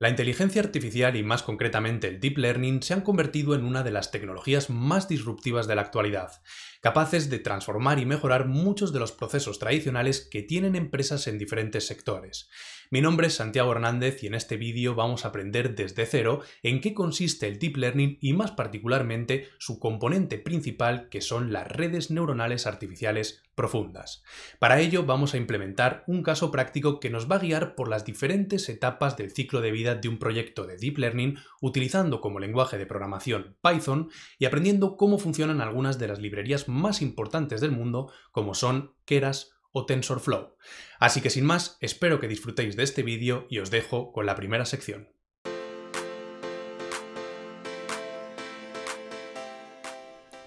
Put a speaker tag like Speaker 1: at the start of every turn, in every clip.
Speaker 1: La inteligencia artificial y más concretamente el deep learning se han convertido en una de las tecnologías más disruptivas de la actualidad, capaces de transformar y mejorar muchos de los procesos tradicionales que tienen empresas en diferentes sectores. Mi nombre es Santiago Hernández y en este vídeo vamos a aprender desde cero en qué consiste el deep learning y más particularmente su componente principal, que son las redes neuronales artificiales profundas. Para ello vamos a implementar un caso práctico que nos va a guiar por las diferentes etapas del ciclo de vida de un proyecto de deep learning utilizando como lenguaje de programación Python y aprendiendo cómo funcionan algunas de las librerías más importantes del mundo como son Keras o TensorFlow. Así que sin más, espero que disfrutéis de este vídeo y os dejo con la primera sección.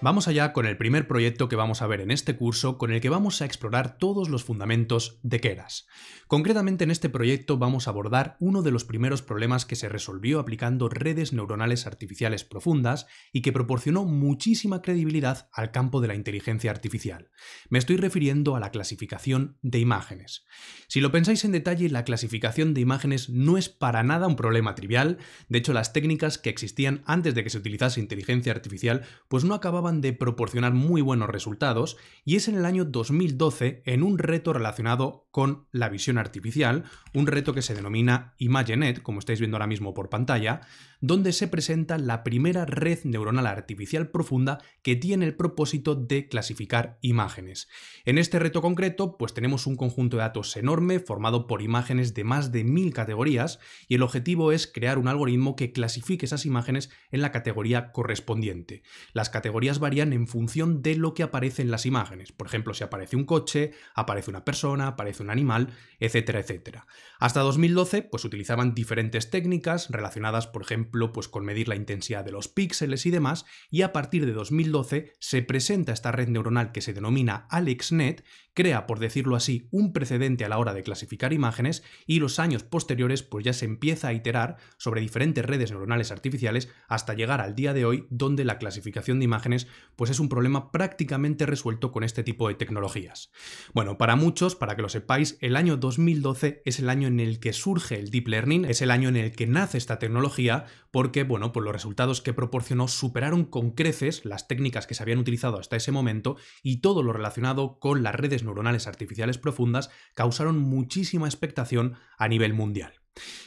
Speaker 1: Vamos allá con el primer proyecto que vamos a ver en este curso, con el que vamos a explorar todos los fundamentos de Keras. Concretamente en este proyecto vamos a abordar uno de los primeros problemas que se resolvió aplicando redes neuronales artificiales profundas y que proporcionó muchísima credibilidad al campo de la inteligencia artificial. Me estoy refiriendo a la clasificación de imágenes. Si lo pensáis en detalle, la clasificación de imágenes no es para nada un problema trivial. De hecho, las técnicas que existían antes de que se utilizase inteligencia artificial pues no acababan de proporcionar muy buenos resultados, y es en el año 2012, en un reto relacionado con la visión artificial, un reto que se denomina ImageNet, como estáis viendo ahora mismo por pantalla, donde se presenta la primera red neuronal artificial profunda que tiene el propósito de clasificar imágenes. En este reto concreto, pues tenemos un conjunto de datos enorme formado por imágenes de más de 1000 categorías, y el objetivo es crear un algoritmo que clasifique esas imágenes en la categoría correspondiente. Las categorías varían en función de lo que aparece en las imágenes. Por ejemplo, si aparece un coche, aparece una persona, aparece un animal, etcétera, etcétera. Hasta 2012, pues utilizaban diferentes técnicas relacionadas, por ejemplo, pues con medir la intensidad de los píxeles y demás, y a partir de 2012 se presenta esta red neuronal que se denomina AlexNet, crea, por decirlo así, un precedente a la hora de clasificar imágenes, y los años posteriores pues ya se empieza a iterar sobre diferentes redes neuronales artificiales hasta llegar al día de hoy, donde la clasificación de imágenes pues es un problema prácticamente resuelto con este tipo de tecnologías. Bueno, para muchos, para que lo sepáis, el año 2012 es el año en el que surge el deep learning, es el año en el que nace esta tecnología, porque bueno, pues los resultados que proporcionó superaron con creces las técnicas que se habían utilizado hasta ese momento, y todo lo relacionado con las redes neuronales artificiales profundas causaron muchísima expectación a nivel mundial.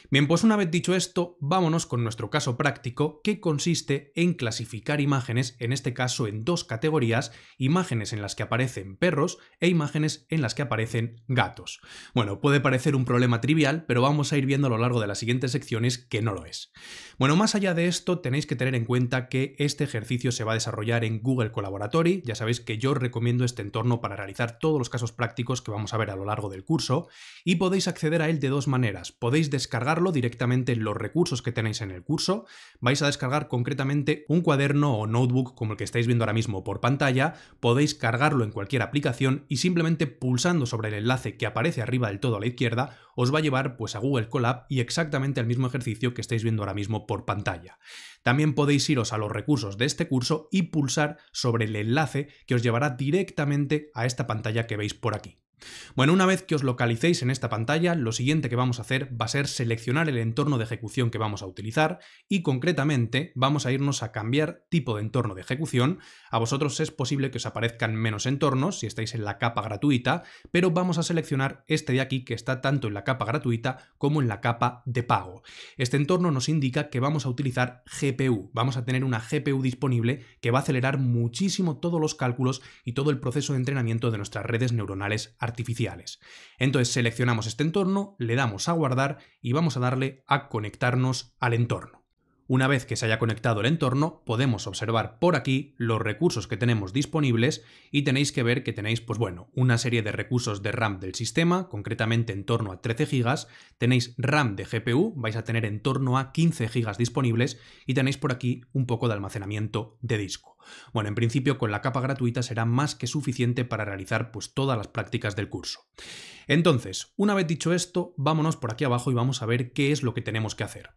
Speaker 1: Bien, pues una vez dicho esto, vámonos con nuestro caso práctico, que consiste en clasificar imágenes, en este caso en dos categorías: imágenes en las que aparecen perros e imágenes en las que aparecen gatos. Bueno, puede parecer un problema trivial, pero vamos a ir viendo a lo largo de las siguientes secciones que no lo es. Bueno, más allá de esto, tenéis que tener en cuenta que este ejercicio se va a desarrollar en Google Colaboratory. Ya sabéis que yo os recomiendo este entorno para realizar todos los casos prácticos que vamos a ver a lo largo del curso, y podéis acceder a él de dos maneras. Podéis descargarlo directamente en los recursos que tenéis en el curso. Vais a descargar concretamente un cuaderno o notebook como el que estáis viendo ahora mismo por pantalla. Podéis cargarlo en cualquier aplicación y simplemente pulsando sobre el enlace que aparece arriba del todo a la izquierda os va a llevar pues a Google Colab y exactamente al mismo ejercicio que estáis viendo ahora mismo por pantalla. También podéis iros a los recursos de este curso y pulsar sobre el enlace que os llevará directamente a esta pantalla que veis por aquí. Bueno, una vez que os localicéis en esta pantalla, lo siguiente que vamos a hacer va a ser seleccionar el entorno de ejecución que vamos a utilizar, y concretamente vamos a irnos a cambiar tipo de entorno de ejecución. A vosotros es posible que os aparezcan menos entornos si estáis en la capa gratuita, pero vamos a seleccionar este de aquí, que está tanto en la capa gratuita como en la capa de pago. Este entorno nos indica que vamos a utilizar GPU. Vamos a tener una GPU disponible que va a acelerar muchísimo todos los cálculos y todo el proceso de entrenamiento de nuestras redes neuronales artificiales. Entonces seleccionamos este entorno, le damos a guardar y vamos a darle a conectarnos al entorno. Una vez que se haya conectado el entorno, podemos observar por aquí los recursos que tenemos disponibles, y tenéis que ver que tenéis, pues bueno, una serie de recursos de RAM del sistema, concretamente en torno a 13 GB, tenéis RAM de GPU, vais a tener en torno a 15 GB disponibles, y tenéis por aquí un poco de almacenamiento de disco. Bueno, en principio con la capa gratuita será más que suficiente para realizar pues todas las prácticas del curso. Entonces, una vez dicho esto, vámonos por aquí abajo y vamos a ver qué es lo que tenemos que hacer.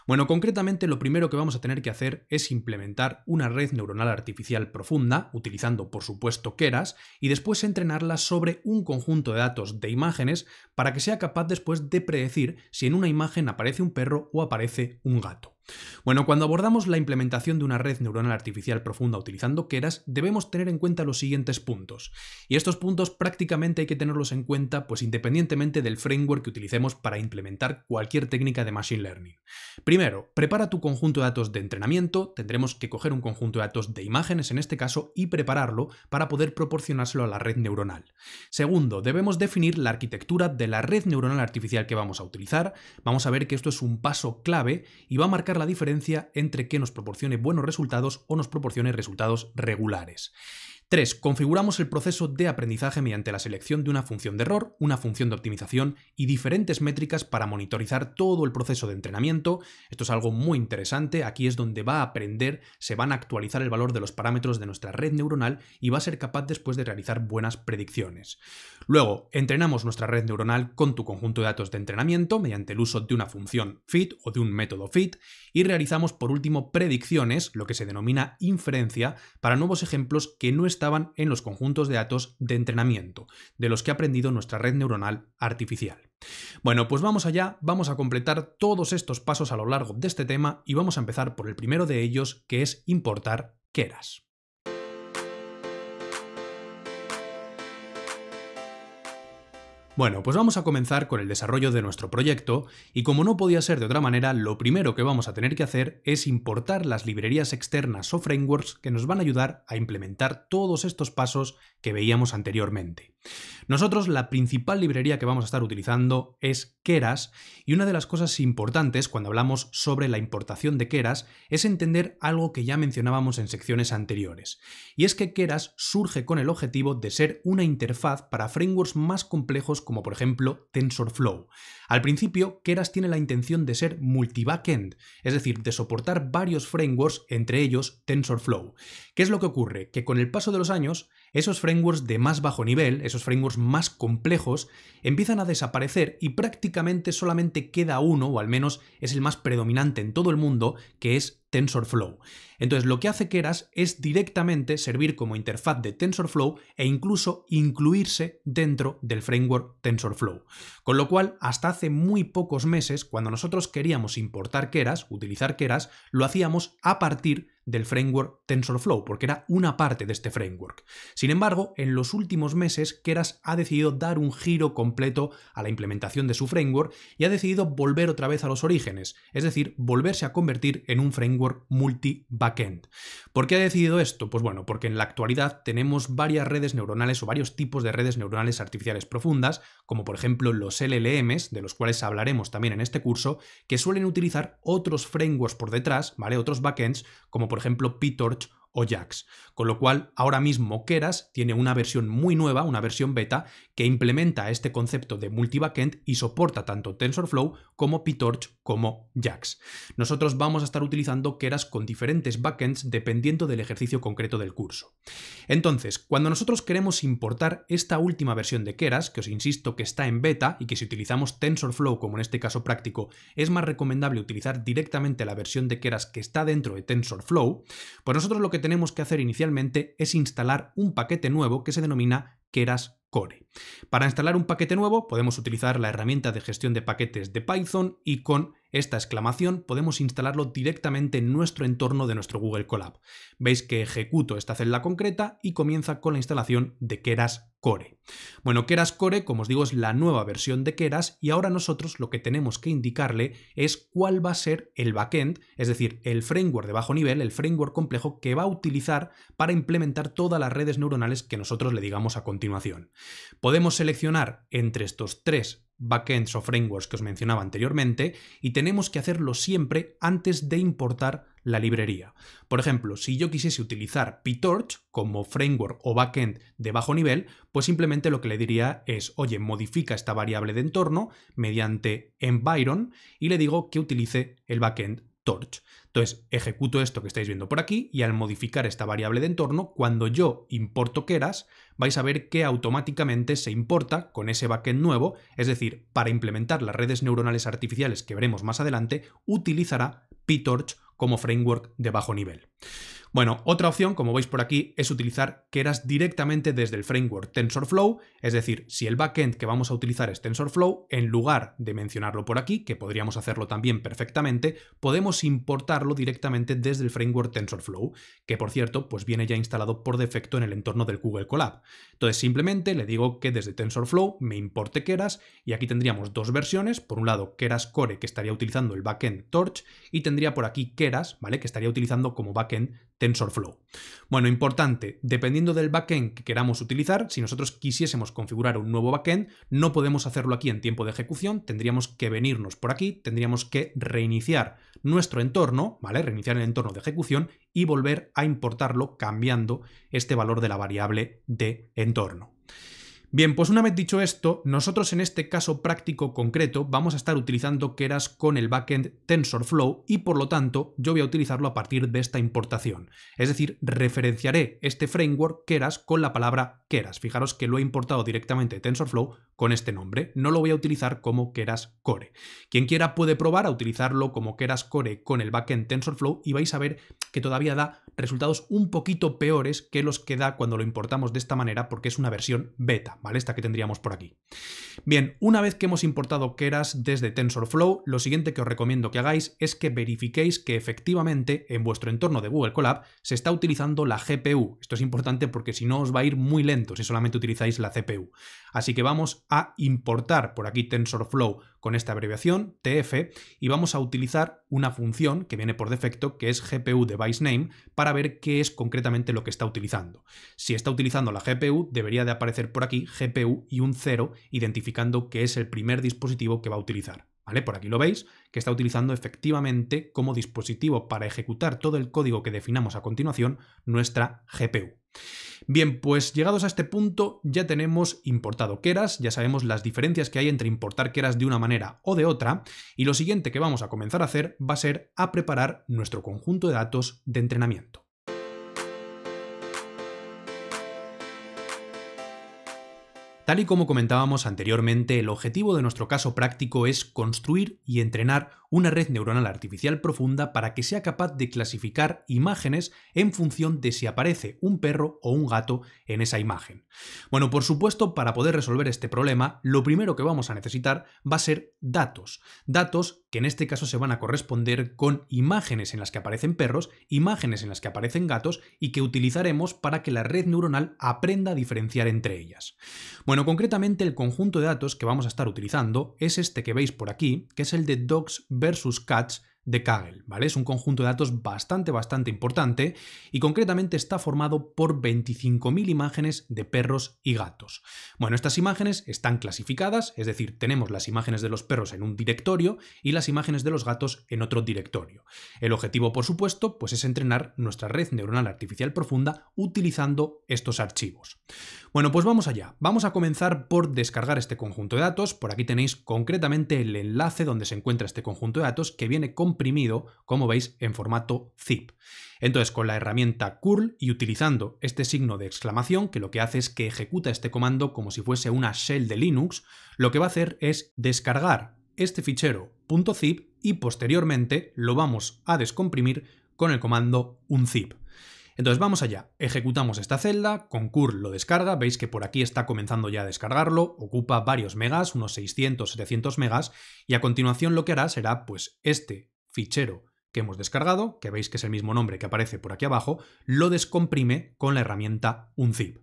Speaker 1: Bueno, concretamente lo primero que vamos a tener que hacer es implementar una red neuronal artificial profunda, utilizando por supuesto Keras, y después entrenarla sobre un conjunto de datos de imágenes para que sea capaz después de predecir si en una imagen aparece un perro o aparece un gato. Bueno, cuando abordamos la implementación de una red neuronal artificial profunda utilizando Keras, debemos tener en cuenta los siguientes puntos. Y estos puntos prácticamente hay que tenerlos en cuenta pues independientemente del framework que utilicemos para implementar cualquier técnica de Machine Learning. Primero, prepara tu conjunto de datos de entrenamiento, tendremos que coger un conjunto de datos de imágenes en este caso y prepararlo para poder proporcionárselo a la red neuronal. Segundo, debemos definir la arquitectura de la red neuronal artificial que vamos a utilizar. Vamos a ver que esto es un paso clave y va a marcar la diferencia entre que nos proporcione buenos resultados o nos proporcione resultados regulares. 3. Configuramos el proceso de aprendizaje mediante la selección de una función de error, una función de optimización y diferentes métricas para monitorizar todo el proceso de entrenamiento. Esto es algo muy interesante, aquí es donde va a aprender, se van a actualizar el valor de los parámetros de nuestra red neuronal y va a ser capaz después de realizar buenas predicciones. Luego, entrenamos nuestra red neuronal con tu conjunto de datos de entrenamiento mediante el uso de una función fit o de un método fit y realizamos por último predicciones, lo que se denomina inferencia, para nuevos ejemplos que no estaban en los conjuntos de datos de entrenamiento, de los que ha aprendido nuestra red neuronal artificial. Bueno, pues vamos allá, vamos a completar todos estos pasos a lo largo de este tema y vamos a empezar por el primero de ellos, que es importar Keras. Bueno, pues vamos a comenzar con el desarrollo de nuestro proyecto y como no podía ser de otra manera, lo primero que vamos a tener que hacer es importar las librerías externas o frameworks que nos van a ayudar a implementar todos estos pasos que veíamos anteriormente. Nosotros la principal librería que vamos a estar utilizando es Keras y una de las cosas importantes cuando hablamos sobre la importación de Keras es entender algo que ya mencionábamos en secciones anteriores. Y es que Keras surge con el objetivo de ser una interfaz para frameworks más complejos como por ejemplo TensorFlow. Al principio, Keras tiene la intención de ser multi-backend, es decir, de soportar varios frameworks, entre ellos TensorFlow. ¿Qué es lo que ocurre? Que con el paso de los años, esos frameworks de más bajo nivel, esos frameworks más complejos, empiezan a desaparecer y prácticamente solamente queda uno, o al menos es el más predominante en todo el mundo, que es TensorFlow. Entonces lo que hace Keras es directamente servir como interfaz de TensorFlow e incluso incluirse dentro del framework TensorFlow. Con lo cual, hasta hace muy pocos meses, cuando nosotros queríamos importar Keras, utilizar Keras, lo hacíamos a partir del framework TensorFlow, porque era una parte de este framework. Sin embargo, en los últimos meses, Keras ha decidido dar un giro completo a la implementación de su framework y ha decidido volver otra vez a los orígenes, es decir, volverse a convertir en un framework multi-backend. ¿Por qué ha decidido esto? Pues bueno, porque en la actualidad tenemos varias redes neuronales o varios tipos de redes neuronales artificiales profundas, como por ejemplo los LLMs, de los cuales hablaremos también en este curso, que suelen utilizar otros frameworks por detrás, ¿vale? Otros backends, como por ejemplo PyTorch o JAX. Con lo cual, ahora mismo Keras tiene una versión muy nueva, una versión beta, que implementa este concepto de multi-backend y soporta tanto TensorFlow como PyTorch como JAX. Nosotros vamos a estar utilizando Keras con diferentes backends dependiendo del ejercicio concreto del curso. Entonces, cuando nosotros queremos importar esta última versión de Keras, que os insisto que está en beta y que si utilizamos TensorFlow, como en este caso práctico, es más recomendable utilizar directamente la versión de Keras que está dentro de TensorFlow, pues nosotros lo que tenemos que hacer inicialmente es instalar un paquete nuevo que se denomina Keras Core. Para instalar un paquete nuevo podemos utilizar la herramienta de gestión de paquetes de Python y con esta exclamación podemos instalarlo directamente en nuestro entorno de nuestro Google Colab. Veis que ejecuto esta celda concreta y comienza con la instalación de Keras Core. Bueno, Keras Core, como os digo, es la nueva versión de Keras y ahora nosotros lo que tenemos que indicarle es cuál va a ser el backend, es decir, el framework de bajo nivel, el framework complejo que va a utilizar para implementar todas las redes neuronales que nosotros le digamos a continuación. Podemos seleccionar entre estos tres backends o frameworks que os mencionaba anteriormente y tenemos que hacerlo siempre antes de importar la librería. Por ejemplo, si yo quisiese utilizar PyTorch como framework o backend de bajo nivel, pues simplemente lo que le diría es, oye, modifica esta variable de entorno mediante environ y le digo que utilice el backend torch. Entonces ejecuto esto que estáis viendo por aquí y al modificar esta variable de entorno, cuando yo importo Keras, vais a ver que automáticamente se importa con ese backend nuevo, es decir, para implementar las redes neuronales artificiales que veremos más adelante, utilizará PyTorch como framework de bajo nivel. Bueno, otra opción, como veis por aquí, es utilizar Keras directamente desde el framework TensorFlow, es decir, si el backend que vamos a utilizar es TensorFlow, en lugar de mencionarlo por aquí, que podríamos hacerlo también perfectamente, podemos importarlo directamente desde el framework TensorFlow, que por cierto, pues viene ya instalado por defecto en el entorno del Google Colab. Entonces simplemente le digo que desde TensorFlow me importe Keras y aquí tendríamos dos versiones, por un lado Keras Core, que estaría utilizando el backend Torch, y tendría por aquí Keras, ¿vale?, que estaría utilizando como backend TensorFlow. Bueno, importante, dependiendo del backend que queramos utilizar, si nosotros quisiésemos configurar un nuevo backend, no podemos hacerlo aquí en tiempo de ejecución, tendríamos que venirnos por aquí, tendríamos que reiniciar nuestro entorno, ¿vale?, reiniciar el entorno de ejecución y volver a importarlo cambiando este valor de la variable de entorno. Bien, pues una vez dicho esto, nosotros en este caso práctico concreto vamos a estar utilizando Keras con el backend TensorFlow y por lo tanto yo voy a utilizarlo a partir de esta importación. Es decir, referenciaré este framework Keras con la palabra Keras. Fijaros que lo he importado directamente de TensorFlow con este nombre. No lo voy a utilizar como Keras Core. Quien quiera puede probar a utilizarlo como Keras Core con el backend TensorFlow y vais a ver que todavía da resultados un poquito peores que los que da cuando lo importamos de esta manera porque es una versión beta, ¿vale? Esta que tendríamos por aquí. Bien, una vez que hemos importado Keras desde TensorFlow, lo siguiente que os recomiendo que hagáis es que verifiquéis que efectivamente en vuestro entorno de Google Colab se está utilizando la GPU. Esto es importante porque si no os va a ir muy lento si solamente utilizáis la CPU. Así que vamos a importar por aquí TensorFlow con esta abreviación, TF, y vamos a utilizar una función que viene por defecto, que es GPU Device Name, para ver qué es concretamente lo que está utilizando. Si está utilizando la GPU, debería de aparecer por aquí GPU y un 0, identificando que es el primer dispositivo que va a utilizar. ¿Vale? Por aquí lo veis, que está utilizando efectivamente como dispositivo para ejecutar todo el código que definamos a continuación nuestra GPU. Bien, pues llegados a este punto ya tenemos importado Keras, ya sabemos las diferencias que hay entre importar Keras de una manera o de otra, y lo siguiente que vamos a comenzar a hacer va a ser a preparar nuestro conjunto de datos de entrenamiento. Tal y como comentábamos anteriormente, el objetivo de nuestro caso práctico es construir y entrenar una red neuronal artificial profunda para que sea capaz de clasificar imágenes en función de si aparece un perro o un gato en esa imagen. Bueno, por supuesto, para poder resolver este problema, lo primero que vamos a necesitar va a ser datos. Datos que en este caso se van a corresponder con imágenes en las que aparecen perros, imágenes en las que aparecen gatos y que utilizaremos para que la red neuronal aprenda a diferenciar entre ellas. Bueno, concretamente el conjunto de datos que vamos a estar utilizando es este que veis por aquí, que es el de Dogs versus Cats de Kaggle, ¿vale? Es un conjunto de datos bastante importante y concretamente está formado por 25.000 imágenes de perros y gatos. Bueno, estas imágenes están clasificadas, es decir, tenemos las imágenes de los perros en un directorio y las imágenes de los gatos en otro directorio. El objetivo, por supuesto, pues es entrenar nuestra red neuronal artificial profunda utilizando estos archivos. Bueno, pues vamos allá. Vamos a comenzar por descargar este conjunto de datos. Por aquí tenéis concretamente el enlace donde se encuentra este conjunto de datos que viene comprimido, como veis, en formato zip. Entonces, con la herramienta curl y utilizando este signo de exclamación, que lo que hace es que ejecuta este comando como si fuese una shell de Linux, lo que va a hacer es descargar este fichero .zip y posteriormente lo vamos a descomprimir con el comando unzip. Entonces vamos allá, ejecutamos esta celda, con curl lo descarga, veis que por aquí está comenzando ya a descargarlo, ocupa varios megas, unos 600-700 megas, y a continuación lo que hará será pues este fichero que hemos descargado, que veis que es el mismo nombre que aparece por aquí abajo, lo descomprime con la herramienta unzip.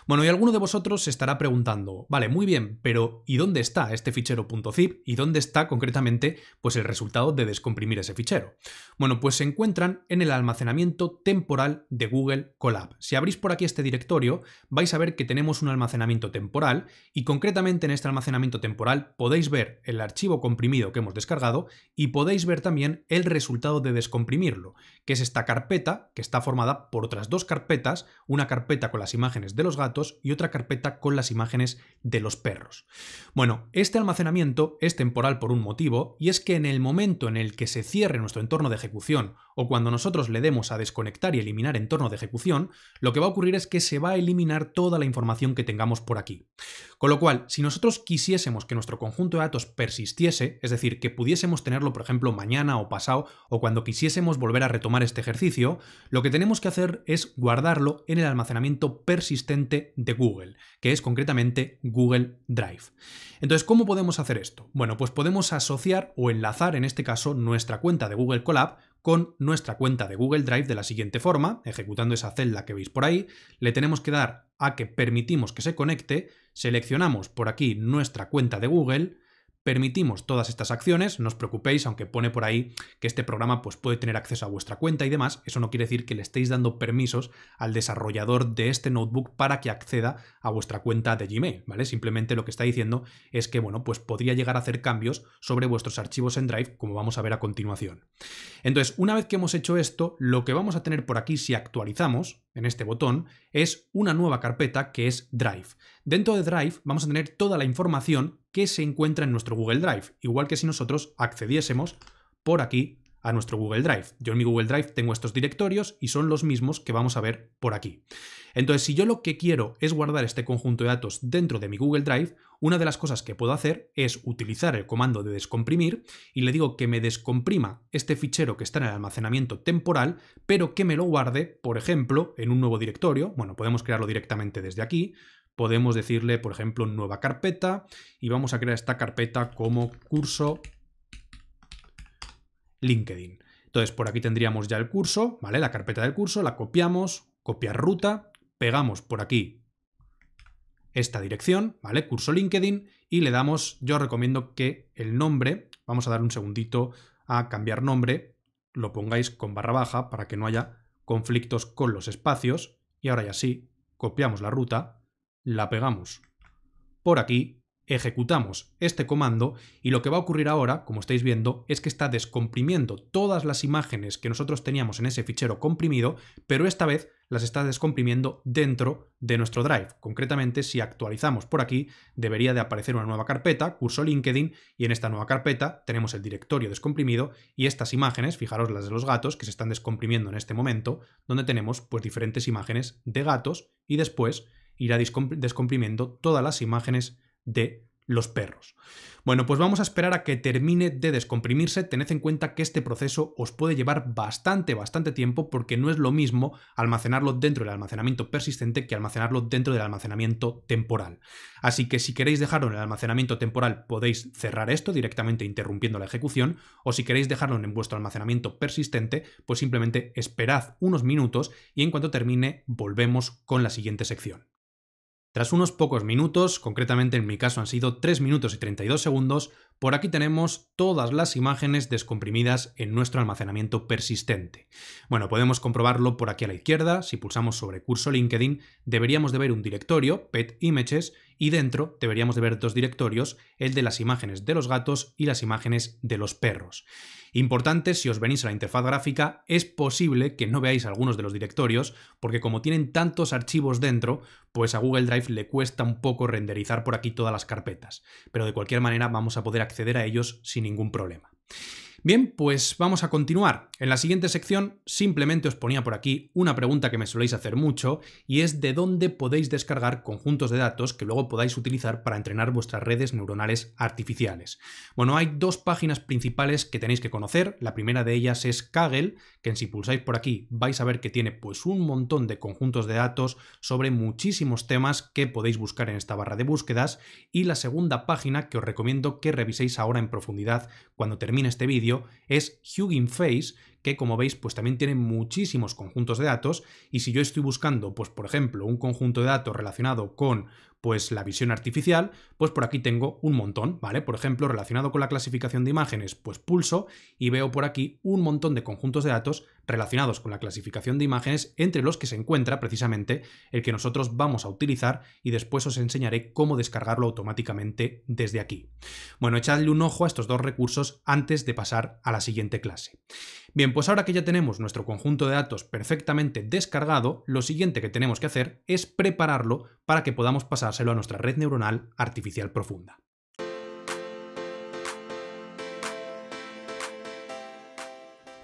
Speaker 1: Bueno, y alguno de vosotros se estará preguntando, vale, muy bien, pero ¿y dónde está este fichero .zip? ¿Y dónde está concretamente pues el resultado de descomprimir ese fichero? Bueno, pues se encuentran en el almacenamiento temporal de Google Colab. Si abrís por aquí este directorio, vais a ver que tenemos un almacenamiento temporal y concretamente en este almacenamiento temporal podéis ver el archivo comprimido que hemos descargado y podéis ver también el resultado acabado de descomprimirlo, que es esta carpeta que está formada por otras dos carpetas, una carpeta con las imágenes de los gatos y otra carpeta con las imágenes de los perros. Bueno, este almacenamiento es temporal por un motivo, y es que en el momento en el que se cierre nuestro entorno de ejecución o cuando nosotros le demos a desconectar y eliminar entorno de ejecución, lo que va a ocurrir es que se va a eliminar toda la información que tengamos por aquí. Con lo cual, si nosotros quisiésemos que nuestro conjunto de datos persistiese, es decir, que pudiésemos tenerlo, por ejemplo, mañana o pasado, o cuando quisiésemos volver a retomar este ejercicio, lo que tenemos que hacer es guardarlo en el almacenamiento persistente de Google, que es concretamente Google Drive. Entonces, ¿cómo podemos hacer esto? Bueno, pues podemos asociar o enlazar, en este caso, nuestra cuenta de Google Colab con nuestra cuenta de Google Drive de la siguiente forma, ejecutando esa celda que veis por ahí, le tenemos que dar a que permitimos que se conecte, seleccionamos por aquí nuestra cuenta de Google, permitimos todas estas acciones, no os preocupéis, aunque pone por ahí que este programa pues, puede tener acceso a vuestra cuenta y demás, eso no quiere decir que le estéis dando permisos al desarrollador de este notebook para que acceda a vuestra cuenta de Gmail, ¿vale? Simplemente lo que está diciendo es que, bueno, pues podría llegar a hacer cambios sobre vuestros archivos en Drive, como vamos a ver a continuación. Entonces, una vez que hemos hecho esto, lo que vamos a tener por aquí, si actualizamos en este botón, es una nueva carpeta que es Drive. Dentro de Drive vamos a tener toda la información que se encuentra en nuestro Google Drive, igual que si nosotros accediésemos por aquí a nuestro Google Drive. Yo en mi Google Drive tengo estos directorios y son los mismos que vamos a ver por aquí. Entonces, si yo lo que quiero es guardar este conjunto de datos dentro de mi Google Drive, una de las cosas que puedo hacer es utilizar el comando de descomprimir y le digo que me descomprima este fichero que está en el almacenamiento temporal, pero que me lo guarde, por ejemplo, en un nuevo directorio. Bueno, podemos crearlo directamente desde aquí. Podemos decirle, por ejemplo, nueva carpeta y vamos a crear esta carpeta como curso LinkedIn. Entonces, por aquí tendríamos ya el curso, ¿vale? La carpeta del curso, la copiamos, copiar ruta, pegamos por aquí esta dirección, ¿vale? Curso LinkedIn y le damos, yo recomiendo que el nombre, vamos a dar un segundito a cambiar nombre, lo pongáis con barra baja para que no haya conflictos con los espacios y ahora ya sí, copiamos la ruta, la pegamos por aquí, ejecutamos este comando y lo que va a ocurrir ahora, como estáis viendo, es que está descomprimiendo todas las imágenes que nosotros teníamos en ese fichero comprimido, pero esta vez las está descomprimiendo dentro de nuestro Drive. Concretamente, si actualizamos por aquí, debería de aparecer una nueva carpeta, curso LinkedIn, y en esta nueva carpeta tenemos el directorio descomprimido y estas imágenes, fijaros las de los gatos que se están descomprimiendo en este momento, donde tenemos pues diferentes imágenes de gatos y después irá descomprimiendo todas las imágenes de los perros. Bueno, pues vamos a esperar a que termine de descomprimirse. Tened en cuenta que este proceso os puede llevar bastante tiempo porque no es lo mismo almacenarlo dentro del almacenamiento persistente que almacenarlo dentro del almacenamiento temporal. Así que si queréis dejarlo en el almacenamiento temporal podéis cerrar esto directamente interrumpiendo la ejecución, o si queréis dejarlo en vuestro almacenamiento persistente, pues simplemente esperad unos minutos y en cuanto termine volvemos con la siguiente sección. Tras unos pocos minutos, concretamente en mi caso han sido 3 minutos y 32 segundos, por aquí tenemos todas las imágenes descomprimidas en nuestro almacenamiento persistente. Bueno, podemos comprobarlo por aquí a la izquierda. Si pulsamos sobre curso LinkedIn, deberíamos de ver un directorio, Pet Images, y dentro deberíamos de ver dos directorios, el de las imágenes de los gatos y las imágenes de los perros. Importante, si os venís a la interfaz gráfica, es posible que no veáis algunos de los directorios, porque como tienen tantos archivos dentro, pues a Google Drive le cuesta un poco renderizar por aquí todas las carpetas, pero de cualquier manera vamos a poder acceder a ellos sin ningún problema. Bien, pues vamos a continuar. En la siguiente sección simplemente os ponía por aquí una pregunta que me soléis hacer mucho y es de dónde podéis descargar conjuntos de datos que luego podáis utilizar para entrenar vuestras redes neuronales artificiales. Bueno, hay dos páginas principales que tenéis que conocer. La primera de ellas es Kaggle, que si pulsáis por aquí vais a ver que tiene pues un montón de conjuntos de datos sobre muchísimos temas que podéis buscar en esta barra de búsquedas, y la segunda página que os recomiendo que reviséis ahora en profundidad cuando termine este vídeo es Hugging Face, que, como veis, pues también tiene muchísimos conjuntos de datos, y si yo estoy buscando, pues por ejemplo, un conjunto de datos relacionado con pues la visión artificial, pues por aquí tengo un montón, ¿vale? Por ejemplo, relacionado con la clasificación de imágenes, pues pulso y veo por aquí un montón de conjuntos de datos relacionados con la clasificación de imágenes, entre los que se encuentra precisamente el que nosotros vamos a utilizar, y después os enseñaré cómo descargarlo automáticamente desde aquí. Bueno, echadle un ojo a estos dos recursos antes de pasar a la siguiente clase. Bien, pues ahora que ya tenemos nuestro conjunto de datos perfectamente descargado, lo siguiente que tenemos que hacer es prepararlo para que podamos pasárselo a nuestra red neuronal artificial profunda.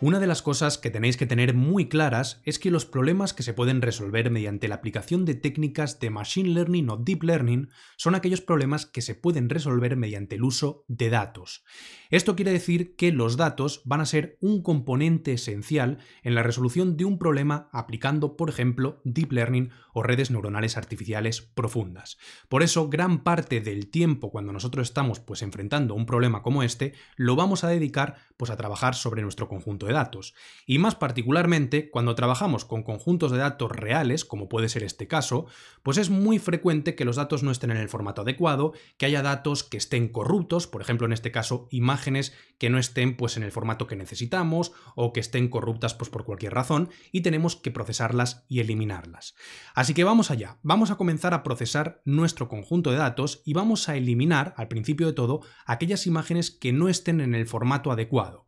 Speaker 1: Una de las cosas que tenéis que tener muy claras es que los problemas que se pueden resolver mediante la aplicación de técnicas de Machine Learning o Deep Learning son aquellos problemas que se pueden resolver mediante el uso de datos. Esto quiere decir que los datos van a ser un componente esencial en la resolución de un problema aplicando, por ejemplo, Deep Learning o redes neuronales artificiales profundas. Por eso, gran parte del tiempo cuando nosotros estamos pues enfrentando un problema como este, lo vamos a dedicar pues a trabajar sobre nuestro conjunto de datos. Y más particularmente, cuando trabajamos con conjuntos de datos reales, como puede ser este caso, pues es muy frecuente que los datos no estén en el formato adecuado, que haya datos que estén corruptos, por ejemplo en este caso imágenes que no estén pues en el formato que necesitamos, o que estén corruptas pues por cualquier razón, y tenemos que procesarlas y eliminarlas. Así que vamos allá, vamos a comenzar a procesar nuestro conjunto de datos y vamos a eliminar, al principio de todo, aquellas imágenes que no estén en el formato adecuado.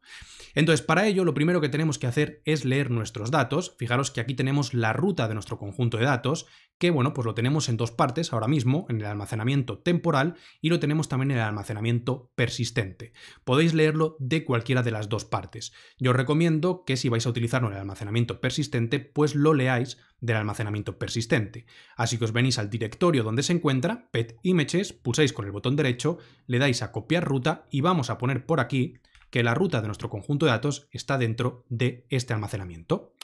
Speaker 1: Entonces, para ello, lo primero que tenemos que hacer es leer nuestros datos. Fijaros que aquí tenemos la ruta de nuestro conjunto de datos, que bueno, pues lo tenemos en dos partes ahora mismo, en el almacenamiento temporal y lo tenemos también en el almacenamiento persistente. Podéis leerlo de cualquiera de las dos partes. Yo os recomiendo que si vais a utilizarlo en el almacenamiento persistente, pues lo leáis del almacenamiento persistente. Así que os venís al directorio donde se encuentra, Pet Images, pulsáis con el botón derecho, le dais a copiar ruta y vamos a poner por aquí que la ruta de nuestro conjunto de datos está dentro de este almacenamiento.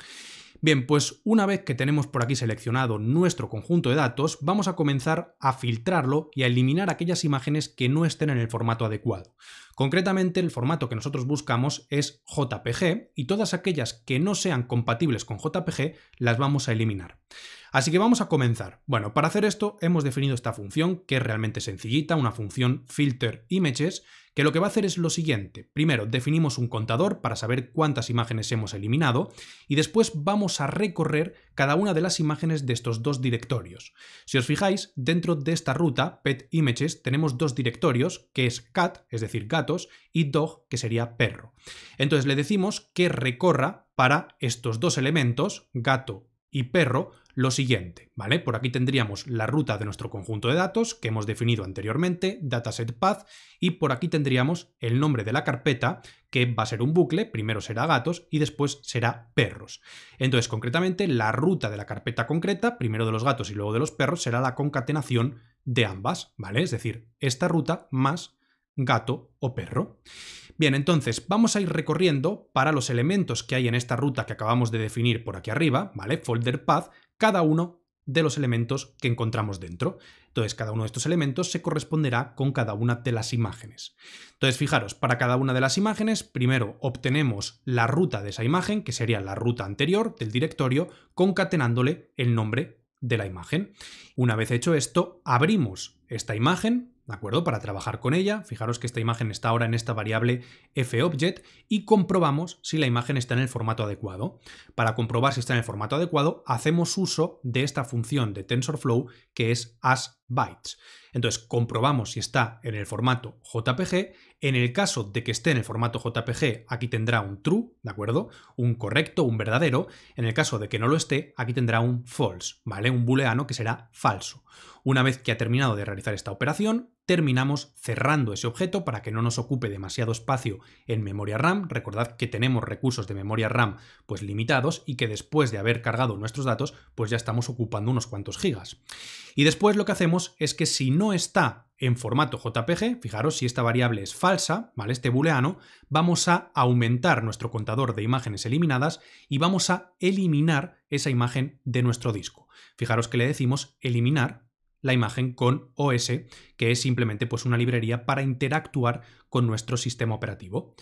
Speaker 1: Bien, pues una vez que tenemos por aquí seleccionado nuestro conjunto de datos, vamos a comenzar a filtrarlo y a eliminar aquellas imágenes que no estén en el formato adecuado. Concretamente, el formato que nosotros buscamos es JPG y todas aquellas que no sean compatibles con JPG las vamos a eliminar. Así que vamos a comenzar. Bueno, para hacer esto hemos definido esta función que es realmente sencillita, una función filterImages, que lo que va a hacer es lo siguiente. Primero definimos un contador para saber cuántas imágenes hemos eliminado y después vamos a recorrer cada una de las imágenes de estos dos directorios. Si os fijáis, dentro de esta ruta PetImages tenemos dos directorios, que es cat, es decir, gatos, y dog, que sería perro. Entonces le decimos que recorra para estos dos elementos, gato y perro, lo siguiente, ¿vale? Por aquí tendríamos la ruta de nuestro conjunto de datos que hemos definido anteriormente, datasetPath, y por aquí tendríamos el nombre de la carpeta, que va a ser un bucle, primero será gatos y después será perros. Entonces, concretamente, la ruta de la carpeta concreta, primero de los gatos y luego de los perros, será la concatenación de ambas, ¿vale? Es decir, esta ruta más gato o perro. Bien, entonces vamos a ir recorriendo para los elementos que hay en esta ruta que acabamos de definir por aquí arriba, ¿vale? Folder path, cada uno de los elementos que encontramos dentro. Entonces, cada uno de estos elementos se corresponderá con cada una de las imágenes. Entonces, fijaros, para cada una de las imágenes, primero obtenemos la ruta de esa imagen, que sería la ruta anterior del directorio, concatenándole el nombre de la imagen. Una vez hecho esto, abrimos esta imagen, ¿de acuerdo? Para trabajar con ella. Fijaros que esta imagen está ahora en esta variable fObject y comprobamos si la imagen está en el formato adecuado. Para comprobar si está en el formato adecuado, hacemos uso de esta función de TensorFlow que es asBytes. Entonces, comprobamos si está en el formato JPG. En el caso de que esté en el formato JPG, aquí tendrá un true, ¿de acuerdo? Un correcto, un verdadero. En el caso de que no lo esté, aquí tendrá un false, ¿vale? Un booleano que será falso. Una vez que ha terminado de realizar esta operación, terminamos cerrando ese objeto para que no nos ocupe demasiado espacio en memoria RAM. Recordad que tenemos recursos de memoria RAM pues limitados y que después de haber cargado nuestros datos pues ya estamos ocupando unos cuantos gigas. Y después lo que hacemos es que si no está en formato JPG, fijaros si esta variable es falsa, ¿vale? Este booleano, vamos a aumentar nuestro contador de imágenes eliminadas y vamos a eliminar esa imagen de nuestro disco. Fijaros que le decimos eliminar la imagen con OS, que es simplemente pues una librería para interactuar con nuestro sistema operativo.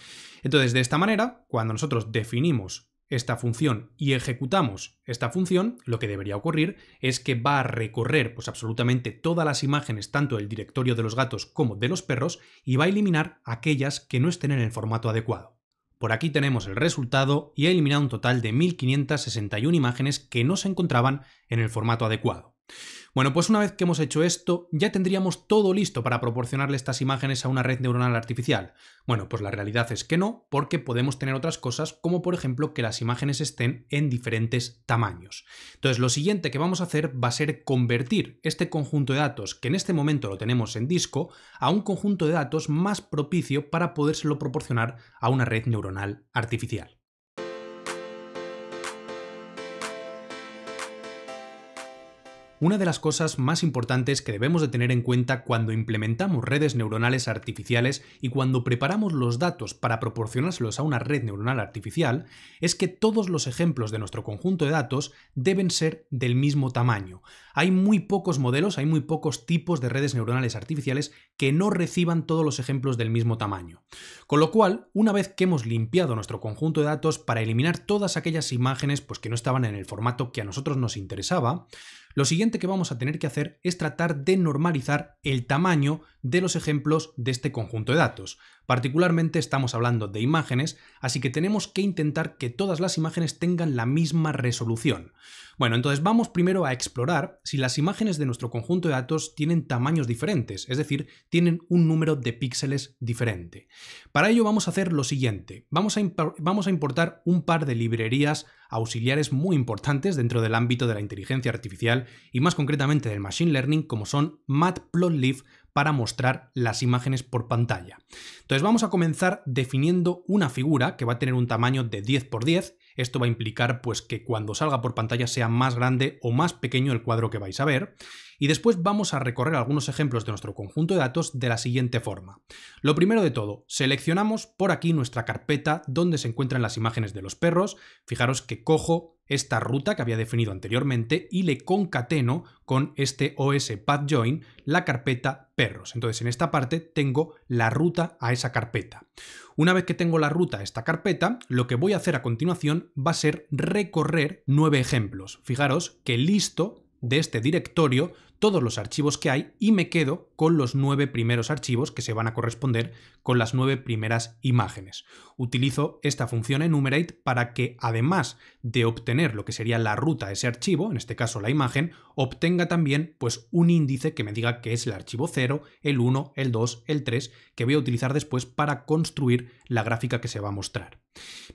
Speaker 1: Entonces, de esta manera, cuando nosotros definimos esta función y ejecutamos esta función, lo que debería ocurrir es que va a recorrer pues absolutamente todas las imágenes, tanto del directorio de los gatos como de los perros, y va a eliminar aquellas que no estén en el formato adecuado. Por aquí tenemos el resultado y ha eliminado un total de 1561 imágenes que no se encontraban en el formato adecuado. Bueno, pues una vez que hemos hecho esto, ya tendríamos todo listo para proporcionarle estas imágenes a una red neuronal artificial. Bueno, pues la realidad es que no, porque podemos tener otras cosas, como por ejemplo que las imágenes estén en diferentes tamaños. Entonces, lo siguiente que vamos a hacer va a ser convertir este conjunto de datos, que en este momento lo tenemos en disco, a un conjunto de datos más propicio para podérselo proporcionar a una red neuronal artificial. Una de las cosas más importantes que debemos de tener en cuenta cuando implementamos redes neuronales artificiales y cuando preparamos los datos para proporcionárselos a una red neuronal artificial es que todos los ejemplos de nuestro conjunto de datos deben ser del mismo tamaño. Hay muy pocos modelos, hay muy pocos tipos de redes neuronales artificiales que no reciban todos los ejemplos del mismo tamaño. Con lo cual, una vez que hemos limpiado nuestro conjunto de datos para eliminar todas aquellas imágenes pues, que no estaban en el formato que a nosotros nos interesaba, lo siguiente que vamos a tener que hacer es tratar de normalizar el tamaño de los ejemplos de este conjunto de datos. Particularmente estamos hablando de imágenes, así que tenemos que intentar que todas las imágenes tengan la misma resolución. Bueno, entonces vamos primero a explorar si las imágenes de nuestro conjunto de datos tienen tamaños diferentes, es decir, tienen un número de píxeles diferente. Para ello vamos a hacer lo siguiente, vamos a importar un par de librerías auxiliares muy importantes dentro del ámbito de la inteligencia artificial y más concretamente del machine learning, como son Matplotlib, para mostrar las imágenes por pantalla. Entonces vamos a comenzar definiendo una figura que va a tener un tamaño de 10 por 10. Esto va a implicar pues, que cuando salga por pantalla sea más grande o más pequeño el cuadro que vais a ver. Y después vamos a recorrer algunos ejemplos de nuestro conjunto de datos de la siguiente forma. Lo primero de todo, seleccionamos por aquí nuestra carpeta donde se encuentran las imágenes de los perros. Fijaros que cojo esta ruta que había definido anteriormente y le concateno con este OS Path Join la carpeta perros. Entonces en esta parte tengo la ruta a esa carpeta. Una vez que tengo la ruta a esta carpeta, lo que voy a hacer a continuación va a ser recorrer 9 ejemplos. Fijaros que listo de este directorio todos los archivos que hay y me quedo con los 9 primeros archivos que se van a corresponder con las 9 primeras imágenes. Utilizo esta función enumerate para que, además de obtener lo que sería la ruta a ese archivo, en este caso la imagen, obtenga también pues, un índice que me diga que es el archivo 0, el 1, el 2, el 3, que voy a utilizar después para construir la gráfica que se va a mostrar.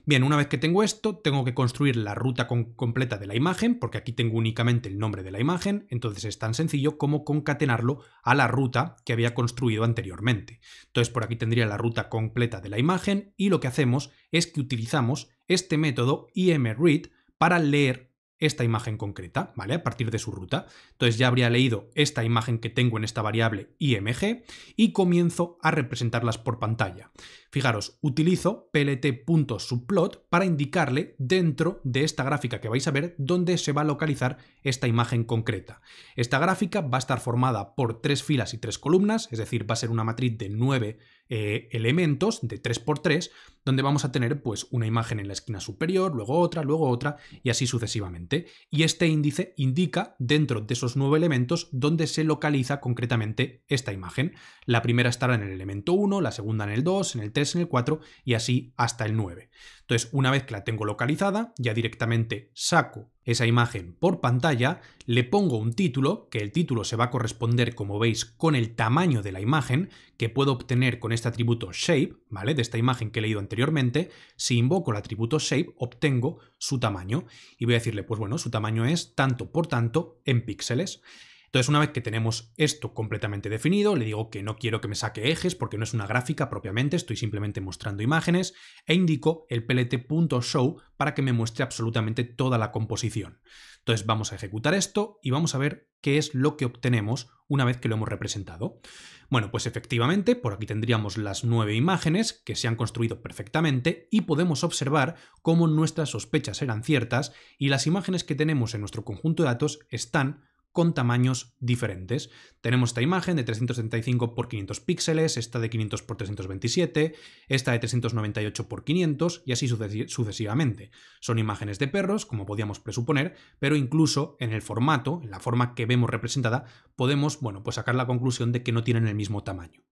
Speaker 1: Bien, una vez que tengo esto, tengo que construir la ruta completa de la imagen, porque aquí tengo únicamente el nombre de la imagen, entonces es tan sencillo como concatenarlo a la ruta que había construido anteriormente. Entonces por aquí tendría la ruta completa de la imagen y lo que hacemos es que utilizamos este método imread para leer esta imagen concreta, ¿vale? A partir de su ruta. Entonces ya habría leído esta imagen que tengo en esta variable img y comienzo a representarlas por pantalla. Fijaros, utilizo plt.subplot para indicarle dentro de esta gráfica que vais a ver dónde se va a localizar esta imagen concreta. Esta gráfica va a estar formada por 3 filas y 3 columnas, es decir, va a ser una matriz de 9 elementos de 3×3, donde vamos a tener pues una imagen en la esquina superior, luego otra y así sucesivamente. Y este índice indica dentro de esos 9 elementos dónde se localiza concretamente esta imagen. La primera estará en el elemento 1, la segunda en el 2, en el 3, en el 4 y así hasta el 9. Entonces, una vez que la tengo localizada, ya directamente saco esa imagen por pantalla, le pongo un título, que el título se va a corresponder, como veis, con el tamaño de la imagen, que puedo obtener con este atributo shape, ¿vale? De esta imagen que he leído anteriormente. Si invoco el atributo shape, obtengo su tamaño. Y voy a decirle, pues bueno, su tamaño es tanto por tanto en píxeles. Entonces, una vez que tenemos esto completamente definido, le digo que no quiero que me saque ejes porque no es una gráfica propiamente, estoy simplemente mostrando imágenes, e indico el plt.show para que me muestre absolutamente toda la composición. Entonces vamos a ejecutar esto y vamos a ver qué es lo que obtenemos una vez que lo hemos representado. Bueno, pues efectivamente, por aquí tendríamos las 9 imágenes que se han construido perfectamente y podemos observar cómo nuestras sospechas eran ciertas y las imágenes que tenemos en nuestro conjunto de datos están con tamaños diferentes. Tenemos esta imagen de 375 por 500 píxeles, esta de 500 por 327, esta de 398 por 500 y así sucesivamente. Son imágenes de perros, como podíamos presuponer, pero incluso en el formato, en la forma que vemos representada, podemos, bueno, pues sacar la conclusión de que no tienen el mismo tamaño.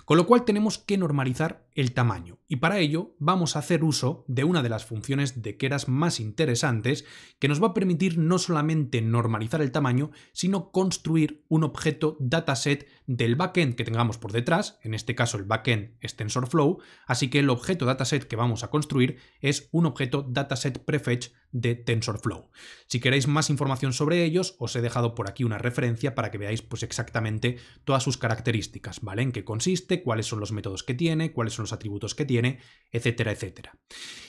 Speaker 1: Con lo cual tenemos que normalizar el tamaño y para ello vamos a hacer uso de una de las funciones de Keras más interesantes que nos va a permitir no solamente normalizar el tamaño, sino construir un objeto dataset del backend que tengamos por detrás, en este caso el backend es TensorFlow, así que el objeto dataset que vamos a construir es un objeto dataset prefetch de TensorFlow. Si queréis más información sobre ellos, os he dejado por aquí una referencia para que veáis pues exactamente todas sus características, ¿vale? En qué consiste, cuáles son los métodos que tiene, cuáles son los atributos que tiene, etcétera, etcétera.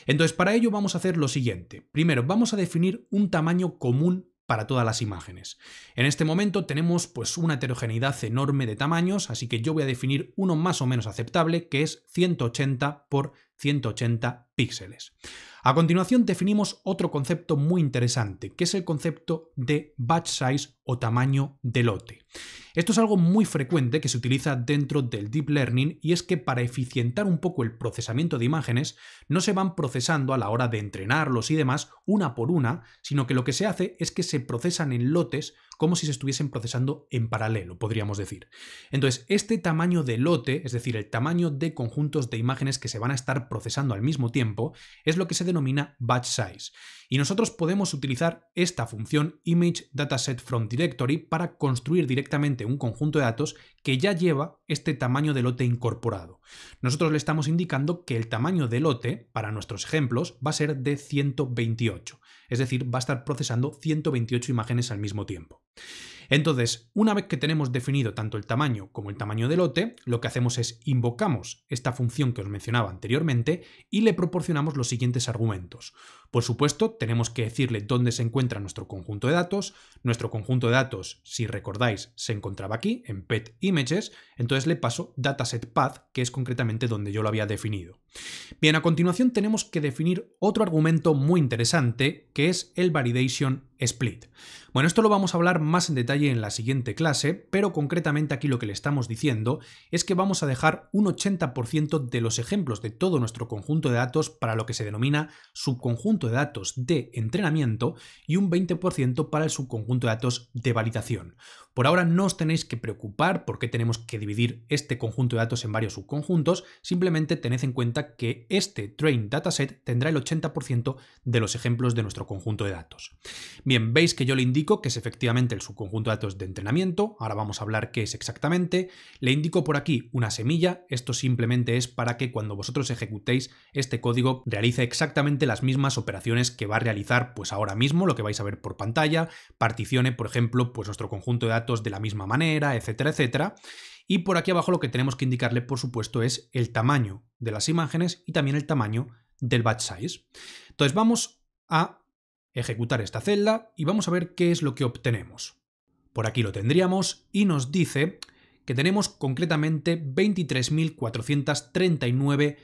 Speaker 1: Entonces, para ello vamos a hacer lo siguiente. Primero, vamos a definir un tamaño común para todas las imágenes. En este momento tenemos pues una heterogeneidad enorme de tamaños, así que yo voy a definir uno más o menos aceptable, que es 180 por 180 píxeles. A continuación definimos otro concepto muy interesante, que es el concepto de batch size o tamaño de lote. Esto es algo muy frecuente que se utiliza dentro del Deep Learning y es que para eficientar un poco el procesamiento de imágenes no se van procesando a la hora de entrenarlos y demás una por una, sino que lo que se hace es que se procesan en lotes como si se estuviesen procesando en paralelo, podríamos decir. Entonces, este tamaño de lote, es decir, el tamaño de conjuntos de imágenes que se van a estar procesando al mismo tiempo, es lo que se denomina batch size. Y nosotros podemos utilizar esta función ImageDataSetFromDirectory para construir directamente un conjunto de datos que ya lleva este tamaño de lote incorporado. Nosotros le estamos indicando que el tamaño de lote, para nuestros ejemplos, va a ser de 128. Es decir, va a estar procesando 128 imágenes al mismo tiempo. Entonces, una vez que tenemos definido tanto el tamaño como el tamaño de lote, lo que hacemos es invocamos esta función que os mencionaba anteriormente y le proporcionamos los siguientes argumentos. Por supuesto, tenemos que decirle dónde se encuentra nuestro conjunto de datos. Nuestro conjunto de datos, si recordáis, se encontraba aquí, en Pet Images, entonces le paso datasetPath, que es concretamente donde yo lo había definido. Bien, a continuación tenemos que definir otro argumento muy interesante, que es el Validation Split. Bueno, esto lo vamos a hablar más en detalle en la siguiente clase, pero concretamente aquí lo que le estamos diciendo es que vamos a dejar un 80% de los ejemplos de todo nuestro conjunto de datos para lo que se denomina subconjunto de datos de entrenamiento y un 20% para el subconjunto de datos de validación. Por ahora no os tenéis que preocupar por qué tenemos que dividir este conjunto de datos en varios subconjuntos, simplemente tened en cuenta que este train dataset tendrá el 80% de los ejemplos de nuestro conjunto de datos. Bien, veis que yo le indico que es efectivamente el subconjunto de datos de entrenamiento, ahora vamos a hablar qué es exactamente, le indico por aquí una semilla, esto simplemente es para que cuando vosotros ejecutéis este código realice exactamente las mismas operaciones que va a realizar pues ahora mismo, lo que vais a ver por pantalla, particione por ejemplo pues nuestro conjunto de datos de la misma manera, etcétera, etcétera. Y por aquí abajo lo que tenemos que indicarle por supuesto es el tamaño de las imágenes y también el tamaño del batch size. Entonces vamos a ejecutar esta celda y vamos a ver qué es lo que obtenemos. Por aquí lo tendríamos y nos dice que tenemos concretamente 23.439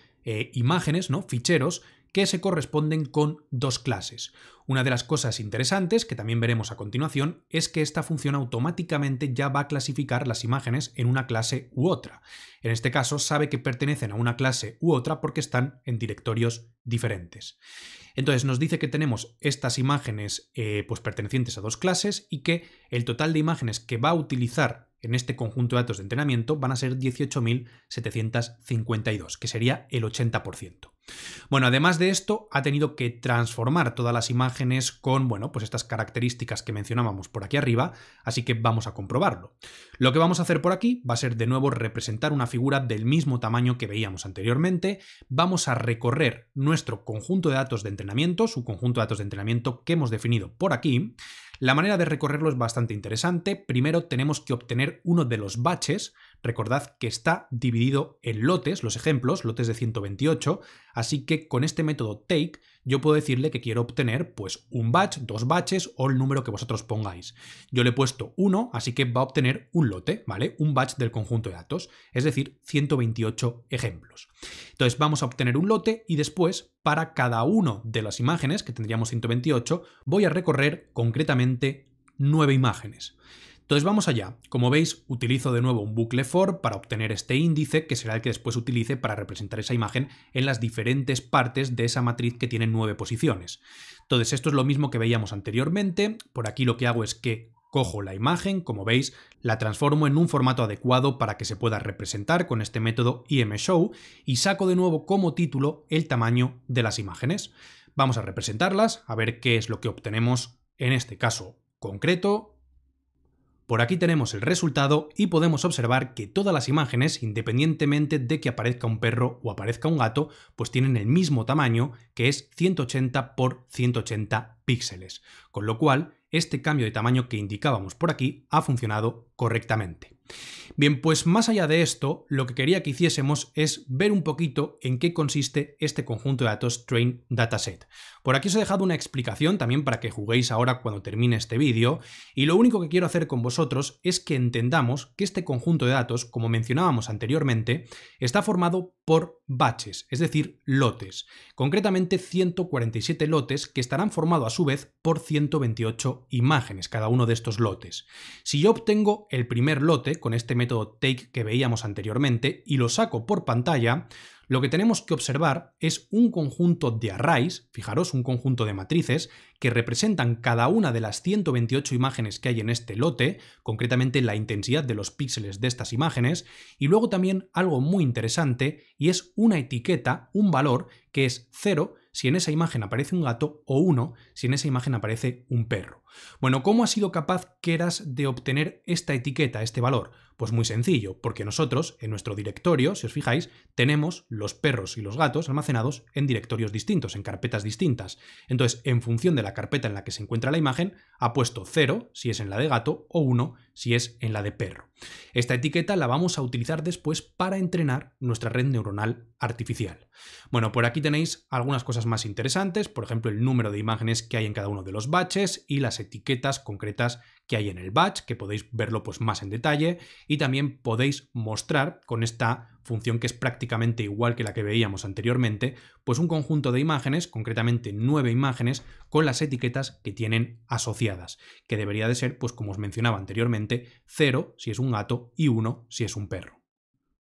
Speaker 1: imágenes, ¿no? Ficheros que se corresponden con dos clases. Una de las cosas interesantes, que también veremos a continuación, es que esta función automáticamente ya va a clasificar las imágenes en una clase u otra. En este caso sabe que pertenecen a una clase u otra porque están en directorios diferentes. Entonces nos dice que tenemos estas imágenes pues pertenecientes a dos clases y que el total de imágenes que va a utilizar en este conjunto de datos de entrenamiento van a ser 18.752, que sería el 80%. Bueno, además de esto, ha tenido que transformar todas las imágenes con, bueno, pues estas características que mencionábamos por aquí arriba, así que vamos a comprobarlo. Lo que vamos a hacer por aquí va a ser de nuevo representar una figura del mismo tamaño que veíamos anteriormente. Vamos a recorrer nuestro conjunto de datos de entrenamiento, su conjunto de datos de entrenamiento que hemos definido por aquí. La manera de recorrerlo es bastante interesante. Primero tenemos que obtener uno de los batches. Recordad que está dividido en lotes, los ejemplos, lotes de 128, así que con este método take yo puedo decirle que quiero obtener pues un batch, dos batches o el número que vosotros pongáis. Yo le he puesto 1, así que va a obtener un lote, ¿vale? Un batch del conjunto de datos, es decir, 128 ejemplos. Entonces vamos a obtener un lote y después para cada uno de las imágenes, que tendríamos 128, voy a recorrer concretamente 9 imágenes. Entonces vamos allá. Como veis, utilizo de nuevo un bucle for para obtener este índice, que será el que después utilice para representar esa imagen en las diferentes partes de esa matriz que tiene 9 posiciones. Entonces esto es lo mismo que veíamos anteriormente. Por aquí lo que hago es que cojo la imagen, como veis, la transformo en un formato adecuado para que se pueda representar con este método imshow y saco de nuevo como título el tamaño de las imágenes. Vamos a representarlas, a ver qué es lo que obtenemos en este caso concreto. Por aquí tenemos el resultado y podemos observar que todas las imágenes, independientemente de que aparezca un perro o aparezca un gato, pues tienen el mismo tamaño, que es 180 por 180 píxeles. Con lo cual, este cambio de tamaño que indicábamos por aquí ha funcionado correctamente. Bien, pues más allá de esto, lo que quería que hiciésemos es ver un poquito en qué consiste este conjunto de datos Train Dataset. Por aquí os he dejado una explicación también para que juguéis ahora cuando termine este vídeo, y lo único que quiero hacer con vosotros es que entendamos que este conjunto de datos, como mencionábamos anteriormente, está formado por batches, es decir, lotes. Concretamente 147 lotes que estarán formados a su vez por 128 imágenes, cada uno de estos lotes. Si yo obtengo el primer lote con este método take que veíamos anteriormente y lo saco por pantalla, lo que tenemos que observar es un conjunto de arrays, fijaros, un conjunto de matrices que representan cada una de las 128 imágenes que hay en este lote, concretamente la intensidad de los píxeles de estas imágenes, y luego también algo muy interesante y es una etiqueta, un valor que es 0 si en esa imagen aparece un gato o 1 si en esa imagen aparece un perro. Bueno, ¿cómo ha sido capaz Keras de obtener esta etiqueta, este valor? Pues muy sencillo, porque nosotros en nuestro directorio, si os fijáis, tenemos los perros y los gatos almacenados en directorios distintos, en carpetas distintas. Entonces, en función de la carpeta en la que se encuentra la imagen, ha puesto 0 si es en la de gato o 1 si es en la de perro. Esta etiqueta la vamos a utilizar después para entrenar nuestra red neuronal artificial. Bueno, por aquí tenéis algunas cosas más interesantes, por ejemplo, el número de imágenes que hay en cada uno de los batches y las etiquetas concretas que hay en el batch, que podéis verlo pues más en detalle, y también podéis mostrar con esta función que es prácticamente igual que la que veíamos anteriormente, pues un conjunto de imágenes, concretamente 9 imágenes, con las etiquetas que tienen asociadas, que debería de ser, pues como os mencionaba anteriormente, 0 si es un gato y 1 si es un perro.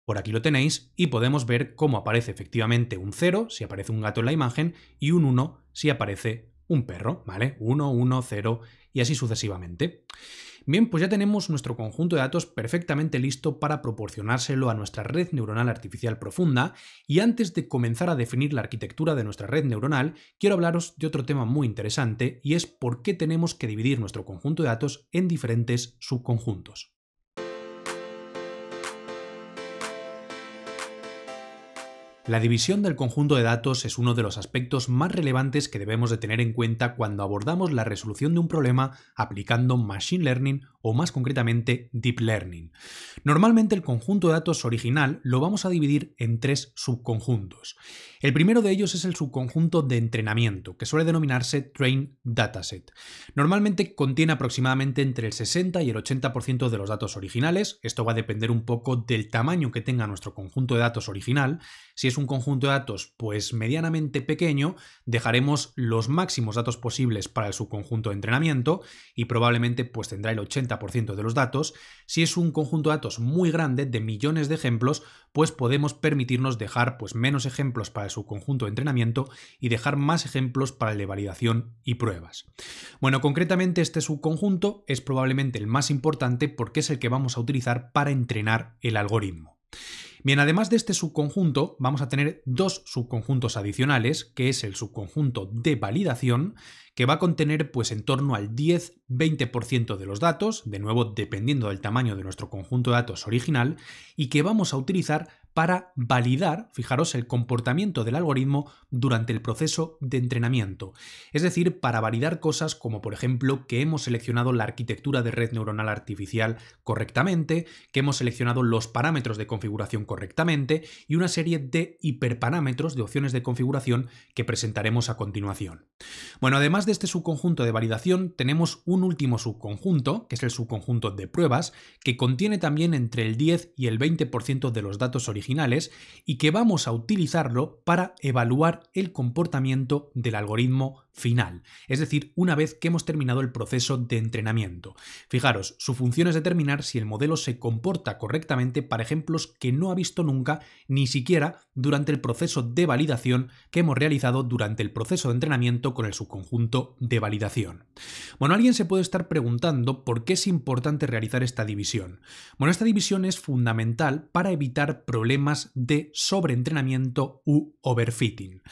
Speaker 1: Por aquí lo tenéis y podemos ver cómo aparece efectivamente un 0 si aparece un gato en la imagen y un 1 si aparece un perro, ¿vale? 1, 1, 0 y así sucesivamente. Bien, pues ya tenemos nuestro conjunto de datos perfectamente listo para proporcionárselo a nuestra red neuronal artificial profunda, y antes de comenzar a definir la arquitectura de nuestra red neuronal, quiero hablaros de otro tema muy interesante y es por qué tenemos que dividir nuestro conjunto de datos en diferentes subconjuntos. La división del conjunto de datos es uno de los aspectos más relevantes que debemos de tener en cuenta cuando abordamos la resolución de un problema aplicando Machine Learning o más concretamente Deep Learning. Normalmente el conjunto de datos original lo vamos a dividir en 3 subconjuntos. El primero de ellos es el subconjunto de entrenamiento, que suele denominarse Train Dataset. Normalmente contiene aproximadamente entre el 60 y el 80% de los datos originales. Esto va a depender un poco del tamaño que tenga nuestro conjunto de datos original. Si es un conjunto de datos pues medianamente pequeño, dejaremos los máximos datos posibles para el subconjunto de entrenamiento y probablemente pues tendrá el 80% de los datos. Si es un conjunto de datos muy grande, de millones de ejemplos, pues podemos permitirnos dejar pues menos ejemplos para el subconjunto de entrenamiento y dejar más ejemplos para el de validación y pruebas. Bueno, concretamente este subconjunto es probablemente el más importante porque es el que vamos a utilizar para entrenar el algoritmo. Bien, además de este subconjunto, vamos a tener 2 subconjuntos adicionales, que es el subconjunto de validación, que va a contener pues en torno al 10-20% de los datos, de nuevo dependiendo del tamaño de nuestro conjunto de datos original, y que vamos a utilizar para validar, fijaros, el comportamiento del algoritmo durante el proceso de entrenamiento. Es decir, para validar cosas como, por ejemplo, que hemos seleccionado la arquitectura de red neuronal artificial correctamente, que hemos seleccionado los parámetros de configuración correctamente y una serie de hiperparámetros de opciones de configuración que presentaremos a continuación. Bueno, además de este subconjunto de validación, tenemos un último subconjunto, que es el subconjunto de pruebas, que contiene también entre el 10 y el 20% de los datos originales y que vamos a utilizarlo para evaluar el comportamiento del algoritmo final, es decir, una vez que hemos terminado el proceso de entrenamiento. Fijaros, su función es determinar si el modelo se comporta correctamente para ejemplos que no ha visto nunca, ni siquiera durante el proceso de validación que hemos realizado durante el proceso de entrenamiento con el subconjunto de validación. Bueno, alguien se puede estar preguntando por qué es importante realizar esta división. Bueno, esta división es fundamental para evitar problemas de sobreentrenamiento u overfitting.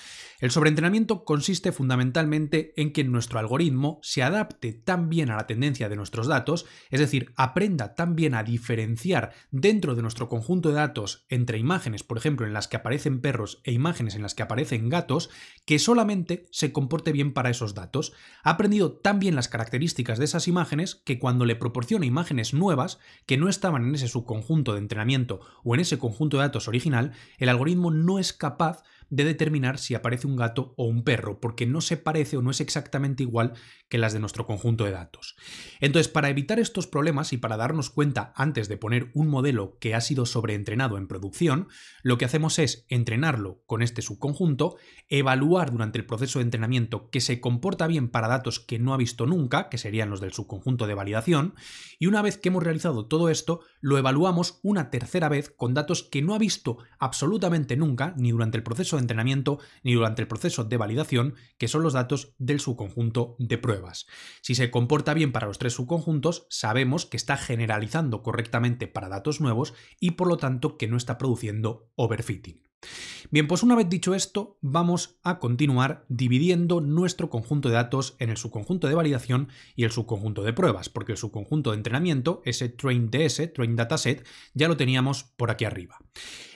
Speaker 1: El sobreentrenamiento consiste fundamentalmente en que nuestro algoritmo se adapte tan bien a la tendencia de nuestros datos, es decir, aprenda tan bien a diferenciar dentro de nuestro conjunto de datos entre imágenes, por ejemplo, en las que aparecen perros e imágenes en las que aparecen gatos, que solamente se comporte bien para esos datos. Ha aprendido tan bien las características de esas imágenes que cuando le proporciona imágenes nuevas que no estaban en ese subconjunto de entrenamiento o en ese conjunto de datos original, el algoritmo no es capaz de determinar si aparece un gato o un perro, porque no se parece o no es exactamente igual que las de nuestro conjunto de datos. Entonces, para evitar estos problemas y para darnos cuenta antes de poner un modelo que ha sido sobreentrenado en producción, lo que hacemos es entrenarlo con este subconjunto, evaluar durante el proceso de entrenamiento que se comporta bien para datos que no ha visto nunca, que serían los del subconjunto de validación, y una vez que hemos realizado todo esto, lo evaluamos una tercera vez con datos que no ha visto absolutamente nunca, ni durante el proceso de entrenamiento ni durante el proceso de validación, que son los datos del subconjunto de pruebas. Si se comporta bien para los tres subconjuntos, sabemos que está generalizando correctamente para datos nuevos y por lo tanto que no está produciendo overfitting. Bien, pues una vez dicho esto, vamos a continuar dividiendo nuestro conjunto de datos en el subconjunto de validación y el subconjunto de pruebas, porque el subconjunto de entrenamiento, ese train DS, train dataset, ya lo teníamos por aquí arriba.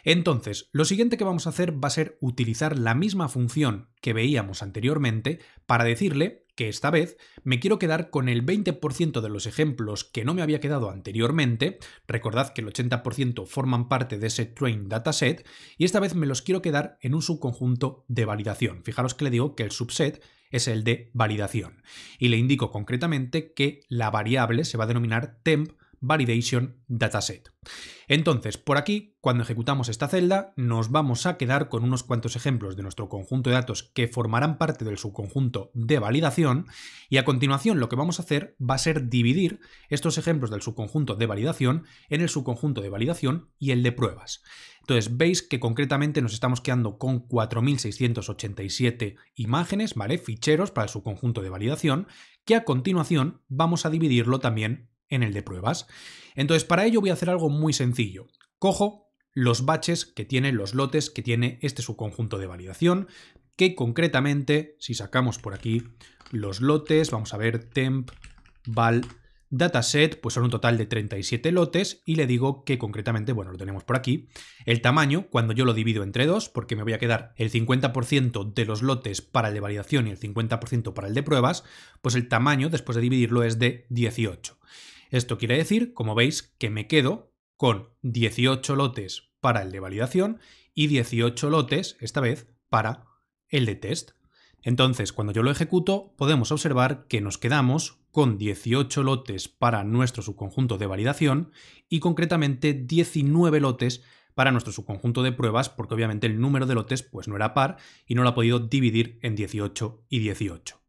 Speaker 1: Entonces, lo siguiente que vamos a hacer va a ser utilizar la misma función que veíamos anteriormente para decirle que esta vez me quiero quedar con el 20% de los ejemplos que no me había quedado anteriormente. Recordad que el 80% forman parte de ese train dataset y esta vez me los quiero quedar en un subconjunto de validación. Fijaros que le digo que el subset es el de validación y le indico concretamente que la variable se va a denominar temp validation dataset. Entonces, por aquí, cuando ejecutamos esta celda, nos vamos a quedar con unos cuantos ejemplos de nuestro conjunto de datos que formarán parte del subconjunto de validación y a continuación lo que vamos a hacer va a ser dividir estos ejemplos del subconjunto de validación en el subconjunto de validación y el de pruebas. Entonces, veis que concretamente nos estamos quedando con 4.687 imágenes, ¿vale? Ficheros para el subconjunto de validación, que a continuación vamos a dividirlo también en el de pruebas. Entonces, para ello voy a hacer algo muy sencillo. Cojo los batches que tiene, los lotes que tiene este subconjunto de validación, que concretamente, si sacamos por aquí los lotes, vamos a ver temp val dataset, pues son un total de 37 lotes y le digo que concretamente, bueno, lo tenemos por aquí, el tamaño, cuando yo lo divido entre dos, porque me voy a quedar el 50% de los lotes para el de validación y el 50% para el de pruebas, pues el tamaño después de dividirlo es de 18. Esto quiere decir, como veis, que me quedo con 18 lotes para el de validación y 18 lotes, esta vez, para el de test. Entonces, cuando yo lo ejecuto, podemos observar que nos quedamos con 18 lotes para nuestro subconjunto de validación y concretamente 19 lotes para nuestro subconjunto de pruebas, porque obviamente el número de lotes pues no era par y no lo ha podido dividir en 18 y 18.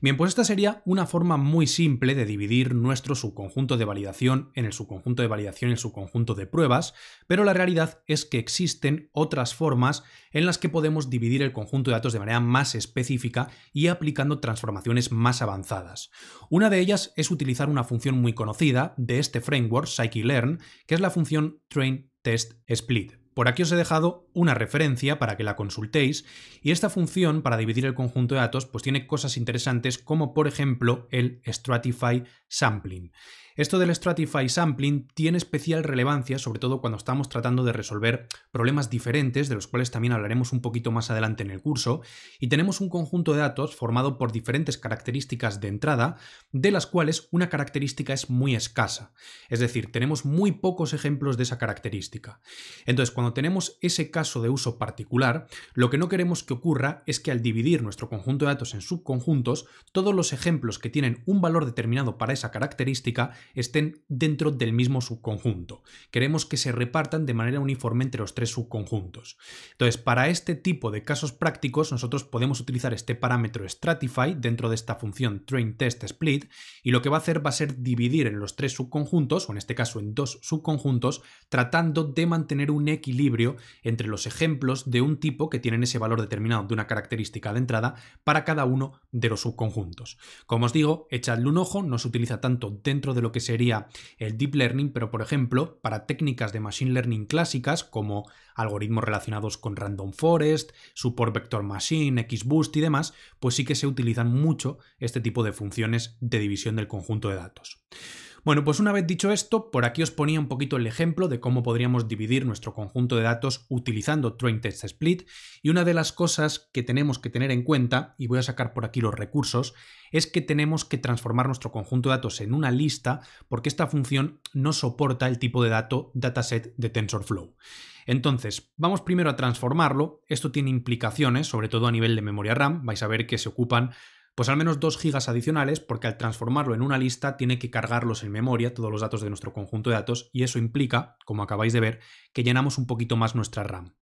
Speaker 1: Bien, pues esta sería una forma muy simple de dividir nuestro subconjunto de validación en el subconjunto de validación y el subconjunto de pruebas, pero la realidad es que existen otras formas en las que podemos dividir el conjunto de datos de manera más específica y aplicando transformaciones más avanzadas. Una de ellas es utilizar una función muy conocida de este framework, scikit-learn, que es la función train test split. Por aquí os he dejado una referencia para que la consultéis y esta función para dividir el conjunto de datos pues tiene cosas interesantes como por ejemplo el Stratify Sampling. Esto del Stratify Sampling tiene especial relevancia, sobre todo cuando estamos tratando de resolver problemas diferentes, de los cuales también hablaremos un poquito más adelante en el curso, y tenemos un conjunto de datos formado por diferentes características de entrada, de las cuales una característica es muy escasa. Es decir, tenemos muy pocos ejemplos de esa característica. Entonces, cuando cuando tenemos ese caso de uso particular, lo que no queremos que ocurra es que al dividir nuestro conjunto de datos en subconjuntos, todos los ejemplos que tienen un valor determinado para esa característica estén dentro del mismo subconjunto. Queremos que se repartan de manera uniforme entre los tres subconjuntos. Entonces, para este tipo de casos prácticos, nosotros podemos utilizar este parámetro stratify dentro de esta función trainTestSplit, y lo que va a hacer va a ser dividir en los tres subconjuntos, o en este caso en dos subconjuntos, tratando de mantener un equilibrio entre los ejemplos de un tipo que tienen ese valor determinado de una característica de entrada para cada uno de los subconjuntos. Como os digo, echadle un ojo, no se utiliza tanto dentro de lo que sería el Deep Learning, pero por ejemplo, para técnicas de Machine Learning clásicas como algoritmos relacionados con Random Forest, Support Vector Machine, XBoost y demás, pues sí que se utilizan mucho este tipo de funciones de división del conjunto de datos. Bueno, pues una vez dicho esto, por aquí os ponía un poquito el ejemplo de cómo podríamos dividir nuestro conjunto de datos utilizando trainTestSplit, y una de las cosas que tenemos que tener en cuenta, y voy a sacar por aquí los recursos, es que tenemos que transformar nuestro conjunto de datos en una lista porque esta función no soporta el tipo de dato dataset de TensorFlow. Entonces, vamos primero a transformarlo. Esto tiene implicaciones, sobre todo a nivel de memoria RAM. Vais a ver que se ocupan pues al menos 2 GB adicionales, porque al transformarlo en una lista tiene que cargarlos en memoria, todos los datos de nuestro conjunto de datos, y eso implica, como acabáis de ver, que llenamos un poquito más nuestra RAM.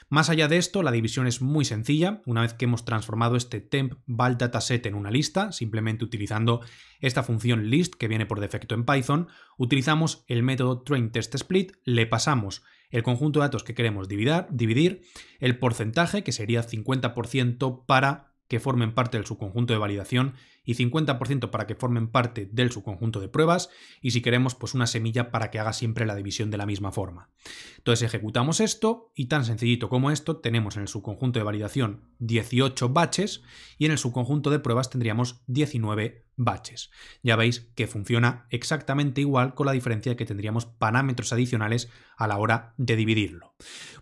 Speaker 1: Más allá de esto, la división es muy sencilla. Una vez que hemos transformado este temp val dataset en una lista, simplemente utilizando esta función list que viene por defecto en Python, utilizamos el método trainTestSplit, le pasamos el conjunto de datos que queremos dividir, el porcentaje, que sería 50% para que formen parte del subconjunto de validación y 50% para que formen parte del subconjunto de pruebas, y si queremos pues una semilla para que haga siempre la división de la misma forma. Entonces ejecutamos esto y tan sencillito como esto tenemos en el subconjunto de validación 18 batches y en el subconjunto de pruebas tendríamos 19 batches. Ya veis que funciona exactamente igual, con la diferencia de que tendríamos parámetros adicionales a la hora de dividirlo.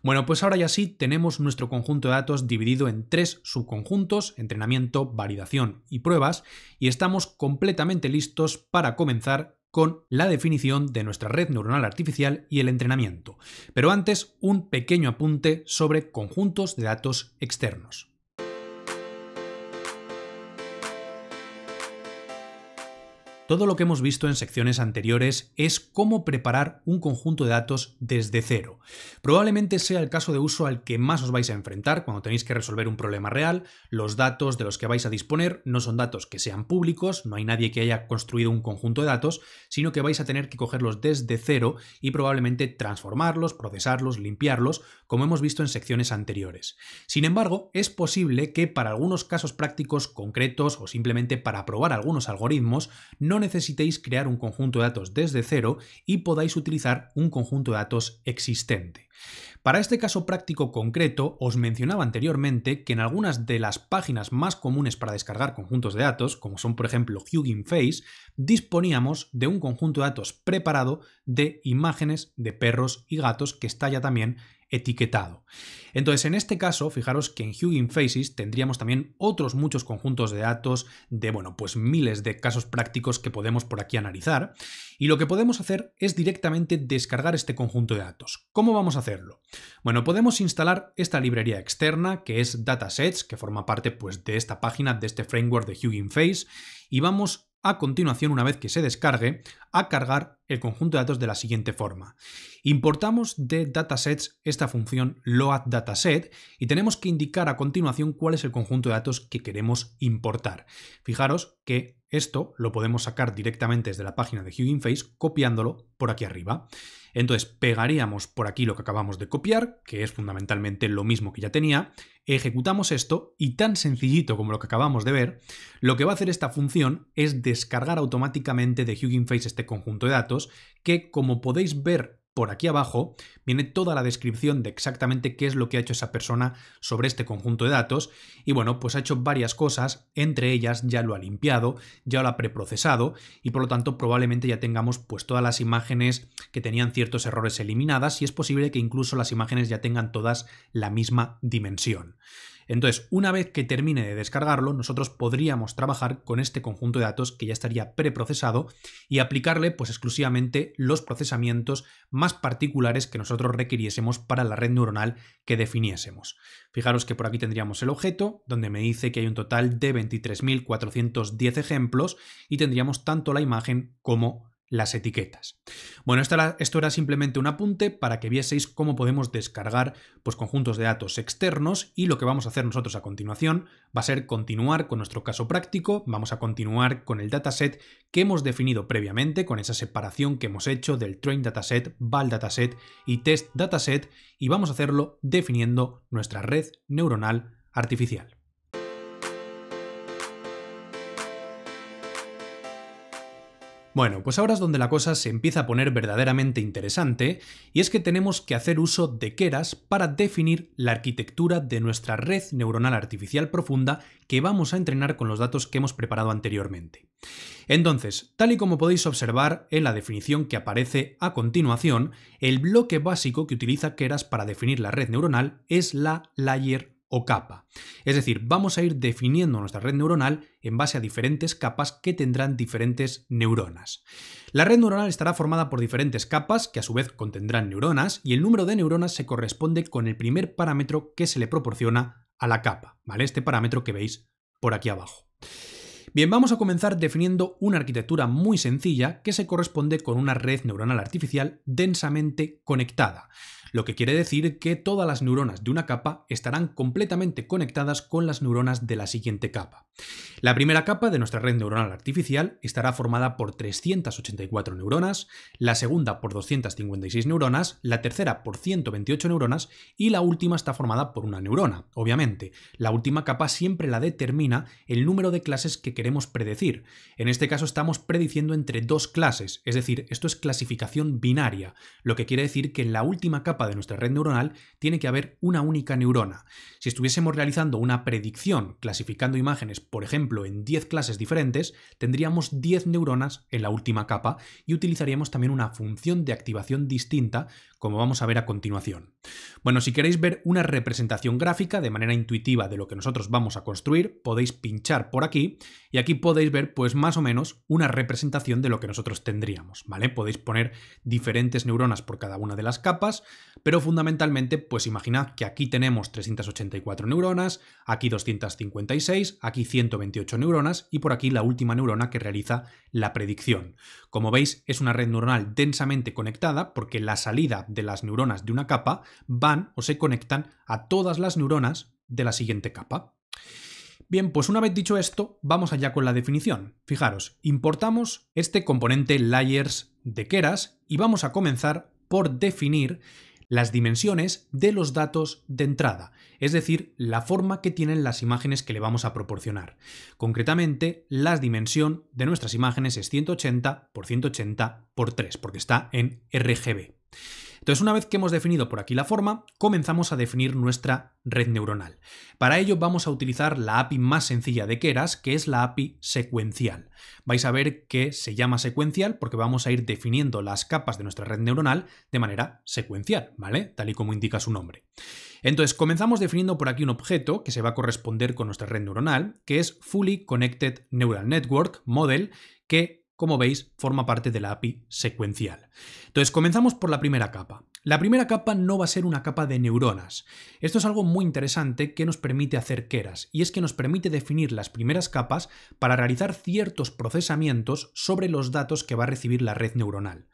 Speaker 1: Bueno, pues ahora ya sí tenemos nuestro conjunto de datos dividido en 3 subconjuntos: entrenamiento, validación y pruebas, y estamos completamente listos para comenzar con la definición de nuestra red neuronal artificial y el entrenamiento. Pero antes, un pequeño apunte sobre conjuntos de datos externos. Todo lo que hemos visto en secciones anteriores es cómo preparar un conjunto de datos desde cero. Probablemente sea el caso de uso al que más os vais a enfrentar cuando tenéis que resolver un problema real. Los datos de los que vais a disponer no son datos que sean públicos, no hay nadie que haya construido un conjunto de datos, sino que vais a tener que cogerlos desde cero y probablemente transformarlos, procesarlos, limpiarlos, como hemos visto en secciones anteriores. Sin embargo, es posible que para algunos casos prácticos concretos o simplemente para probar algunos algoritmos no necesitéis crear un conjunto de datos desde cero y podáis utilizar un conjunto de datos existente. Para este caso práctico concreto, os mencionaba anteriormente que en algunas de las páginas más comunes para descargar conjuntos de datos, como son por ejemplo Hugging Face, disponíamos de un conjunto de datos preparado de imágenes de perros y gatos que está ya también etiquetado. Entonces, en este caso, fijaros que en Hugging Faces tendríamos también otros muchos conjuntos de datos de, bueno, pues miles de casos prácticos que podemos por aquí analizar, y lo que podemos hacer es directamente descargar este conjunto de datos. ¿Cómo vamos a hacerlo? Bueno, podemos instalar esta librería externa que es Datasets, que forma parte pues de esta página, de este framework de Hugging Face, y vamos a continuación, una vez que se descargue, a cargar el conjunto de datos de la siguiente forma. Importamos de datasets esta función loadDataset y tenemos que indicar a continuación cuál es el conjunto de datos que queremos importar. Fijaros que esto lo podemos sacar directamente desde la página de Hugging Face copiándolo por aquí arriba. Entonces pegaríamos por aquí lo que acabamos de copiar, que es fundamentalmente lo mismo que ya tenía, ejecutamos esto y tan sencillito como lo que acabamos de ver, lo que va a hacer esta función es descargar automáticamente de Hugging Face este conjunto de datos que, como podéis ver por aquí abajo, viene toda la descripción de exactamente qué es lo que ha hecho esa persona sobre este conjunto de datos y bueno, pues ha hecho varias cosas, entre ellas ya lo ha limpiado, ya lo ha preprocesado y por lo tanto probablemente ya tengamos pues todas las imágenes que tenían ciertos errores eliminadas y es posible que incluso las imágenes ya tengan todas la misma dimensión. Entonces, una vez que termine de descargarlo, nosotros podríamos trabajar con este conjunto de datos que ya estaría preprocesado y aplicarle pues exclusivamente los procesamientos más particulares que nosotros requiriésemos para la red neuronal que definiésemos. Fijaros que por aquí tendríamos el objeto, donde me dice que hay un total de 23.410 ejemplos y tendríamos tanto la imagen como las etiquetas. Bueno, esto era simplemente un apunte para que vieseis cómo podemos descargar pues, conjuntos de datos externos, y lo que vamos a hacer nosotros a continuación va a ser continuar con nuestro caso práctico. Vamos a continuar con el dataset que hemos definido previamente, con esa separación que hemos hecho del train dataset, val dataset y test dataset, y vamos a hacerlo definiendo nuestra red neuronal artificial. Bueno, pues ahora es donde la cosa se empieza a poner verdaderamente interesante, y es que tenemos que hacer uso de Keras para definir la arquitectura de nuestra red neuronal artificial profunda que vamos a entrenar con los datos que hemos preparado anteriormente. Entonces, tal y como podéis observar en la definición que aparece a continuación, el bloque básico que utiliza Keras para definir la red neuronal es la layer o capa. Es decir, vamos a ir definiendo nuestra red neuronal en base a diferentes capas que tendrán diferentes neuronas. La red neuronal estará formada por diferentes capas que a su vez contendrán neuronas, y el número de neuronas se corresponde con el primer parámetro que se le proporciona a la capa, ¿vale? Este parámetro que veis por aquí abajo. Bien, vamos a comenzar definiendo una arquitectura muy sencilla que se corresponde con una red neuronal artificial densamente conectada, lo que quiere decir que todas las neuronas de una capa estarán completamente conectadas con las neuronas de la siguiente capa. La primera capa de nuestra red neuronal artificial estará formada por 384 neuronas, la segunda por 256 neuronas, la tercera por 128 neuronas y la última está formada por una neurona. Obviamente, la última capa siempre la determina el número de clases que queremos predecir. En este caso estamos prediciendo entre dos clases, es decir, esto es clasificación binaria, lo que quiere decir que en la última capa de nuestra red neuronal tiene que haber una única neurona. Si estuviésemos realizando una predicción clasificando imágenes, por ejemplo, en 10 clases diferentes, tendríamos 10 neuronas en la última capa y utilizaríamos también una función de activación distinta, como vamos a ver a continuación. Bueno, si queréis ver una representación gráfica de manera intuitiva de lo que nosotros vamos a construir, podéis pinchar por aquí y aquí podéis ver pues más o menos una representación de lo que nosotros tendríamos, ¿vale? Podéis poner diferentes neuronas por cada una de las capas, pero fundamentalmente pues imaginad que aquí tenemos 384 neuronas, aquí 256, aquí 128 neuronas y por aquí la última neurona que realiza la predicción. Como veis, es una red neuronal densamente conectada porque la salida de las neuronas de una capa van o se conectan a todas las neuronas de la siguiente capa. Bien, pues una vez dicho esto, vamos allá con la definición. Fijaros, importamos este componente layers de Keras y vamos a comenzar por definir las dimensiones de los datos de entrada, es decir, la forma que tienen las imágenes que le vamos a proporcionar. Concretamente, la dimensión de nuestras imágenes es 180 por 180 por 3, porque está en RGB. Entonces, una vez que hemos definido por aquí la forma, comenzamos a definir nuestra red neuronal. Para ello vamos a utilizar la API más sencilla de Keras, que es la API secuencial. Vais a ver que se llama secuencial porque vamos a ir definiendo las capas de nuestra red neuronal de manera secuencial, ¿vale? Tal y como indica su nombre. Entonces, comenzamos definiendo por aquí un objeto que se va a corresponder con nuestra red neuronal, que es Fully Connected Neural Network Model, que como veis, forma parte de la API secuencial. Entonces, comenzamos por la primera capa. La primera capa no va a ser una capa de neuronas. Esto es algo muy interesante que nos permite hacer Keras, y es que nos permite definir las primeras capas para realizar ciertos procesamientos sobre los datos que va a recibir la red neuronal.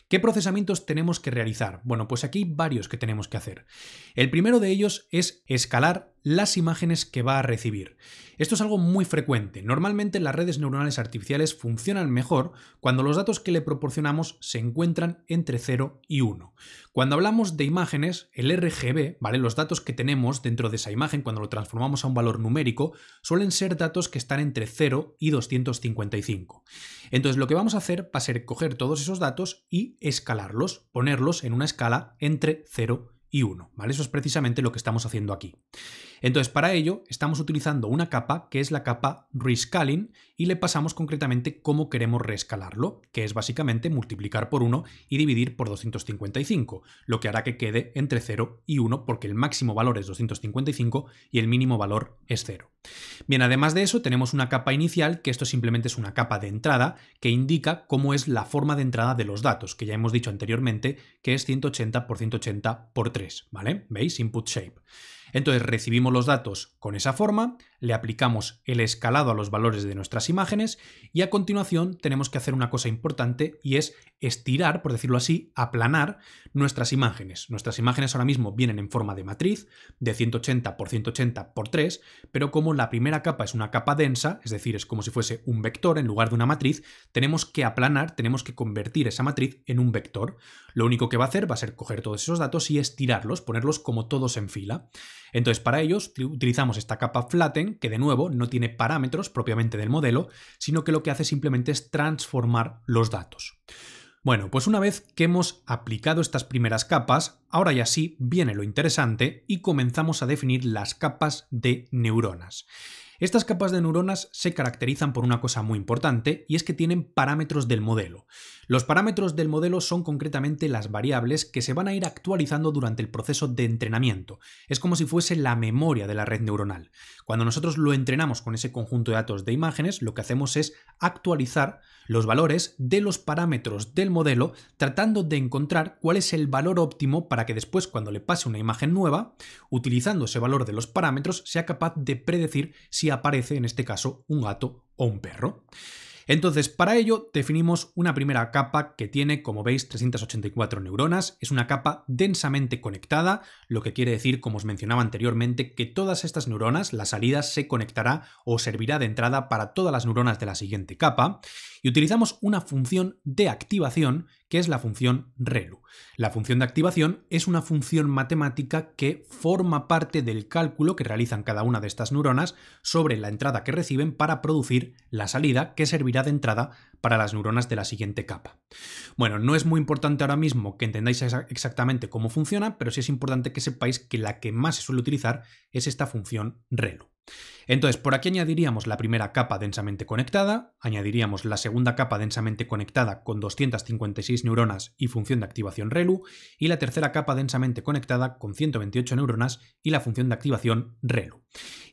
Speaker 1: ¿Qué procesamientos tenemos que realizar? Bueno, pues aquí hay varios que tenemos que hacer. El primero de ellos es escalar las imágenes que va a recibir. Esto es algo muy frecuente. Normalmente las redes neuronales artificiales funcionan mejor cuando los datos que le proporcionamos se encuentran entre 0 y 1. Cuando hablamos de imágenes, el RGB, ¿vale? Los datos que tenemos dentro de esa imagen cuando lo transformamos a un valor numérico suelen ser datos que están entre 0 y 255. Entonces lo que vamos a hacer va a ser coger todos esos datos y escalarlos, ponerlos en una escala entre 0 y 1, ¿vale? Eso es precisamente lo que estamos haciendo aquí. Entonces, para ello, estamos utilizando una capa que es la capa rescaling y le pasamos concretamente cómo queremos reescalarlo, que es básicamente multiplicar por 1 y dividir por 255, lo que hará que quede entre 0 y 1 porque el máximo valor es 255 y el mínimo valor es 0. Bien, además de eso, tenemos una capa inicial, que esto simplemente es una capa de entrada que indica cómo es la forma de entrada de los datos, que ya hemos dicho anteriormente que es 180 por 180 por 3, ¿vale? ¿Veis? Input shape. Entonces recibimos los datos con esa forma, le aplicamos el escalado a los valores de nuestras imágenes y a continuación tenemos que hacer una cosa importante y es estirar, por decirlo así, aplanar nuestras imágenes. Nuestras imágenes ahora mismo vienen en forma de matriz de 180 por 180 por 3, pero como la primera capa es una capa densa, es decir, es como si fuese un vector en lugar de una matriz, tenemos que aplanar, tenemos que convertir esa matriz en un vector. Lo único que va a hacer va a ser coger todos esos datos y estirarlos, ponerlos como todos en fila. Entonces, para ellos utilizamos esta capa flatten, que de nuevo no tiene parámetros propiamente del modelo, sino que lo que hace simplemente es transformar los datos. Bueno, pues una vez que hemos aplicado estas primeras capas, ahora ya sí viene lo interesante y comenzamos a definir las capas de neuronas. Estas capas de neuronas se caracterizan por una cosa muy importante y es que tienen parámetros del modelo. Los parámetros del modelo son concretamente las variables que se van a ir actualizando durante el proceso de entrenamiento. Es como si fuese la memoria de la red neuronal. Cuando nosotros lo entrenamos con ese conjunto de datos de imágenes, lo que hacemos es actualizar los valores de los parámetros del modelo tratando de encontrar cuál es el valor óptimo para que después, cuando le pase una imagen nueva, utilizando ese valor de los parámetros, sea capaz de predecir si aparece en este caso un gato o un perro. Entonces, para ello definimos una primera capa que tiene, como veis, 384 neuronas. Es una capa densamente conectada, lo que quiere decir, como os mencionaba anteriormente, que todas estas neuronas, la salida se conectará o servirá de entrada para todas las neuronas de la siguiente capa. Y utilizamos una función de activación que es la función ReLU. La función de activación es una función matemática que forma parte del cálculo que realizan cada una de estas neuronas sobre la entrada que reciben para producir la salida que servirá de entrada para las neuronas de la siguiente capa. Bueno, no es muy importante ahora mismo que entendáis exactamente cómo funciona, pero sí es importante que sepáis que la que más se suele utilizar es esta función ReLU. Entonces, por aquí añadiríamos la primera capa densamente conectada, añadiríamos la segunda capa densamente conectada con 256 neuronas y función de activación ReLU, y la tercera capa densamente conectada con 128 neuronas y la función de activación ReLU.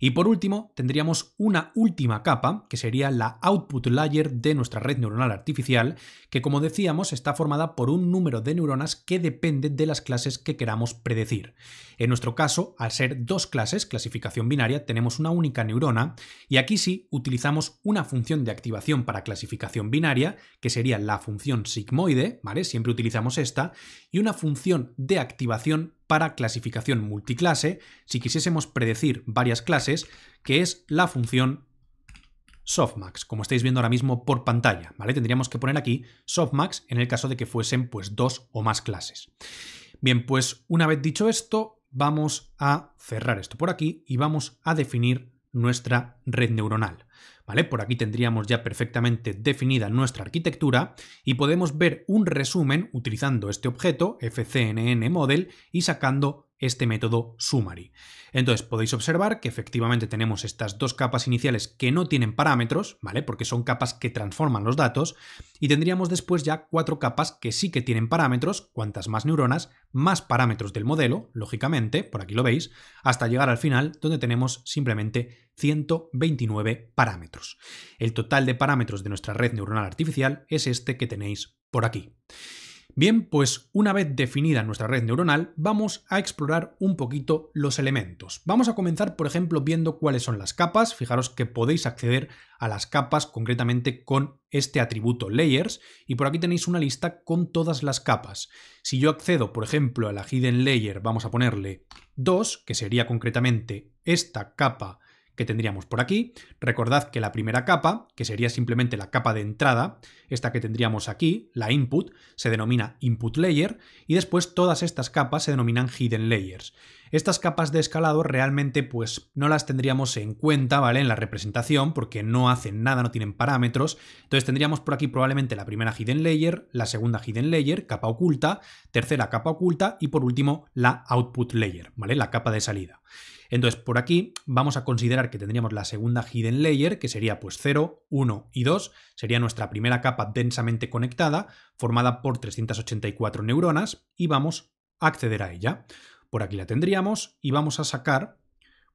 Speaker 1: Y por último, tendríamos una última capa, que sería la output layer de nuestra red neuronal artificial, que como decíamos está formada por un número de neuronas que depende de las clases que queramos predecir. En nuestro caso, al ser dos clases, clasificación binaria, tenemos una única neurona y aquí sí utilizamos una función de activación para clasificación binaria, que sería la función sigmoide, ¿vale? Siempre utilizamos esta, y una función de activación para clasificación multiclase, si quisiésemos predecir varias clases, que es la función softmax, como estáis viendo ahora mismo por pantalla, ¿vale? Tendríamos que poner aquí softmax en el caso de que fuesen pues dos o más clases. Bien, pues una vez dicho esto, vamos a cerrar esto por aquí y vamos a definir nuestra red neuronal. ¿Vale? Por aquí tendríamos ya perfectamente definida nuestra arquitectura y podemos ver un resumen utilizando este objeto, fcnnModel, y sacando este método summary. Entonces podéis observar que efectivamente tenemos estas dos capas iniciales que no tienen parámetros, ¿vale? Porque son capas que transforman los datos, y tendríamos después ya 4 capas que sí que tienen parámetros, cuantas más neuronas, más parámetros del modelo, lógicamente, por aquí lo veis, hasta llegar al final donde tenemos simplemente 129 parámetros. El total de parámetros de nuestra red neuronal artificial es este que tenéis por aquí. Bien, pues una vez definida nuestra red neuronal, vamos a explorar un poquito los elementos. Vamos a comenzar, por ejemplo, viendo cuáles son las capas. Fijaros que podéis acceder a las capas concretamente con este atributo layers y por aquí tenéis una lista con todas las capas. Si yo accedo, por ejemplo, a la hidden layer, vamos a ponerle 2, que sería concretamente esta capa que tendríamos por aquí. Recordad que la primera capa, que sería simplemente la capa de entrada, esta que tendríamos aquí, la input, se denomina input layer y después todas estas capas se denominan hidden layers. Estas capas de escalado realmente pues no las tendríamos en cuenta, ¿vale? En la representación porque no hacen nada, no tienen parámetros. Entonces tendríamos por aquí probablemente la primera hidden layer, la segunda hidden layer, capa oculta, tercera capa oculta y por último la output layer, ¿vale? La capa de salida. Entonces, por aquí vamos a considerar que tendríamos la segunda hidden layer, que sería pues 0, 1 y 2, sería nuestra primera capa densamente conectada, formada por 384 neuronas, y vamos a acceder a ella. Por aquí la tendríamos y vamos a sacar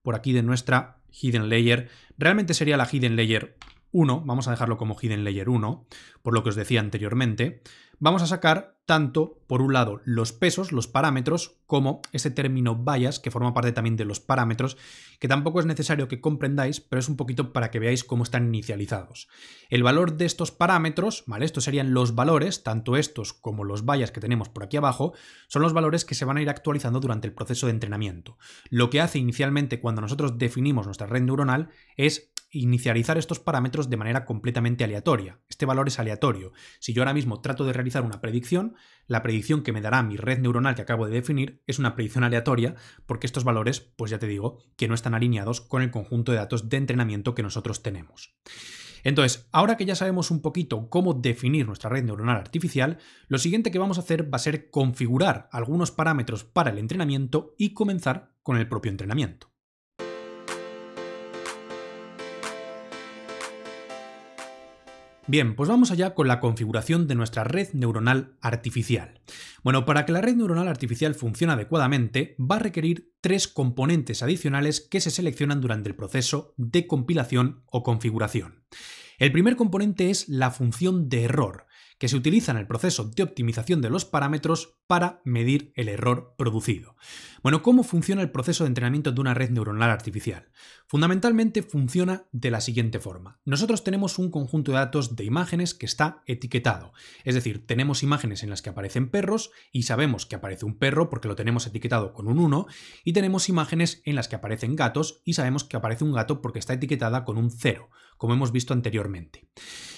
Speaker 1: por aquí de nuestra hidden layer, realmente sería la hidden layer 1, vamos a dejarlo como hidden layer 1, por lo que os decía anteriormente. Vamos a sacar tanto, por un lado, los pesos, los parámetros, como ese término bias, que forma parte también de los parámetros, que tampoco es necesario que comprendáis, pero es un poquito para que veáis cómo están inicializados. El valor de estos parámetros, ¿vale? Estos serían los valores, tanto estos como los bias que tenemos por aquí abajo, son los valores que se van a ir actualizando durante el proceso de entrenamiento. Lo que hace inicialmente cuando nosotros definimos nuestra red neuronal es inicializar estos parámetros de manera completamente aleatoria. Este valor es aleatorio. Si yo ahora mismo trato de realizar una predicción, la predicción que me dará mi red neuronal que acabo de definir es una predicción aleatoria porque estos valores, pues ya te digo, que no están alineados con el conjunto de datos de entrenamiento que nosotros tenemos. Entonces, ahora que ya sabemos un poquito cómo definir nuestra red neuronal artificial, lo siguiente que vamos a hacer va a ser configurar algunos parámetros para el entrenamiento y comenzar con el propio entrenamiento. Bien, pues vamos allá con la configuración de nuestra red neuronal artificial. Bueno, para que la red neuronal artificial funcione adecuadamente, va a requerir 3 componentes adicionales que se seleccionan durante el proceso de compilación o configuración. El primer componente es la función de error, que se utiliza en el proceso de optimización de los parámetros para medir el error producido. Bueno, ¿cómo funciona el proceso de entrenamiento de una red neuronal artificial? Fundamentalmente funciona de la siguiente forma. Nosotros tenemos un conjunto de datos de imágenes que está etiquetado. Es decir, tenemos imágenes en las que aparecen perros y sabemos que aparece un perro porque lo tenemos etiquetado con un 1, y tenemos imágenes en las que aparecen gatos y sabemos que aparece un gato porque está etiquetada con un 0, como hemos visto anteriormente.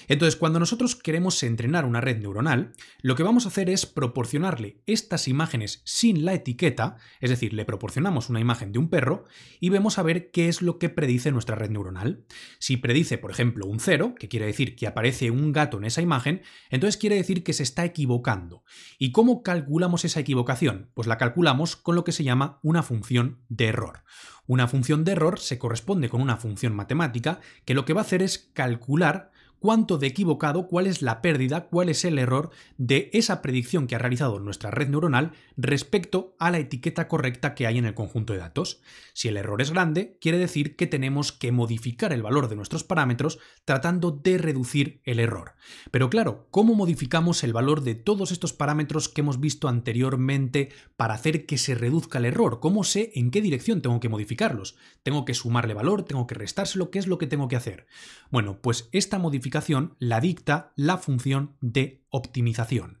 Speaker 1: Entonces, cuando nosotros queremos entrenar una red neuronal, lo que vamos a hacer es proporcionarle estas imágenes sin la etiqueta, es decir, le proporcionamos una imagen de un perro y vemos a ver qué es lo que predice nuestra red neuronal. Si predice, por ejemplo, un 0, que quiere decir que aparece un gato en esa imagen, entonces quiere decir que se está equivocando. ¿Y cómo calculamos esa equivocación? Pues la calculamos con lo que se llama una función de error. Una función de error se corresponde con una función matemática que lo que va a hacer es calcular cuánto de equivocado, cuál es la pérdida, cuál es el error de esa predicción que ha realizado nuestra red neuronal respecto a la etiqueta correcta que hay en el conjunto de datos. Si el error es grande, quiere decir que tenemos que modificar el valor de nuestros parámetros tratando de reducir el error. Pero claro, ¿cómo modificamos el valor de todos estos parámetros que hemos visto anteriormente para hacer que se reduzca el error? ¿Cómo sé en qué dirección tengo que modificarlos? ¿Tengo que sumarle valor? ¿Tengo que restárselo? ¿Qué es lo que tengo que hacer? Bueno, pues esta modificación la dicta la función de optimización.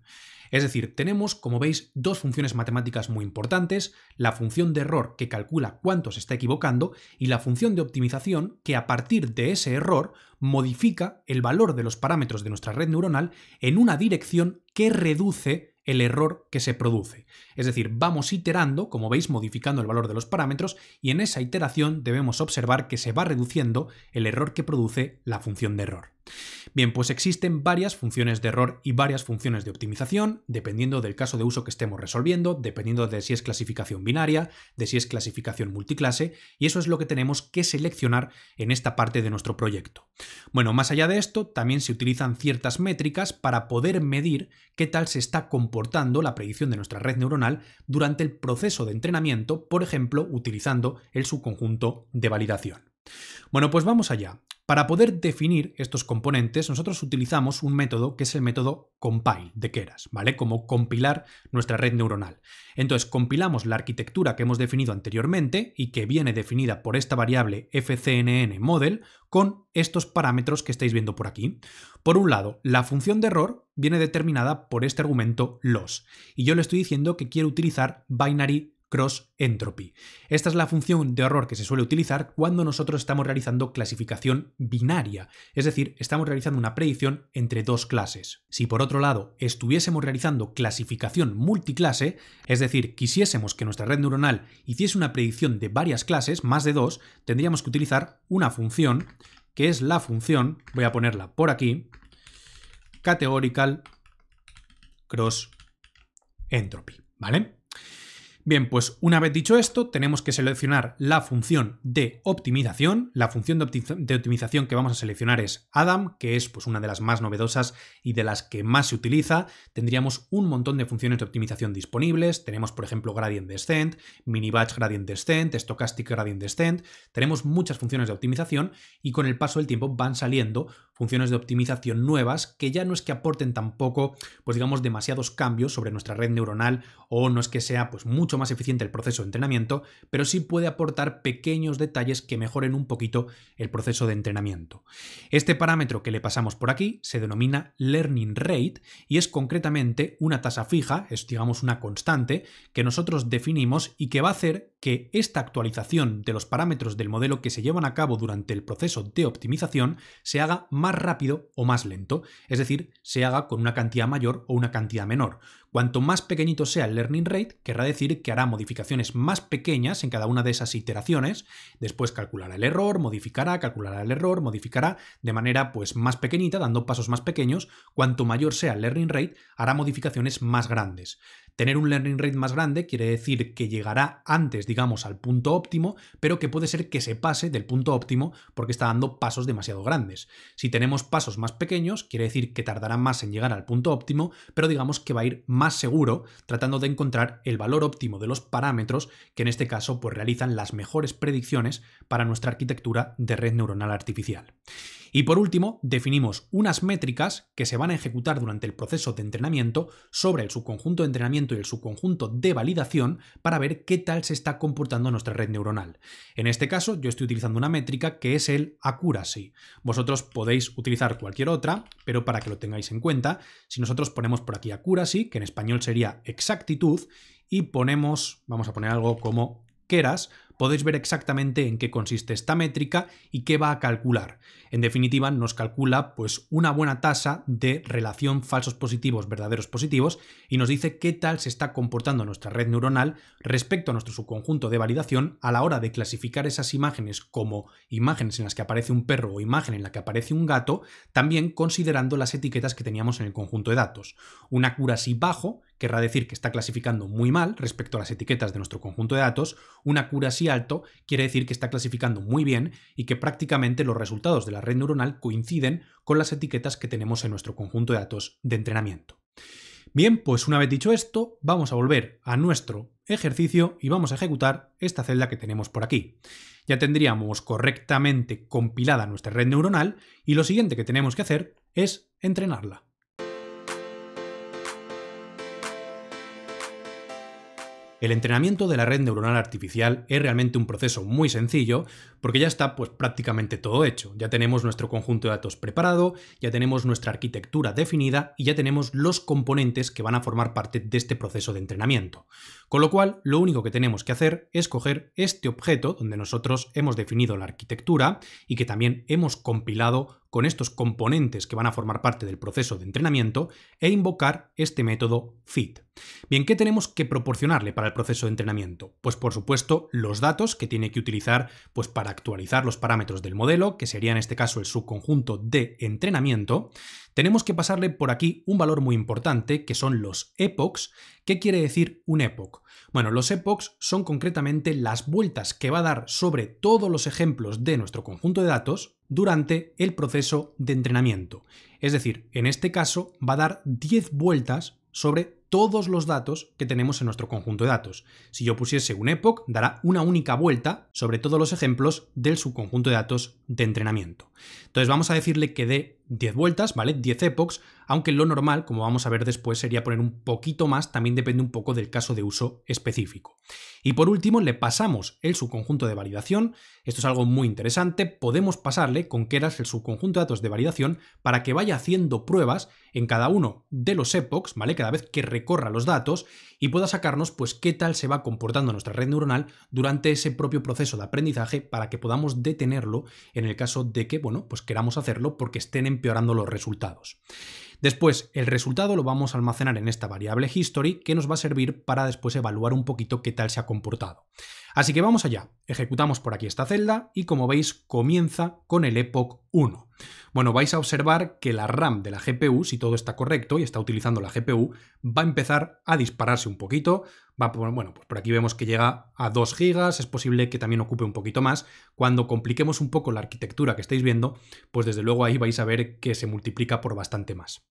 Speaker 1: Es decir, tenemos, como veis, dos funciones matemáticas muy importantes, la función de error que calcula cuánto se está equivocando y la función de optimización que a partir de ese error modifica el valor de los parámetros de nuestra red neuronal en una dirección que reduce el error que se produce. Es decir, vamos iterando, como veis, modificando el valor de los parámetros y en esa iteración debemos observar que se va reduciendo el error que produce la función de error. Bien, pues existen varias funciones de error y varias funciones de optimización, dependiendo del caso de uso que estemos resolviendo, dependiendo de si es clasificación binaria, de si es clasificación multiclase, y eso es lo que tenemos que seleccionar en esta parte de nuestro proyecto. Bueno, más allá de esto, también se utilizan ciertas métricas para poder medir qué tal se está comportando la predicción de nuestra red neuronal durante el proceso de entrenamiento, por ejemplo, utilizando el subconjunto de validación. Bueno, pues vamos allá. Para poder definir estos componentes, nosotros utilizamos un método que es el método compile de Keras, ¿vale? Como compilar nuestra red neuronal. Entonces, compilamos la arquitectura que hemos definido anteriormente y que viene definida por esta variable fcnn_model con estos parámetros que estáis viendo por aquí. Por un lado, la función de error viene determinada por este argumento loss y yo le estoy diciendo que quiero utilizar binary cross entropy. Esta es la función de error que se suele utilizar cuando nosotros estamos realizando clasificación binaria, es decir, estamos realizando una predicción entre dos clases. Si por otro lado estuviésemos realizando clasificación multiclase, es decir, quisiésemos que nuestra red neuronal hiciese una predicción de varias clases, más de dos, tendríamos que utilizar una función que es la función, voy a ponerla por aquí, categorical cross entropy, ¿vale? Bien, pues una vez dicho esto, tenemos que seleccionar la función de optimización. La función de optimización que vamos a seleccionar es Adam, que es pues una de las más novedosas y de las que más se utiliza. Tendríamos un montón de funciones de optimización disponibles. Tenemos, por ejemplo, Gradient Descent, Mini Batch Gradient Descent, Stochastic Gradient Descent. Tenemos muchas funciones de optimización y con el paso del tiempo van saliendo funciones de optimización nuevas que ya no es que aporten tampoco, pues digamos, demasiados cambios sobre nuestra red neuronal, o no es que sea pues mucho más eficiente el proceso de entrenamiento, pero sí puede aportar pequeños detalles que mejoren un poquito el proceso de entrenamiento. Este parámetro que le pasamos por aquí se denomina Learning Rate y es concretamente una tasa fija, es digamos una constante que nosotros definimos y que va a hacer que esta actualización de los parámetros del modelo que se llevan a cabo durante el proceso de optimización se haga más rápido o más lento, es decir, se haga con una cantidad mayor o una cantidad menor. Cuanto más pequeñito sea el learning rate, querrá decir que hará modificaciones más pequeñas en cada una de esas iteraciones, después calculará el error, modificará, calculará el error, modificará de manera pues más pequeñita, dando pasos más pequeños. Cuanto mayor sea el learning rate, hará modificaciones más grandes. Tener un learning rate más grande quiere decir que llegará antes, digamos, al punto óptimo, pero que puede ser que se pase del punto óptimo porque está dando pasos demasiado grandes. Si tenemos pasos más pequeños, quiere decir que tardará más en llegar al punto óptimo, pero digamos que va a ir más seguro, tratando de encontrar el valor óptimo de los parámetros que en este caso pues realizan las mejores predicciones para nuestra arquitectura de red neuronal artificial. Y por último, definimos unas métricas que se van a ejecutar durante el proceso de entrenamiento sobre el subconjunto de entrenamiento y el subconjunto de validación para ver qué tal se está comportando nuestra red neuronal. En este caso, yo estoy utilizando una métrica que es el accuracy. Vosotros podéis utilizar cualquier otra, pero para que lo tengáis en cuenta, si nosotros ponemos por aquí accuracy, que en español sería exactitud, y ponemos, vamos a poner algo como Keras, podéis ver exactamente en qué consiste esta métrica y qué va a calcular. En definitiva, nos calcula pues una buena tasa de relación falsos positivos, verdaderos positivos, y nos dice qué tal se está comportando nuestra red neuronal respecto a nuestro subconjunto de validación a la hora de clasificar esas imágenes como imágenes en las que aparece un perro o imagen en la que aparece un gato, también considerando las etiquetas que teníamos en el conjunto de datos. Un accuracy bajo querrá decir que está clasificando muy mal respecto a las etiquetas de nuestro conjunto de datos. Un accuracy alto quiere decir que está clasificando muy bien y que prácticamente los resultados de la red neuronal coinciden con las etiquetas que tenemos en nuestro conjunto de datos de entrenamiento. Bien, pues una vez dicho esto, vamos a volver a nuestro ejercicio y vamos a ejecutar esta celda que tenemos por aquí. Ya tendríamos correctamente compilada nuestra red neuronal y lo siguiente que tenemos que hacer es entrenarla. El entrenamiento de la red neuronal artificial es realmente un proceso muy sencillo porque ya está pues prácticamente todo hecho. Ya tenemos nuestro conjunto de datos preparado, ya tenemos nuestra arquitectura definida y ya tenemos los componentes que van a formar parte de este proceso de entrenamiento. Con lo cual, lo único que tenemos que hacer es coger este objeto donde nosotros hemos definido la arquitectura y que también hemos compilado con estos componentes que van a formar parte del proceso de entrenamiento e invocar este método fit. Bien, ¿qué tenemos que proporcionarle para el proceso de entrenamiento? Pues por supuesto los datos que tiene que utilizar pues para actualizar los parámetros del modelo, que sería en este caso el subconjunto de entrenamiento. Tenemos que pasarle por aquí un valor muy importante que son los epochs. ¿Qué quiere decir un epoch? Bueno, los epochs son concretamente las vueltas que va a dar sobre todos los ejemplos de nuestro conjunto de datos durante el proceso de entrenamiento. Es decir, en este caso va a dar 10 vueltas sobre todos los datos que tenemos en nuestro conjunto de datos. Si yo pusiese un epoch, dará una única vuelta sobre todos los ejemplos del subconjunto de datos de entrenamiento. Entonces vamos a decirle que dé 10 vueltas, ¿vale? 10 epochs, aunque lo normal, como vamos a ver después, sería poner un poquito más, también depende un poco del caso de uso específico. Y por último, le pasamos el subconjunto de validación. Esto es algo muy interesante. Podemos pasarle con Keras el subconjunto de datos de validación para que vaya haciendo pruebas en cada uno de los epochs, ¿vale? Cada vez que recorra los datos y pueda sacarnos pues qué tal se va comportando nuestra red neuronal durante ese propio proceso de aprendizaje para que podamos detenerlo en el caso de que, bueno, pues queramos hacerlo porque estén empeorando los resultados. Después, el resultado lo vamos a almacenar en esta variable history que nos va a servir para después evaluar un poquito qué tal se ha comportado. Así que vamos allá, ejecutamos por aquí esta celda y como veis comienza con el epoch 1. Bueno, vais a observar que la RAM de la GPU, si todo está correcto y está utilizando la GPU, va a empezar a dispararse un poquito. Bueno, pues por aquí vemos que llega a 2 GB, es posible que también ocupe un poquito más. Cuando compliquemos un poco la arquitectura que estáis viendo, pues desde luego ahí vais a ver que se multiplica por bastante más.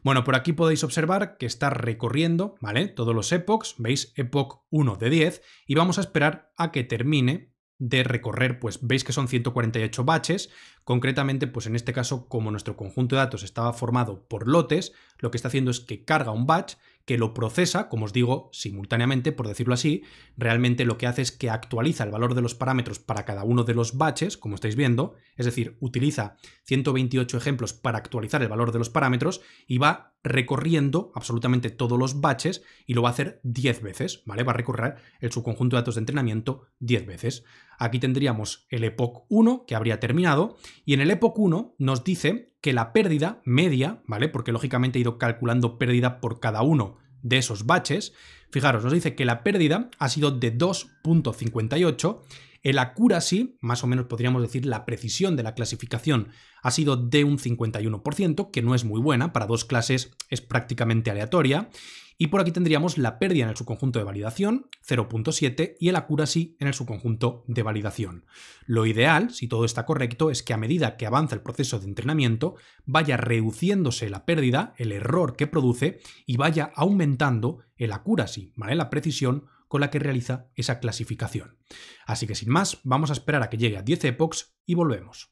Speaker 1: Bueno, por aquí podéis observar que está recorriendo, ¿vale? Todos los epochs, veis, epoch 1 de 10, y vamos a esperar a que termine de recorrer, pues veis que son 148 batches, concretamente pues en este caso como nuestro conjunto de datos estaba formado por lotes, lo que está haciendo es que carga un batch que lo procesa, como os digo, simultáneamente, por decirlo así. Realmente lo que hace es que actualiza el valor de los parámetros para cada uno de los batches, como estáis viendo, es decir, utiliza 128 ejemplos para actualizar el valor de los parámetros y va recorriendo absolutamente todos los batches y lo va a hacer 10 veces, ¿vale? Va a recorrer el subconjunto de datos de entrenamiento 10 veces. Aquí tendríamos el epoch 1 que habría terminado y en el epoch 1 nos dice que la pérdida media, ¿vale? Porque lógicamente he ido calculando pérdida por cada uno de esos batches. Fijaros, nos dice que la pérdida ha sido de 2.58, el accuracy, más o menos podríamos decir la precisión de la clasificación, ha sido de un 51%, que no es muy buena, para dos clases es prácticamente aleatoria. Y por aquí tendríamos la pérdida en el subconjunto de validación, 0.7, y el accuracy en el subconjunto de validación. Lo ideal, si todo está correcto, es que a medida que avanza el proceso de entrenamiento, vaya reduciéndose la pérdida, el error que produce, y vaya aumentando el accuracy, ¿vale? La precisión con la que realiza esa clasificación. Así que sin más, vamos a esperar a que llegue a 10 epochs y volvemos.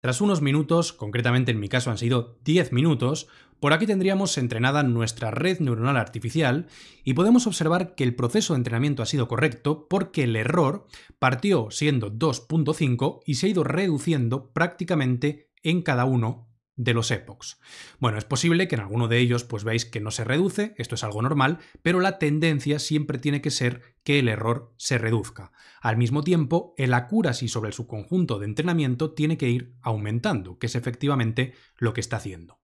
Speaker 1: Tras unos minutos, concretamente en mi caso han sido 10 minutos, por aquí tendríamos entrenada nuestra red neuronal artificial y podemos observar que el proceso de entrenamiento ha sido correcto porque el error partió siendo 2.5 y se ha ido reduciendo prácticamente en cada uno de los epochs. Bueno, es posible que en alguno de ellos pues veáis que no se reduce, esto es algo normal, pero la tendencia siempre tiene que ser que el error se reduzca. Al mismo tiempo, el accuracy sobre el subconjunto de entrenamiento tiene que ir aumentando, que es efectivamente lo que está haciendo.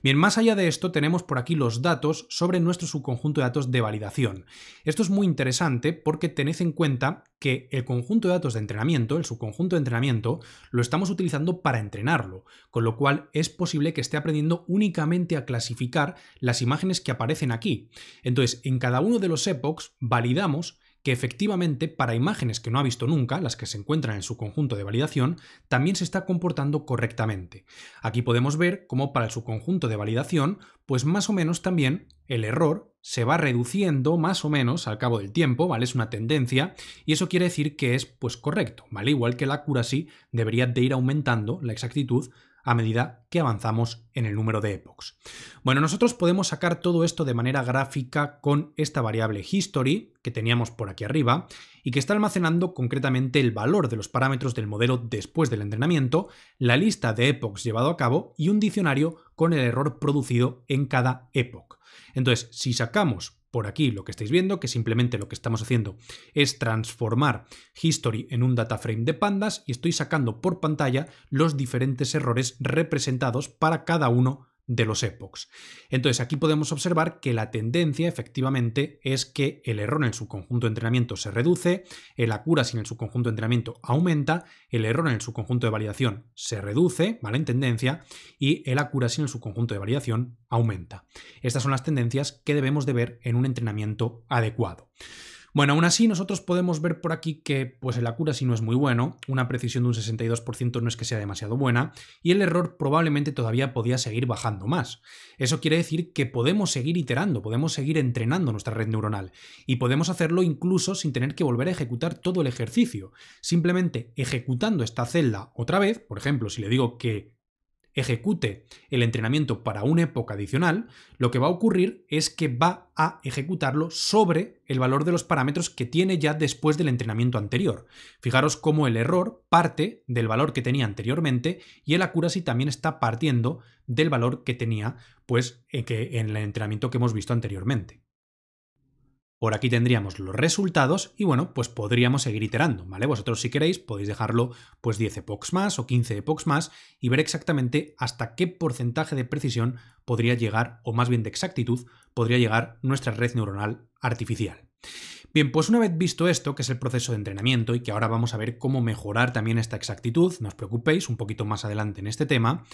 Speaker 1: Bien, más allá de esto tenemos por aquí los datos sobre nuestro subconjunto de datos de validación. Esto es muy interesante porque tened en cuenta que el conjunto de datos de entrenamiento, el subconjunto de entrenamiento, lo estamos utilizando para entrenarlo, con lo cual es posible que esté aprendiendo únicamente a clasificar las imágenes que aparecen aquí. Entonces, en cada uno de los epochs validamos que efectivamente para imágenes que no ha visto nunca, las que se encuentran en su conjunto de validación, también se está comportando correctamente. Aquí podemos ver cómo para el subconjunto de validación, pues más o menos también el error se va reduciendo más o menos al cabo del tiempo, ¿vale? Es una tendencia y eso quiere decir que es pues correcto, ¿vale? Igual que la accuracy debería de ir aumentando la exactitud a medida que avanzamos en el número de epochs. Bueno, nosotros podemos sacar todo esto de manera gráfica con esta variable history que teníamos por aquí arriba y que está almacenando concretamente el valor de los parámetros del modelo después del entrenamiento, la lista de epochs llevado a cabo y un diccionario con el error producido en cada epoch. Entonces, si sacamos por aquí lo que estáis viendo, que simplemente lo que estamos haciendo es transformar history en un data frame de pandas y estoy sacando por pantalla los diferentes errores representados para cada uno de los epochs. Entonces aquí podemos observar que la tendencia efectivamente es que el error en el subconjunto de entrenamiento se reduce, el accuracy en el subconjunto de entrenamiento aumenta, el error en el subconjunto de validación se reduce, ¿vale? En tendencia, y el accuracy en el subconjunto de validación aumenta. Estas son las tendencias que debemos de ver en un entrenamiento adecuado. Bueno, aún así nosotros podemos ver por aquí que pues el accuracy no es muy bueno, una precisión de un 62% no es que sea demasiado buena y el error probablemente todavía podía seguir bajando más. Eso quiere decir que podemos seguir iterando, podemos seguir entrenando nuestra red neuronal y podemos hacerlo incluso sin tener que volver a ejecutar todo el ejercicio. Simplemente ejecutando esta celda otra vez, por ejemplo, si le digo que ejecute el entrenamiento para una época adicional, lo que va a ocurrir es que va a ejecutarlo sobre el valor de los parámetros que tiene ya después del entrenamiento anterior. Fijaros cómo el error parte del valor que tenía anteriormente y el accuracy también está partiendo del valor que tenía pues, en el entrenamiento que hemos visto anteriormente. Por aquí tendríamos los resultados y bueno, pues podríamos seguir iterando, ¿vale? Vosotros si queréis podéis dejarlo pues 10 epochs más o 15 epochs más y ver exactamente hasta qué porcentaje de precisión podría llegar, o más bien de exactitud, podría llegar nuestra red neuronal artificial. Bien, pues una vez visto esto, que es el proceso de entrenamiento y que ahora vamos a ver cómo mejorar también esta exactitud, no os preocupéis, un poquito más adelante en este tema,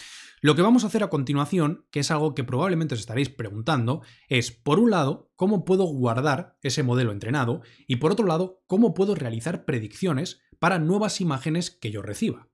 Speaker 1: lo que vamos a hacer a continuación, que es algo que probablemente os estaréis preguntando, es, por un lado, cómo puedo guardar ese modelo entrenado y por otro lado, cómo puedo realizar predicciones para nuevas imágenes que yo reciba.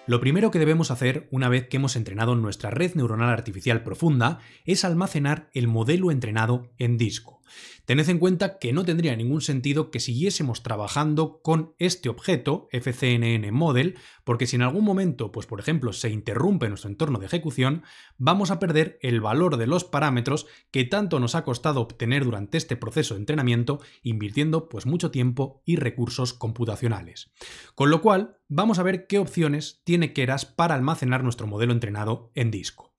Speaker 1: Lo primero que debemos hacer una vez que hemos entrenado nuestra red neuronal artificial profunda es almacenar el modelo entrenado en disco. Tened en cuenta que no tendría ningún sentido que siguiésemos trabajando con este objeto, FCNN Model, porque si en algún momento, pues por ejemplo, se interrumpe nuestro entorno de ejecución, vamos a perder el valor de los parámetros que tanto nos ha costado obtener durante este proceso de entrenamiento, invirtiendo pues mucho tiempo y recursos computacionales. Con lo cual, vamos a ver qué opciones tiene Keras para almacenar nuestro modelo entrenado en disco.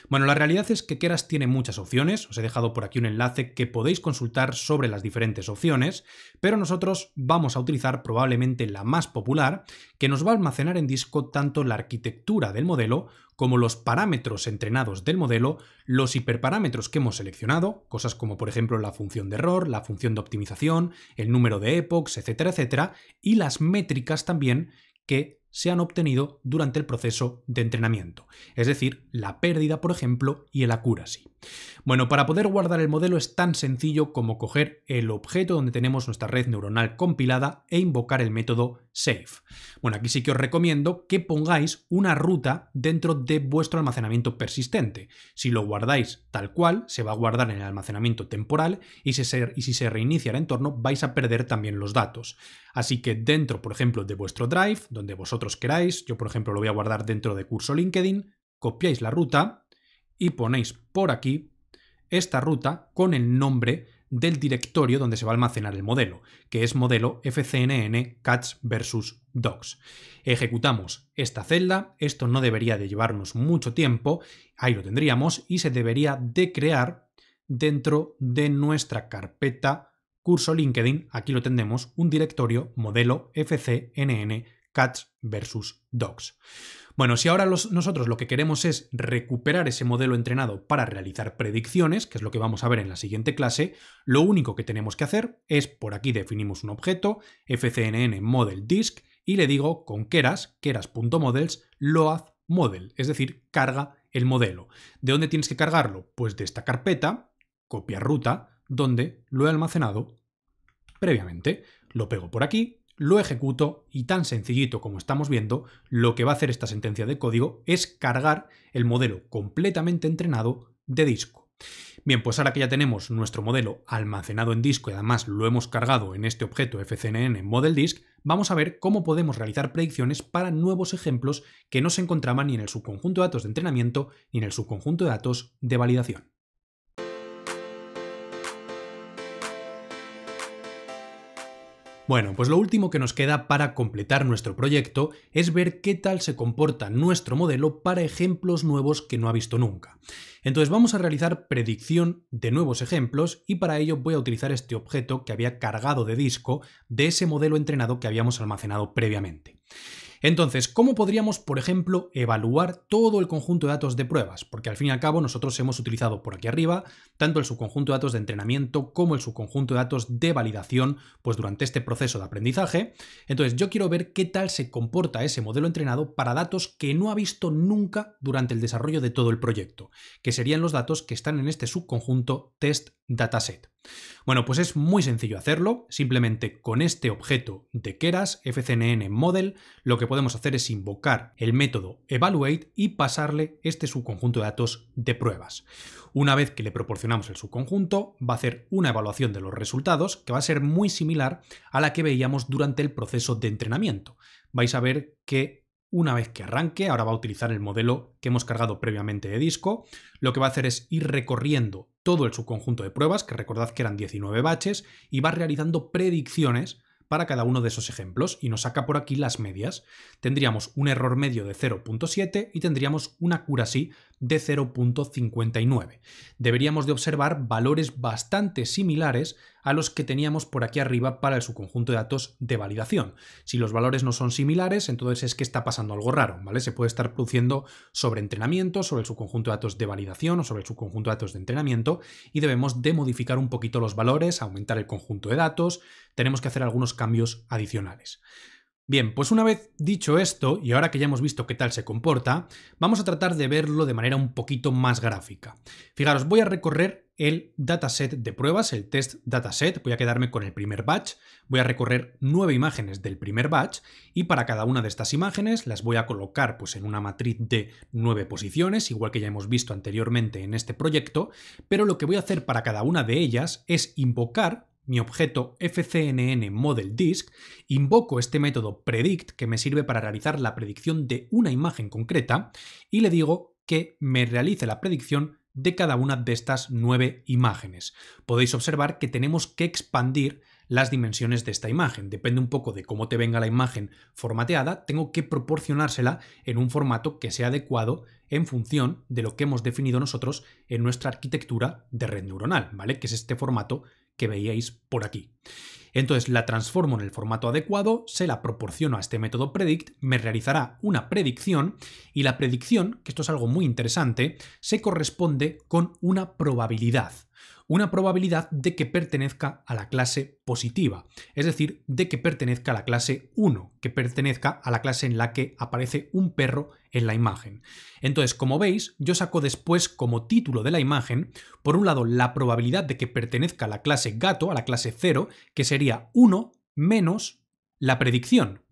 Speaker 1: Bueno, la realidad es que Keras tiene muchas opciones, os he dejado por aquí un enlace que podéis consultar sobre las diferentes opciones, pero nosotros vamos a utilizar probablemente la más popular, que nos va a almacenar en disco tanto la arquitectura del modelo como los parámetros entrenados del modelo, los hiperparámetros que hemos seleccionado, cosas como por ejemplo la función de error, la función de optimización, el número de epochs, etcétera, etcétera, y las métricas también que se han obtenido durante el proceso de entrenamiento, es decir, la pérdida, por ejemplo, y el accuracy. Bueno, para poder guardar el modelo es tan sencillo como coger el objeto donde tenemos nuestra red neuronal compilada e invocar el método save. Bueno, aquí sí que os recomiendo que pongáis una ruta dentro de vuestro almacenamiento persistente. Si lo guardáis tal cual, se va a guardar en el almacenamiento temporal y si se reinicia el entorno vais a perder también los datos. Así que dentro, por ejemplo, de vuestro drive, donde vosotros queráis, yo por ejemplo lo voy a guardar dentro de curso LinkedIn, copiáis la ruta y ponéis por aquí esta ruta con el nombre del directorio donde se va a almacenar el modelo, que es modelo FCNN Cats vs Dogs. Ejecutamos esta celda, esto no debería de llevarnos mucho tiempo, ahí lo tendríamos y se debería de crear dentro de nuestra carpeta curso LinkedIn, aquí lo tendremos, un directorio modelo FCNN Cats vs Dogs. Bueno, si ahora nosotros lo que queremos es recuperar ese modelo entrenado para realizar predicciones, que es lo que vamos a ver en la siguiente clase, lo único que tenemos que hacer es, por aquí definimos un objeto, FCNN Model Disk, y le digo con keras.models, load model, es decir, carga el modelo. ¿De dónde tienes que cargarlo? Pues de esta carpeta, copiar ruta, donde lo he almacenado previamente. Lo pego por aquí, lo ejecuto y tan sencillito como estamos viendo, lo que va a hacer esta sentencia de código es cargar el modelo completamente entrenado de disco. Bien, pues ahora que ya tenemos nuestro modelo almacenado en disco y además lo hemos cargado en este objeto FCNN Model Disk, vamos a ver cómo podemos realizar predicciones para nuevos ejemplos que no se encontraban ni en el subconjunto de datos de entrenamiento ni en el subconjunto de datos de validación. Bueno, pues lo último que nos queda para completar nuestro proyecto es ver qué tal se comporta nuestro modelo para ejemplos nuevos que no ha visto nunca. Entonces vamos a realizar predicción de nuevos ejemplos y para ello voy a utilizar este objeto que había cargado de disco de ese modelo entrenado que habíamos almacenado previamente. Entonces, ¿cómo podríamos, por ejemplo, evaluar todo el conjunto de datos de pruebas? Porque al fin y al cabo nosotros hemos utilizado por aquí arriba tanto el subconjunto de datos de entrenamiento como el subconjunto de datos de validación pues durante este proceso de aprendizaje. Entonces, yo quiero ver qué tal se comporta ese modelo entrenado para datos que no ha visto nunca durante el desarrollo de todo el proyecto, que serían los datos que están en este subconjunto test dataset. Bueno, pues es muy sencillo hacerlo, simplemente con este objeto de Keras, FCNN Model, lo que podemos hacer es invocar el método evaluate y pasarle este subconjunto de datos de pruebas. Una vez que le proporcionamos el subconjunto, va a hacer una evaluación de los resultados que va a ser muy similar a la que veíamos durante el proceso de entrenamiento. Vais a ver que una vez que arranque, ahora va a utilizar el modelo que hemos cargado previamente de disco, lo que va a hacer es ir recorriendo todo el subconjunto de pruebas, que recordad que eran 19 batches, y va realizando predicciones para cada uno de esos ejemplos y nos saca por aquí las medias. Tendríamos un error medio de 0.7 y tendríamos una accuracy de 0.59. Deberíamos de observar valores bastante similares a los que teníamos por aquí arriba para el subconjunto de datos de validación. Si los valores no son similares, entonces es que está pasando algo raro, ¿vale? Se puede estar produciendo sobreentrenamiento sobre el subconjunto de datos de validación o sobre el subconjunto de datos de entrenamiento y debemos de modificar un poquito los valores, aumentar el conjunto de datos, tenemos que hacer algunos cambios adicionales. Bien, pues una vez dicho esto, y ahora que ya hemos visto qué tal se comporta, vamos a tratar de verlo de manera un poquito más gráfica. Fijaros, voy a recorrer el dataset de pruebas, el test dataset, voy a quedarme con el primer batch, voy a recorrer 9 imágenes del primer batch y para cada una de estas imágenes las voy a colocar pues, en una matriz de 9 posiciones, igual que ya hemos visto anteriormente en este proyecto, pero lo que voy a hacer para cada una de ellas es invocar mi objeto FCNN-ModelDisk, invoco este método predict que me sirve para realizar la predicción de una imagen concreta y le digo que me realice la predicción de cada una de estas 9 imágenes. Podéis observar que tenemos que expandir las dimensiones de esta imagen. Depende un poco de cómo te venga la imagen formateada, tengo que proporcionársela en un formato que sea adecuado en función de lo que hemos definido nosotros en nuestra arquitectura de red neuronal, ¿vale? Que es este formato que veíais por aquí. Entonces la transformo en el formato adecuado, se la proporciono a este método predict, me realizará una predicción y la predicción, que esto es algo muy interesante, se corresponde con una probabilidad. Una probabilidad de que pertenezca a la clase positiva, es decir, de que pertenezca a la clase 1, que pertenezca a la clase en la que aparece un perro en la imagen. Entonces, como veis, yo saco después como título de la imagen, por un lado, la probabilidad de que pertenezca a la clase gato, a la clase 0, que sería 1 menos la predicción.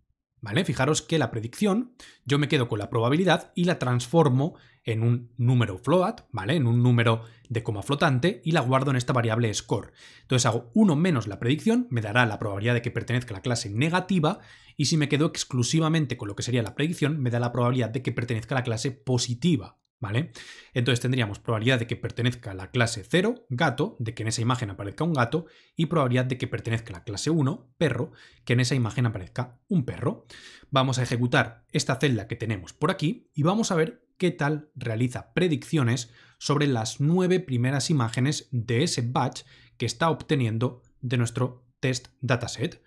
Speaker 1: ¿Vale? Fijaros que la predicción, yo me quedo con la probabilidad y la transformo en un número float, ¿vale? En un número de coma flotante y la guardo en esta variable score. Entonces hago 1 menos la predicción, me dará la probabilidad de que pertenezca a la clase negativa y si me quedo exclusivamente con lo que sería la predicción, me da la probabilidad de que pertenezca a la clase positiva. ¿Vale? Entonces tendríamos probabilidad de que pertenezca a la clase 0, gato, de que en esa imagen aparezca un gato, y probabilidad de que pertenezca a la clase 1, perro, que en esa imagen aparezca un perro. Vamos a ejecutar esta celda que tenemos por aquí y vamos a ver qué tal realiza predicciones sobre las 9 primeras imágenes de ese batch que está obteniendo de nuestro test dataset.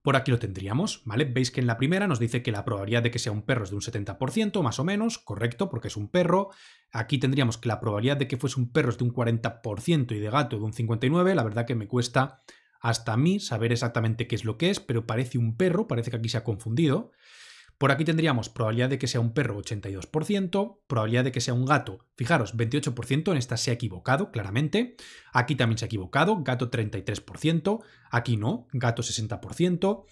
Speaker 1: Por aquí lo tendríamos, ¿vale? Veis que en la primera nos dice que la probabilidad de que sea un perro es de un 70%, más o menos, correcto, porque es un perro. Aquí tendríamos que la probabilidad de que fuese un perro es de un 40% y de gato de un 59%. La verdad que me cuesta hasta a mí saber exactamente qué es lo que es, pero parece un perro, parece que aquí se ha confundido. Por aquí tendríamos probabilidad de que sea un perro 82%, probabilidad de que sea un gato, fijaros, 28%, en esta se ha equivocado, claramente. Aquí también se ha equivocado, gato 33%, aquí no, gato 60%,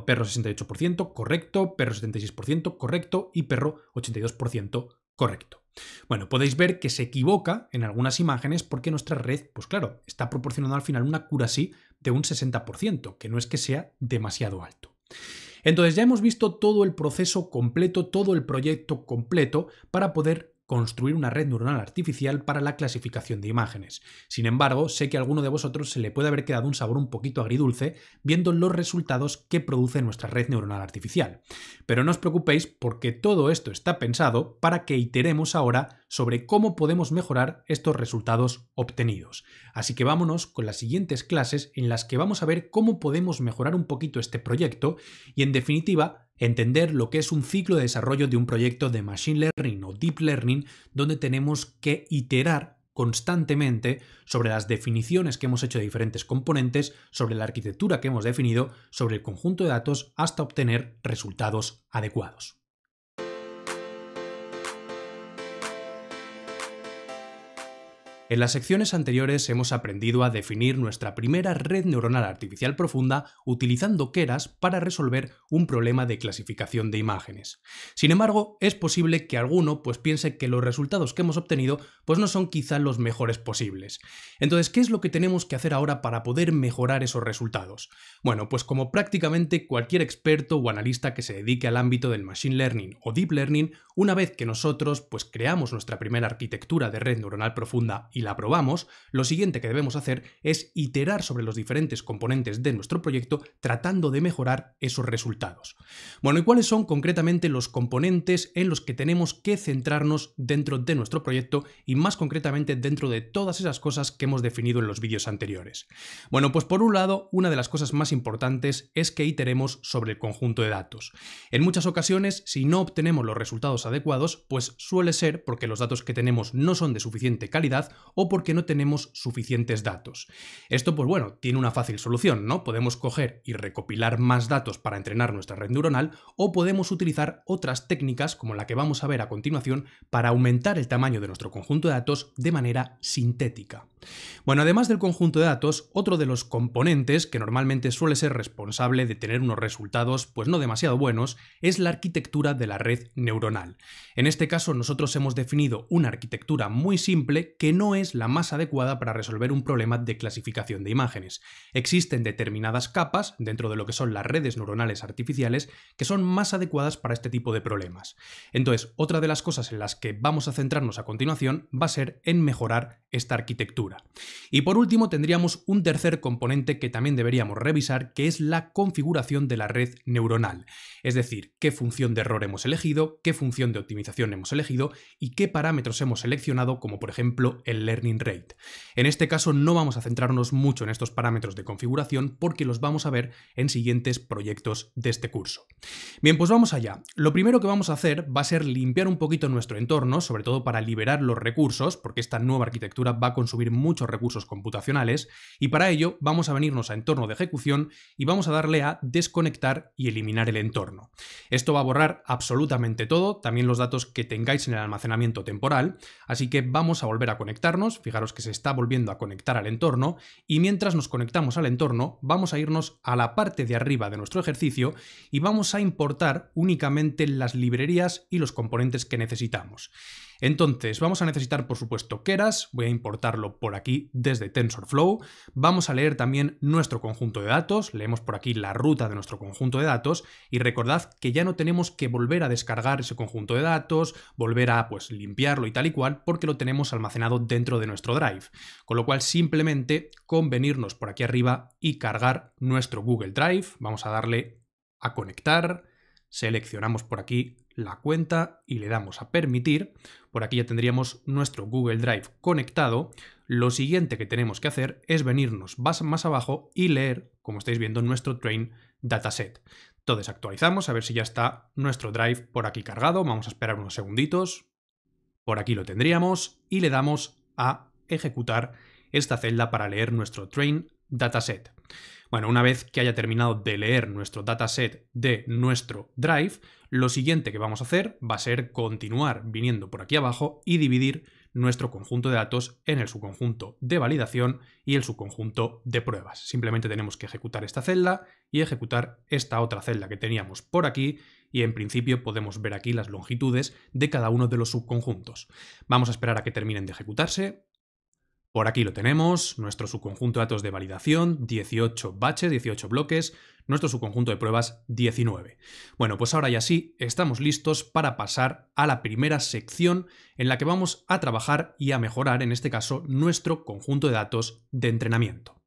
Speaker 1: perro 68%, correcto, perro 76%, correcto, y perro 82%, correcto. Bueno, podéis ver que se equivoca en algunas imágenes porque nuestra red, pues claro, está proporcionando al final una accuracy de un 60%, que no es que sea demasiado alto. Entonces ya hemos visto todo el proceso completo, todo el proyecto completo para poder construir una red neuronal artificial para la clasificación de imágenes. Sin embargo, sé que a alguno de vosotros se le puede haber quedado un sabor un poquito agridulce viendo los resultados que produce nuestra red neuronal artificial. Pero no os preocupéis porque todo esto está pensado para que iteremos ahora sobre cómo podemos mejorar estos resultados obtenidos. Así que vámonos con las siguientes clases en las que vamos a ver cómo podemos mejorar un poquito este proyecto y, en definitiva, entender lo que es un ciclo de desarrollo de un proyecto de Machine Learning o Deep Learning donde tenemos que iterar constantemente sobre las definiciones que hemos hecho de diferentes componentes, sobre la arquitectura que hemos definido, sobre el conjunto de datos hasta obtener resultados adecuados. En las secciones anteriores hemos aprendido a definir nuestra primera red neuronal artificial profunda utilizando Keras para resolver un problema de clasificación de imágenes. Sin embargo, es posible que alguno piense que los resultados que hemos obtenido no son quizá los mejores posibles. Entonces, ¿qué es lo que tenemos que hacer ahora para poder mejorar esos resultados? Bueno, pues como prácticamente cualquier experto o analista que se dedique al ámbito del Machine Learning o Deep Learning, una vez que nosotros creamos nuestra primera arquitectura de red neuronal profunda y y la aprobamos, lo siguiente que debemos hacer es iterar sobre los diferentes componentes de nuestro proyecto tratando de mejorar esos resultados. Bueno, ¿y cuáles son concretamente los componentes en los que tenemos que centrarnos dentro de nuestro proyecto y más concretamente dentro de todas esas cosas que hemos definido en los vídeos anteriores? Bueno, pues por un lado, una de las cosas más importantes es que iteremos sobre el conjunto de datos. En muchas ocasiones, si no obtenemos los resultados adecuados, pues suele ser porque los datos que tenemos no son de suficiente calidad o porque no tenemos suficientes datos. Esto, pues bueno, tiene una fácil solución, ¿no? Podemos coger y recopilar más datos para entrenar nuestra red neuronal o podemos utilizar otras técnicas como la que vamos a ver a continuación para aumentar el tamaño de nuestro conjunto de datos de manera sintética. Bueno, además del conjunto de datos, otro de los componentes que normalmente suele ser responsable de tener unos resultados pues no demasiado buenos es la arquitectura de la red neuronal. En este caso nosotros hemos definido una arquitectura muy simple que no es la más adecuada para resolver un problema de clasificación de imágenes. Existen determinadas capas dentro de lo que son las redes neuronales artificiales que son más adecuadas para este tipo de problemas. Entonces, otra de las cosas en las que vamos a centrarnos a continuación va a ser en mejorar esta arquitectura. Y por último tendríamos un tercer componente que también deberíamos revisar, que es la configuración de la red neuronal. Es decir, qué función de error hemos elegido, qué función de optimización hemos elegido y qué parámetros hemos seleccionado, como por ejemplo el learning rate. En este caso no vamos a centrarnos mucho en estos parámetros de configuración porque los vamos a ver en siguientes proyectos de este curso. Bien, pues vamos allá. Lo primero que vamos a hacer va a ser limpiar un poquito nuestro entorno, sobre todo para liberar los recursos, porque esta nueva arquitectura va a consumir muchos recursos computacionales, y para ello vamos a venirnos a entorno de ejecución y vamos a darle a desconectar y eliminar el entorno. Esto va a borrar absolutamente todo, también los datos que tengáis en el almacenamiento temporal, así que vamos a volver a conectarnos. Fijaros que se está volviendo a conectar al entorno, y mientras nos conectamos al entorno vamos a irnos a la parte de arriba de nuestro ejercicio y vamos a importar únicamente las librerías y los componentes que necesitamos. Entonces vamos a necesitar por supuesto Keras, voy a importarlo por aquí desde TensorFlow, vamos a leer también nuestro conjunto de datos, leemos por aquí la ruta de nuestro conjunto de datos y recordad que ya no tenemos que volver a descargar ese conjunto de datos, volver a pues limpiarlo y tal y cual porque lo tenemos almacenado dentro de nuestro Drive, con lo cual simplemente con venirnos por aquí arriba y cargar nuestro Google Drive, vamos a darle a conectar, seleccionamos por aquí la cuenta y le damos a permitir. Por aquí ya tendríamos nuestro Google Drive conectado. Lo siguiente que tenemos que hacer es venirnos más abajo y leer, como estáis viendo, nuestro train dataset. Entonces actualizamos a ver si ya está nuestro Drive por aquí cargado. Vamos a esperar unos segunditos. Por aquí lo tendríamos y le damos a ejecutar esta celda para leer nuestro train dataset. Bueno, una vez que haya terminado de leer nuestro dataset de nuestro Drive, lo siguiente que vamos a hacer va a ser continuar viniendo por aquí abajo y dividir nuestro conjunto de datos en el subconjunto de validación y el subconjunto de pruebas. Simplemente tenemos que ejecutar esta celda y ejecutar esta otra celda que teníamos por aquí y en principio podemos ver aquí las longitudes de cada uno de los subconjuntos. Vamos a esperar a que terminen de ejecutarse. Por aquí lo tenemos, nuestro subconjunto de datos de validación, 18 batches, 18 bloques, nuestro subconjunto de pruebas, 19. Bueno, pues ahora ya sí, estamos listos para pasar a la primera sección en la que vamos a trabajar y a mejorar, en este caso, nuestro conjunto de datos de entrenamiento.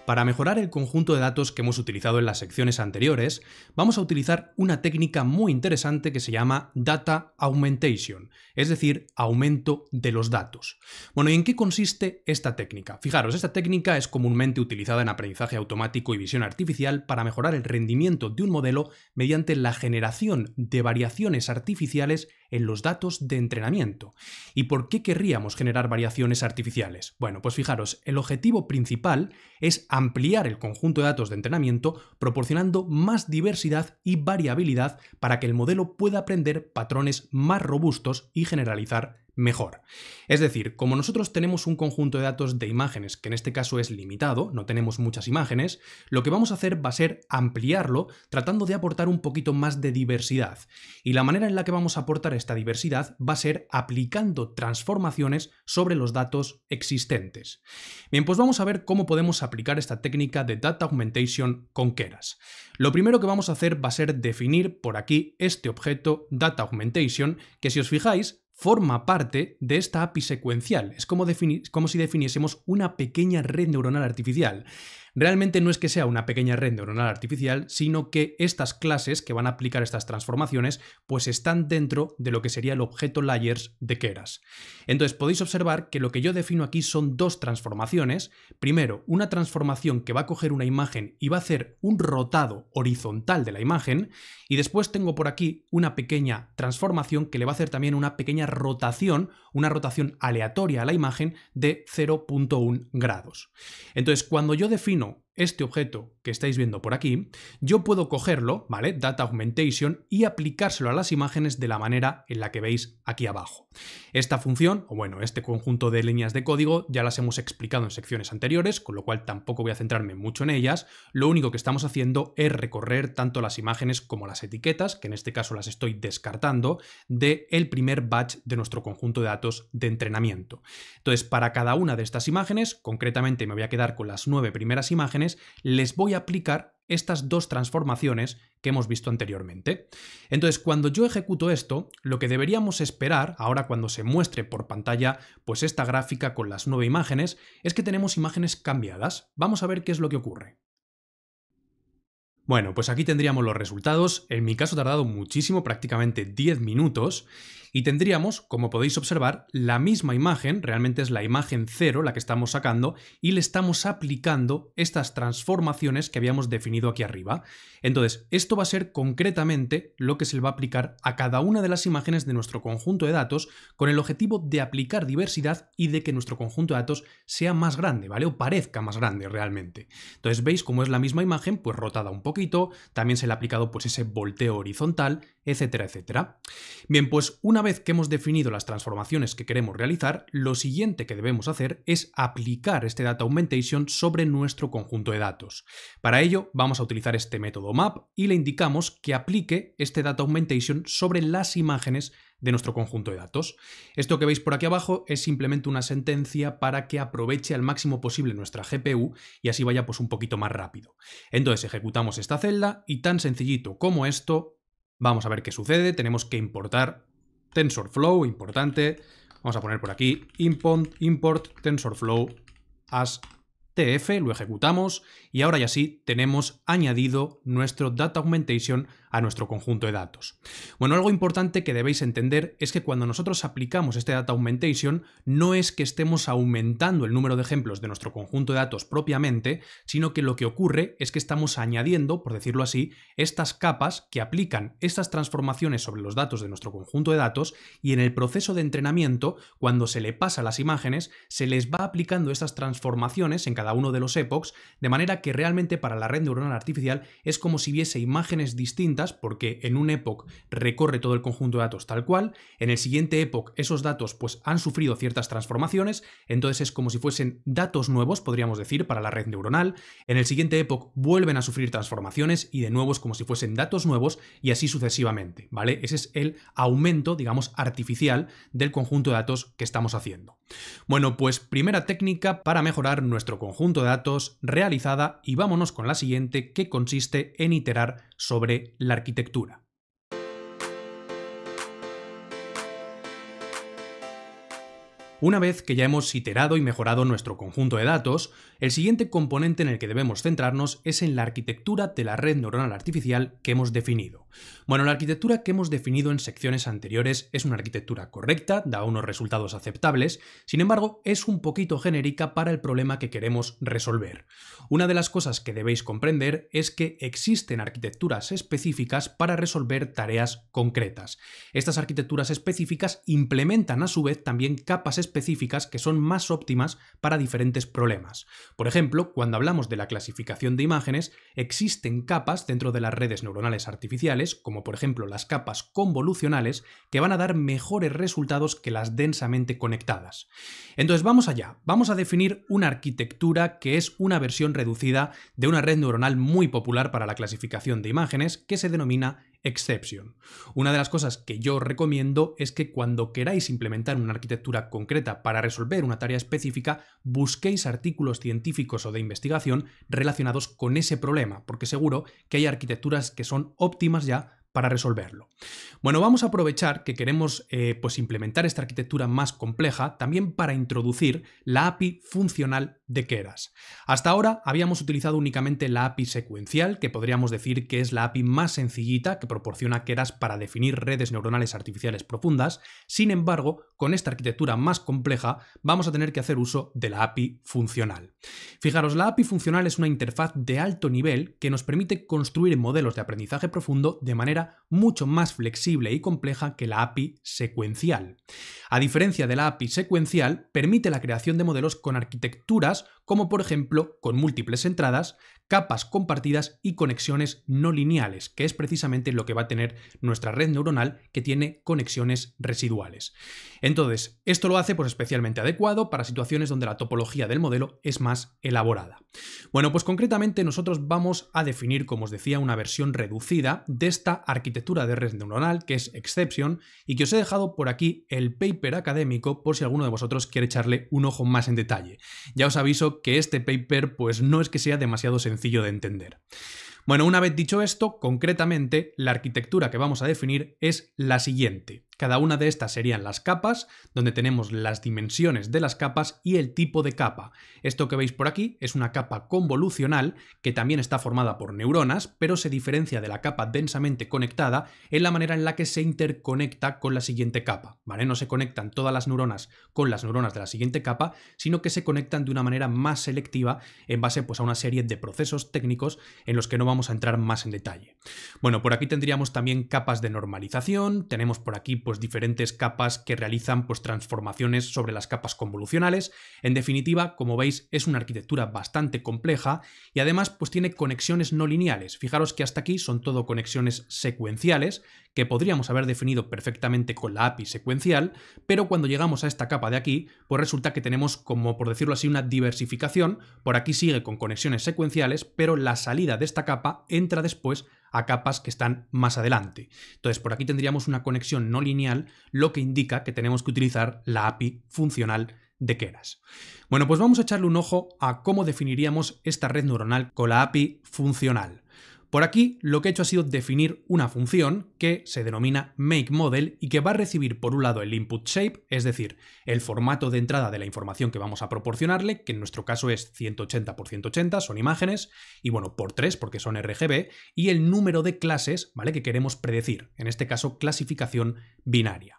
Speaker 1: Para mejorar el conjunto de datos que hemos utilizado en las secciones anteriores, vamos a utilizar una técnica muy interesante que se llama Data Augmentation, es decir, aumento de los datos. Bueno, ¿y en qué consiste esta técnica? Fijaros, esta técnica es comúnmente utilizada en aprendizaje automático y visión artificial para mejorar el rendimiento de un modelo mediante la generación de variaciones artificiales en los datos de entrenamiento. ¿Y por qué querríamos generar variaciones artificiales? Bueno, pues fijaros, el objetivo principal es ampliar el conjunto de datos de entrenamiento proporcionando más diversidad y variabilidad para que el modelo pueda aprender patrones más robustos y generalizar mejor. Es decir, como nosotros tenemos un conjunto de datos de imágenes, que en este caso es limitado, no tenemos muchas imágenes, lo que vamos a hacer va a ser ampliarlo tratando de aportar un poquito más de diversidad. Y la manera en la que vamos a aportar esta diversidad va a ser aplicando transformaciones sobre los datos existentes. Bien, pues vamos a ver cómo podemos aplicar esta técnica de Data Augmentation con Keras. Lo primero que vamos a hacer va a ser definir por aquí este objeto Data Augmentation, que si os fijáis, forma parte de esta API secuencial. Es como si definiésemos una pequeña red neuronal artificial. Realmente no es que sea una pequeña red neuronal artificial, sino que estas clases que van a aplicar estas transformaciones pues están dentro de lo que sería el objeto layers de Keras. Entonces podéis observar que lo que yo defino aquí son dos transformaciones. Primero, una transformación que va a coger una imagen y va a hacer un rotado horizontal de la imagen, y después tengo por aquí una pequeña transformación que le va a hacer también una pequeña rotación, una rotación aleatoria a la imagen de 0.1 grados. Entonces, cuando yo defino este objeto que estáis viendo por aquí, yo puedo cogerlo, ¿vale? Data Augmentation, y aplicárselo a las imágenes de la manera en la que veis aquí abajo. Esta función, o bueno, este conjunto de líneas de código ya las hemos explicado en secciones anteriores, con lo cual tampoco voy a centrarme mucho en ellas. Lo único que estamos haciendo es recorrer tanto las imágenes como las etiquetas, que en este caso las estoy descartando, del primer batch de nuestro conjunto de datos de entrenamiento. Entonces, para cada una de estas imágenes, concretamente me voy a quedar con las 9 primeras imágenes, les voy a aplicar estas dos transformaciones que hemos visto anteriormente. Entonces, cuando yo ejecuto esto, lo que deberíamos esperar, ahora cuando se muestre por pantalla pues esta gráfica con las 9 imágenes, es que tenemos imágenes cambiadas. Vamos a ver qué es lo que ocurre. Bueno, pues aquí tendríamos los resultados. En mi caso ha tardado muchísimo, prácticamente 10 minutos, y tendríamos, como podéis observar, la misma imagen, realmente es la imagen 0 la que estamos sacando, y le estamos aplicando estas transformaciones que habíamos definido aquí arriba. Entonces, esto va a ser concretamente lo que se le va a aplicar a cada una de las imágenes de nuestro conjunto de datos, con el objetivo de aplicar diversidad y de que nuestro conjunto de datos sea más grande, ¿vale? O parezca más grande realmente. Entonces, veis cómo es la misma imagen, pues rotada un poquito, también se le ha aplicado pues ese volteo horizontal, etcétera, etcétera. Bien, pues una vez que hemos definido las transformaciones que queremos realizar, lo siguiente que debemos hacer es aplicar este Data Augmentation sobre nuestro conjunto de datos. Para ello vamos a utilizar este método map y le indicamos que aplique este Data Augmentation sobre las imágenes de nuestro conjunto de datos. Esto que veis por aquí abajo es simplemente una sentencia para que aproveche al máximo posible nuestra GPU y así vaya pues un poquito más rápido. Entonces ejecutamos esta celda y tan sencillito como esto, vamos a ver qué sucede. Tenemos que importar TensorFlow, importante. Vamos a poner por aquí import TensorFlow as TF, lo ejecutamos y ahora ya sí tenemos añadido nuestro Data Augmentation a nuestro conjunto de datos. Bueno, algo importante que debéis entender es que cuando nosotros aplicamos este Data Augmentation no es que estemos aumentando el número de ejemplos de nuestro conjunto de datos propiamente, sino que lo que ocurre es que estamos añadiendo, por decirlo así, estas capas que aplican estas transformaciones sobre los datos de nuestro conjunto de datos, y en el proceso de entrenamiento, cuando se le pasa las imágenes, se les va aplicando estas transformaciones en cada uno de los epochs, de manera que realmente para la red neuronal artificial es como si viese imágenes distintas, porque en un epoch recorre todo el conjunto de datos tal cual, en el siguiente epoch esos datos pues han sufrido ciertas transformaciones, entonces es como si fuesen datos nuevos, podríamos decir, para la red neuronal, en el siguiente epoch vuelven a sufrir transformaciones y de nuevo es como si fuesen datos nuevos y así sucesivamente, ¿vale? Ese es el aumento, digamos, artificial del conjunto de datos que estamos haciendo. Bueno, pues primera técnica para mejorar nuestro conjunto de datos realizada, y vámonos con la siguiente, que consiste en iterar sobre la arquitectura. Una vez que ya hemos iterado y mejorado nuestro conjunto de datos, el siguiente componente en el que debemos centrarnos es en la arquitectura de la red neuronal artificial que hemos definido. Bueno, la arquitectura que hemos definido en secciones anteriores es una arquitectura correcta, da unos resultados aceptables, sin embargo, es un poquito genérica para el problema que queremos resolver. Una de las cosas que debéis comprender es que existen arquitecturas específicas para resolver tareas concretas. Estas arquitecturas específicas implementan a su vez también capas específicas que son más óptimas para diferentes problemas. Por ejemplo, cuando hablamos de la clasificación de imágenes, existen capas dentro de las redes neuronales artificiales, como por ejemplo las capas convolucionales, que van a dar mejores resultados que las densamente conectadas. Entonces vamos allá, vamos a definir una arquitectura que es una versión reducida de una red neuronal muy popular para la clasificación de imágenes que se denomina Exception. Una de las cosas que yo recomiendo es que cuando queráis implementar una arquitectura concreta para resolver una tarea específica, busquéis artículos científicos o de investigación relacionados con ese problema, porque seguro que hay arquitecturas que son óptimas ya para resolverlo. Bueno, vamos a aprovechar que queremos pues implementar esta arquitectura más compleja también para introducir la API funcional de Keras. Hasta ahora habíamos utilizado únicamente la API secuencial, que podríamos decir que es la API más sencillita que proporciona Keras para definir redes neuronales artificiales profundas. Sin embargo, con esta arquitectura más compleja vamos a tener que hacer uso de la API funcional. Fijaros, la API funcional es una interfaz de alto nivel que nos permite construir modelos de aprendizaje profundo de manera mucho más flexible y compleja que la API secuencial. A diferencia de la API secuencial, permite la creación de modelos con arquitecturas como por ejemplo con múltiples entradas, capas compartidas y conexiones no lineales, que es precisamente lo que va a tener nuestra red neuronal que tiene conexiones residuales. Entonces, esto lo hace pues especialmente adecuado para situaciones donde la topología del modelo es más elaborada. Bueno, pues concretamente nosotros vamos a definir, como os decía, una versión reducida de esta arquitectura de red neuronal que es Exception y que os he dejado por aquí el paper académico por si alguno de vosotros quiere echarle un ojo más en detalle. Ya os aviso que este paper pues no es que sea demasiado sencillo de entender. Bueno, una vez dicho esto, concretamente la arquitectura que vamos a definir es la siguiente. Cada una de estas serían las capas, donde tenemos las dimensiones de las capas y el tipo de capa. Esto que veis por aquí es una capa convolucional que también está formada por neuronas, pero se diferencia de la capa densamente conectada en la manera en la que se interconecta con la siguiente capa, ¿vale? No se conectan todas las neuronas con las neuronas de la siguiente capa, sino que se conectan de una manera más selectiva en base pues, a una serie de procesos técnicos en los que no vamos a entrar más en detalle. Bueno, por aquí tendríamos también capas de normalización, tenemos por aquí pues diferentes capas que realizan pues transformaciones sobre las capas convolucionales. En definitiva, como veis, es una arquitectura bastante compleja y además pues tiene conexiones no lineales. Fijaros que hasta aquí son todo conexiones secuenciales que podríamos haber definido perfectamente con la API secuencial, pero cuando llegamos a esta capa de aquí, pues resulta que tenemos como, por decirlo así, una diversificación. Por aquí sigue con conexiones secuenciales, pero la salida de esta capa entra después a capas que están más adelante. Entonces, por aquí tendríamos una conexión no lineal, lo que indica que tenemos que utilizar la API funcional de Keras. Bueno, pues vamos a echarle un ojo a cómo definiríamos esta red neuronal con la API funcional. Por aquí lo que he hecho ha sido definir una función que se denomina makeModel y que va a recibir por un lado el input shape, es decir, el formato de entrada de la información que vamos a proporcionarle, que en nuestro caso es 180 por 180, son imágenes, y bueno, por 3 porque son RGB, y el número de clases, ¿vale?, que queremos predecir, en este caso clasificación binaria.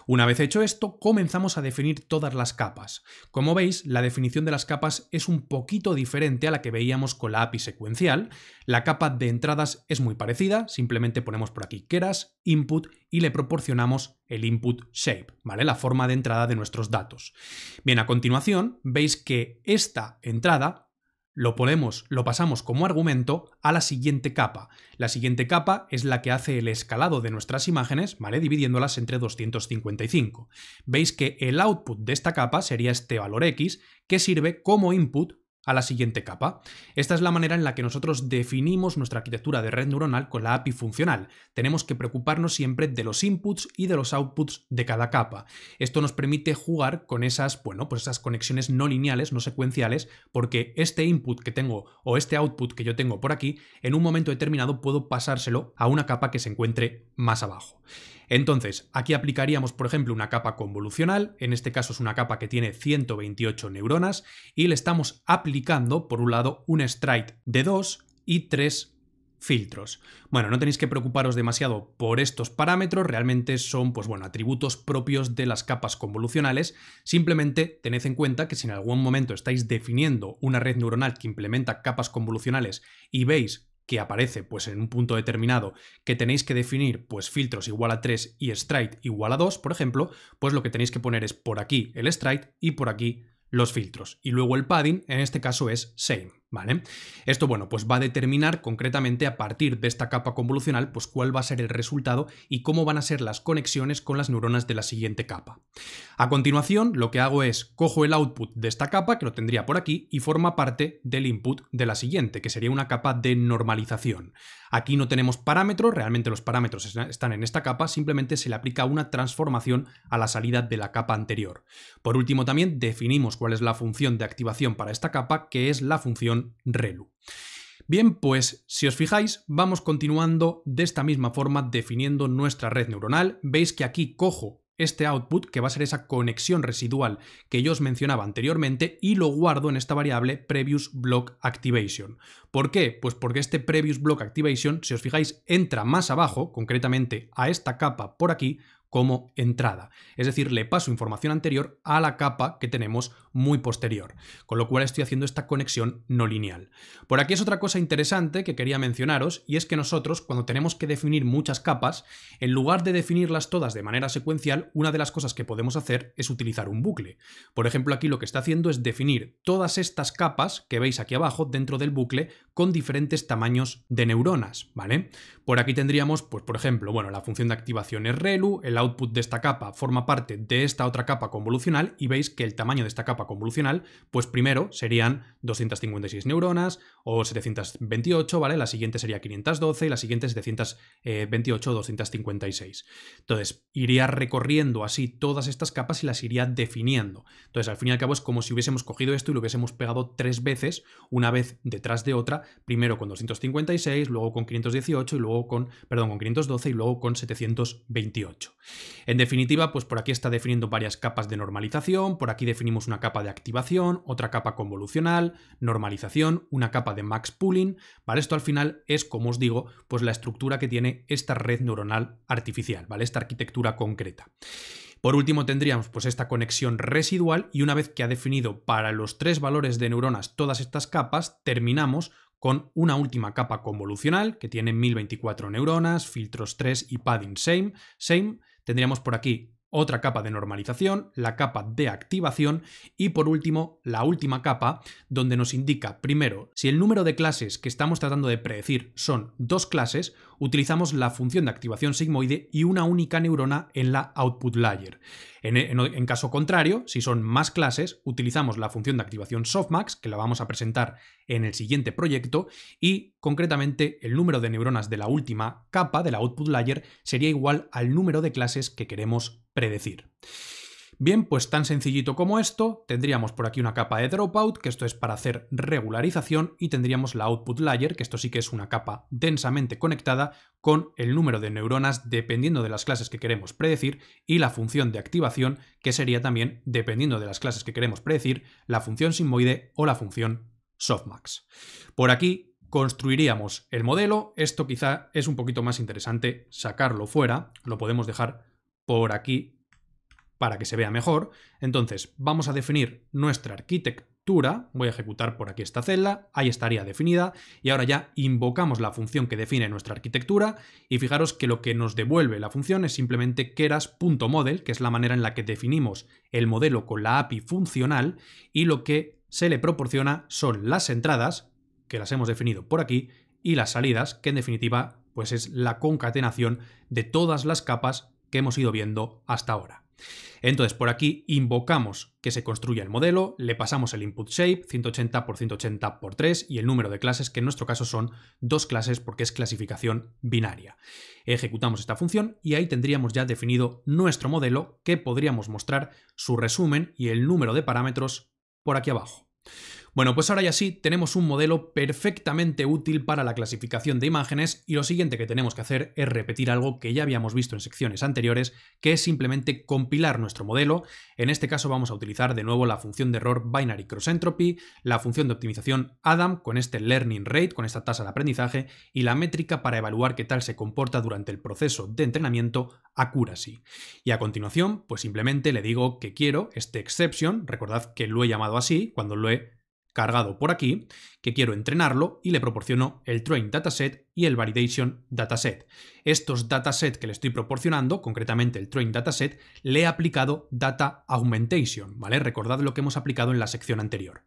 Speaker 1: Una vez hecho esto, comenzamos a definir todas las capas. Como veis, la definición de las capas es un poquito diferente a la que veíamos con la API secuencial. La capa de entradas es muy parecida, simplemente ponemos por aquí Keras, input y le proporcionamos el input shape, ¿vale?, la forma de entrada de nuestros datos. Bien, a continuación veis que esta entrada lo pasamos como argumento a la siguiente capa. La siguiente capa es la que hace el escalado de nuestras imágenes, ¿vale?, dividiéndolas entre 255. Veis que el output de esta capa sería este valor X, que sirve como input a la siguiente capa. Esta es la manera en la que nosotros definimos nuestra arquitectura de red neuronal con la API funcional. Tenemos que preocuparnos siempre de los inputs y de los outputs de cada capa. Esto nos permite jugar con esas, bueno, pues esas conexiones no lineales, no secuenciales, porque este input que tengo o este output que yo tengo por aquí, en un momento determinado puedo pasárselo a una capa que se encuentre más abajo. Entonces, aquí aplicaríamos, por ejemplo, una capa convolucional, en este caso es una capa que tiene 128 neuronas, y le estamos aplicando, por un lado, un stride de 2 y 3 filtros. Bueno, no tenéis que preocuparos demasiado por estos parámetros, realmente son, pues bueno, atributos propios de las capas convolucionales. Simplemente tened en cuenta que si en algún momento estáis definiendo una red neuronal que implementa capas convolucionales y veis que aparece pues en un punto determinado que tenéis que definir pues filtros igual a 3 y stride igual a 2, por ejemplo, pues lo que tenéis que poner es por aquí el stride y por aquí los filtros. Y luego el padding, en este caso es same, ¿vale? Esto, bueno, pues va a determinar concretamente a partir de esta capa convolucional pues cuál va a ser el resultado y cómo van a ser las conexiones con las neuronas de la siguiente capa. A continuación, lo que hago es cojo el output de esta capa, que lo tendría por aquí, y forma parte del input de la siguiente, que sería una capa de normalización. Aquí no tenemos parámetros, realmente los parámetros están en esta capa, simplemente se le aplica una transformación a la salida de la capa anterior. Por último, también definimos cuál es la función de activación para esta capa, que es la función relu. Bien, pues si os fijáis, vamos continuando de esta misma forma definiendo nuestra red neuronal. Veis que aquí cojo este output, que va a ser esa conexión residual que yo os mencionaba anteriormente, y lo guardo en esta variable previous block activation. ¿Por qué? Pues porque este previous block activation, si os fijáis, entra más abajo, concretamente a esta capa por aquí, como entrada. Es decir, le paso información anterior a la capa que tenemos muy posterior, con lo cual estoy haciendo esta conexión no lineal. Por aquí es otra cosa interesante que quería mencionaros, y es que nosotros, cuando tenemos que definir muchas capas, en lugar de definirlas todas de manera secuencial, una de las cosas que podemos hacer es utilizar un bucle. Por ejemplo, aquí lo que está haciendo es definir todas estas capas que veis aquí abajo dentro del bucle con diferentes tamaños de neuronas, ¿vale? Por aquí tendríamos, pues por ejemplo, bueno, la función de activación es relu, el output de esta capa forma parte de esta otra capa convolucional, y veis que el tamaño de esta capa convolucional, pues primero serían 256 neuronas o 728, ¿vale? La siguiente sería 512 y la siguiente 728 o 256. Entonces, iría recorriendo así todas estas capas y las iría definiendo. Entonces, al fin y al cabo es como si hubiésemos cogido esto y lo hubiésemos pegado 3 veces, una vez detrás de otra, primero con 256, luego con 518 y luego con 512 y luego con 728. En definitiva, pues por aquí está definiendo varias capas de normalización, por aquí definimos una capa de activación, otra capa convolucional, normalización, una capa de max pooling, ¿vale? Esto al final es, como os digo, pues la estructura que tiene esta red neuronal artificial, ¿vale? Esta arquitectura concreta. Por último tendríamos pues esta conexión residual, y una vez que ha definido para los 3 valores de neuronas todas estas capas, terminamos con una última capa convolucional que tiene 1024 neuronas, filtros 3 y padding same. Tendríamos por aquí otra capa de normalización, la capa de activación y por último la última capa donde nos indica primero si el número de clases que estamos tratando de predecir son 2 clases, utilizamos la función de activación sigmoide y una única neurona en la output layer. En caso contrario, si son más clases, utilizamos la función de activación softmax, que la vamos a presentar en el siguiente proyecto, y concretamente el número de neuronas de la última capa de la output layer sería igual al número de clases que queremos predecir. Bien, pues tan sencillito como esto, tendríamos por aquí una capa de dropout, que esto es para hacer regularización, y tendríamos la output layer, que esto sí que es una capa densamente conectada con el número de neuronas dependiendo de las clases que queremos predecir, y la función de activación, que sería también, dependiendo de las clases que queremos predecir, la función sigmoide o la función softmax. Por aquí construiríamos el modelo. Esto quizá es un poquito más interesante sacarlo fuera, lo podemos dejar por aquí para que se vea mejor. Entonces vamos a definir nuestra arquitectura, voy a ejecutar por aquí esta celda, ahí estaría definida, y ahora ya invocamos la función que define nuestra arquitectura, y fijaros que lo que nos devuelve la función es simplemente keras.model, que es la manera en la que definimos el modelo con la API funcional, y lo que se le proporciona son las entradas, que las hemos definido por aquí, y las salidas, que en definitiva pues es la concatenación de todas las capas que hemos ido viendo hasta ahora. Entonces por aquí invocamos que se construya el modelo, le pasamos el input shape 180 por 180 por 3 y el número de clases, que en nuestro caso son 2 clases porque es clasificación binaria. Ejecutamos esta función y ahí tendríamos ya definido nuestro modelo, que podríamos mostrar su resumen y el número de parámetros por aquí abajo. Bueno, pues ahora ya sí tenemos un modelo perfectamente útil para la clasificación de imágenes, y lo siguiente que tenemos que hacer es repetir algo que ya habíamos visto en secciones anteriores, que es simplemente compilar nuestro modelo. En este caso vamos a utilizar de nuevo la función de error binary cross entropy, la función de optimización Adam con este learning rate, con esta tasa de aprendizaje, y la métrica para evaluar qué tal se comporta durante el proceso de entrenamiento accuracy. Y a continuación, pues simplemente le digo que quiero este exception, recordad que lo he llamado así cuando lo he cargado por aquí, que quiero entrenarlo y le proporciono el train dataset y el validation dataset. Estos datasets que le estoy proporcionando, concretamente el train dataset, le he aplicado data augmentation, ¿vale? Recordad lo que hemos aplicado en la sección anterior.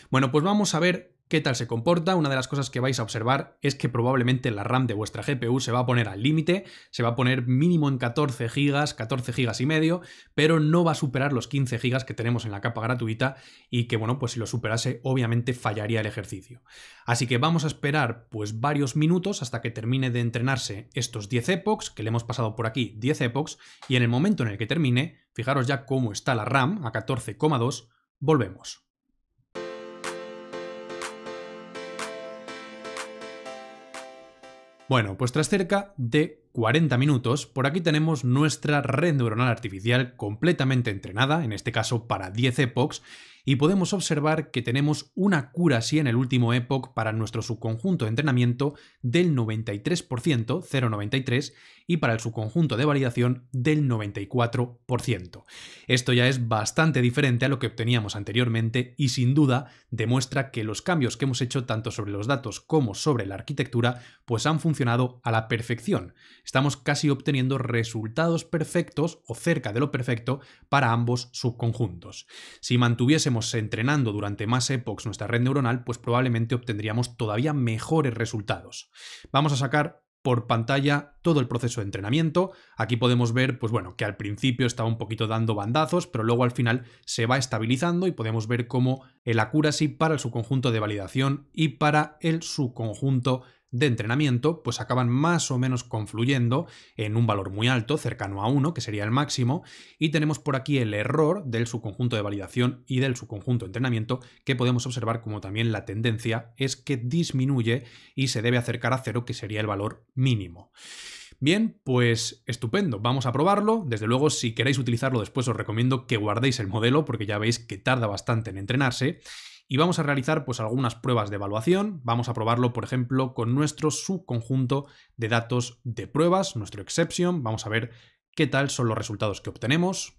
Speaker 1: Bueno, pues vamos a ver qué tal se comporta. Una de las cosas que vais a observar es que probablemente la RAM de vuestra GPU se va a poner al límite, se va a poner mínimo en 14 GB, 14 GB y medio, pero no va a superar los 15 GB que tenemos en la capa gratuita y que, bueno, pues si lo superase, obviamente fallaría el ejercicio. Así que vamos a esperar pues varios minutos hasta que termine de entrenarse estos 10 epochs, que le hemos pasado por aquí 10 epochs, y en el momento en el que termine, fijaros ya cómo está la RAM a 14,2, volvemos. Bueno, pues tras cerca de 40 minutos, por aquí tenemos nuestra red neuronal artificial completamente entrenada, en este caso para 10 epochs, y podemos observar que tenemos una accuracy en el último epoch para nuestro subconjunto de entrenamiento del 93%, 0,93, y para el subconjunto de validación del 94%. Esto ya es bastante diferente a lo que obteníamos anteriormente y sin duda demuestra que los cambios que hemos hecho tanto sobre los datos como sobre la arquitectura pues han funcionado a la perfección. Estamos casi obteniendo resultados perfectos o cerca de lo perfecto para ambos subconjuntos. Si mantuviésemos entrenando durante más epochs nuestra red neuronal, pues probablemente obtendríamos todavía mejores resultados. Vamos a sacar por pantalla todo el proceso de entrenamiento. Aquí podemos ver, pues bueno, que al principio estaba un poquito dando bandazos, pero luego al final se va estabilizando y podemos ver cómo el accuracy para el subconjunto de validación y para el subconjunto de entrenamiento pues acaban más o menos confluyendo en un valor muy alto, cercano a 1, que sería el máximo, y tenemos por aquí el error del subconjunto de validación y del subconjunto de entrenamiento, que podemos observar como también la tendencia es que disminuye y se debe acercar a 0, que sería el valor mínimo. Bien, pues estupendo, vamos a probarlo. Desde luego, si queréis utilizarlo después os recomiendo que guardéis el modelo porque ya veis que tarda bastante en entrenarse. Y vamos a realizar pues algunas pruebas de evaluación. Vamos a probarlo, por ejemplo, con nuestro subconjunto de datos de pruebas, nuestro exception. Vamos a ver qué tal son los resultados que obtenemos.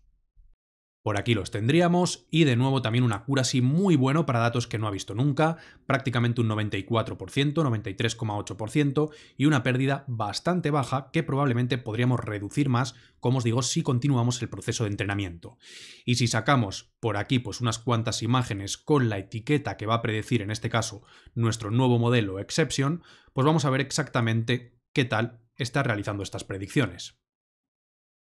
Speaker 1: Por aquí los tendríamos y de nuevo también una accuracy muy bueno para datos que no ha visto nunca, prácticamente un 94%, 93,8% y una pérdida bastante baja que probablemente podríamos reducir más, como os digo, si continuamos el proceso de entrenamiento. Y si sacamos por aquí pues unas cuantas imágenes con la etiqueta que va a predecir en este caso nuestro nuevo modelo exception, pues vamos a ver exactamente qué tal está realizando estas predicciones.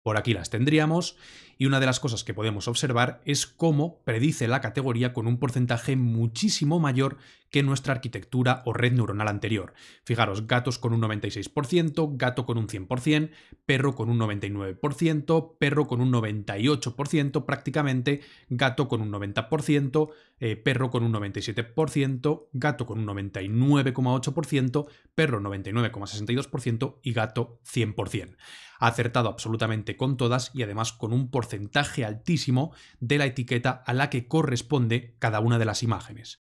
Speaker 1: Por aquí las tendríamos y una de las cosas que podemos observar es cómo predice la categoría con un porcentaje muchísimo mayor que nuestra arquitectura o red neuronal anterior. Fijaros, gatos con un 96%, gato con un 100%, perro con un 99%, perro con un 98% prácticamente, gato con un 90%, perro con un 97%, gato con un 99,8%, perro 99,62% y gato 100%. Ha acertado absolutamente con todas y además con un porcentaje altísimo de la etiqueta a la que corresponde cada una de las imágenes.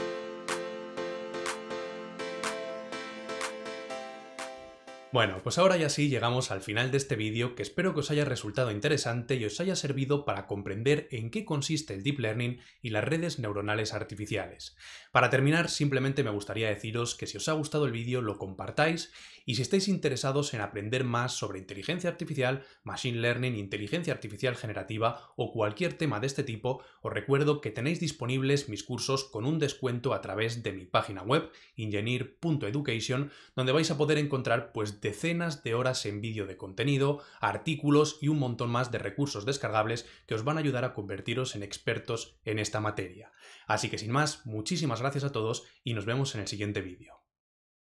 Speaker 1: Bueno, pues ahora ya sí llegamos al final de este vídeo, que espero que os haya resultado interesante y os haya servido para comprender en qué consiste el Deep Learning y las redes neuronales artificiales. Para terminar, simplemente me gustaría deciros que si os ha gustado el vídeo lo compartáis y si estáis interesados en aprender más sobre inteligencia artificial, machine learning, inteligencia artificial generativa o cualquier tema de este tipo, os recuerdo que tenéis disponibles mis cursos con un descuento a través de mi página web engineer.education, donde vais a poder encontrar pues decenas de horas en vídeo de contenido, artículos y un montón más de recursos descargables que os van a ayudar a convertiros en expertos en esta materia. Así que sin más, muchísimas gracias a todos y nos vemos en el siguiente vídeo.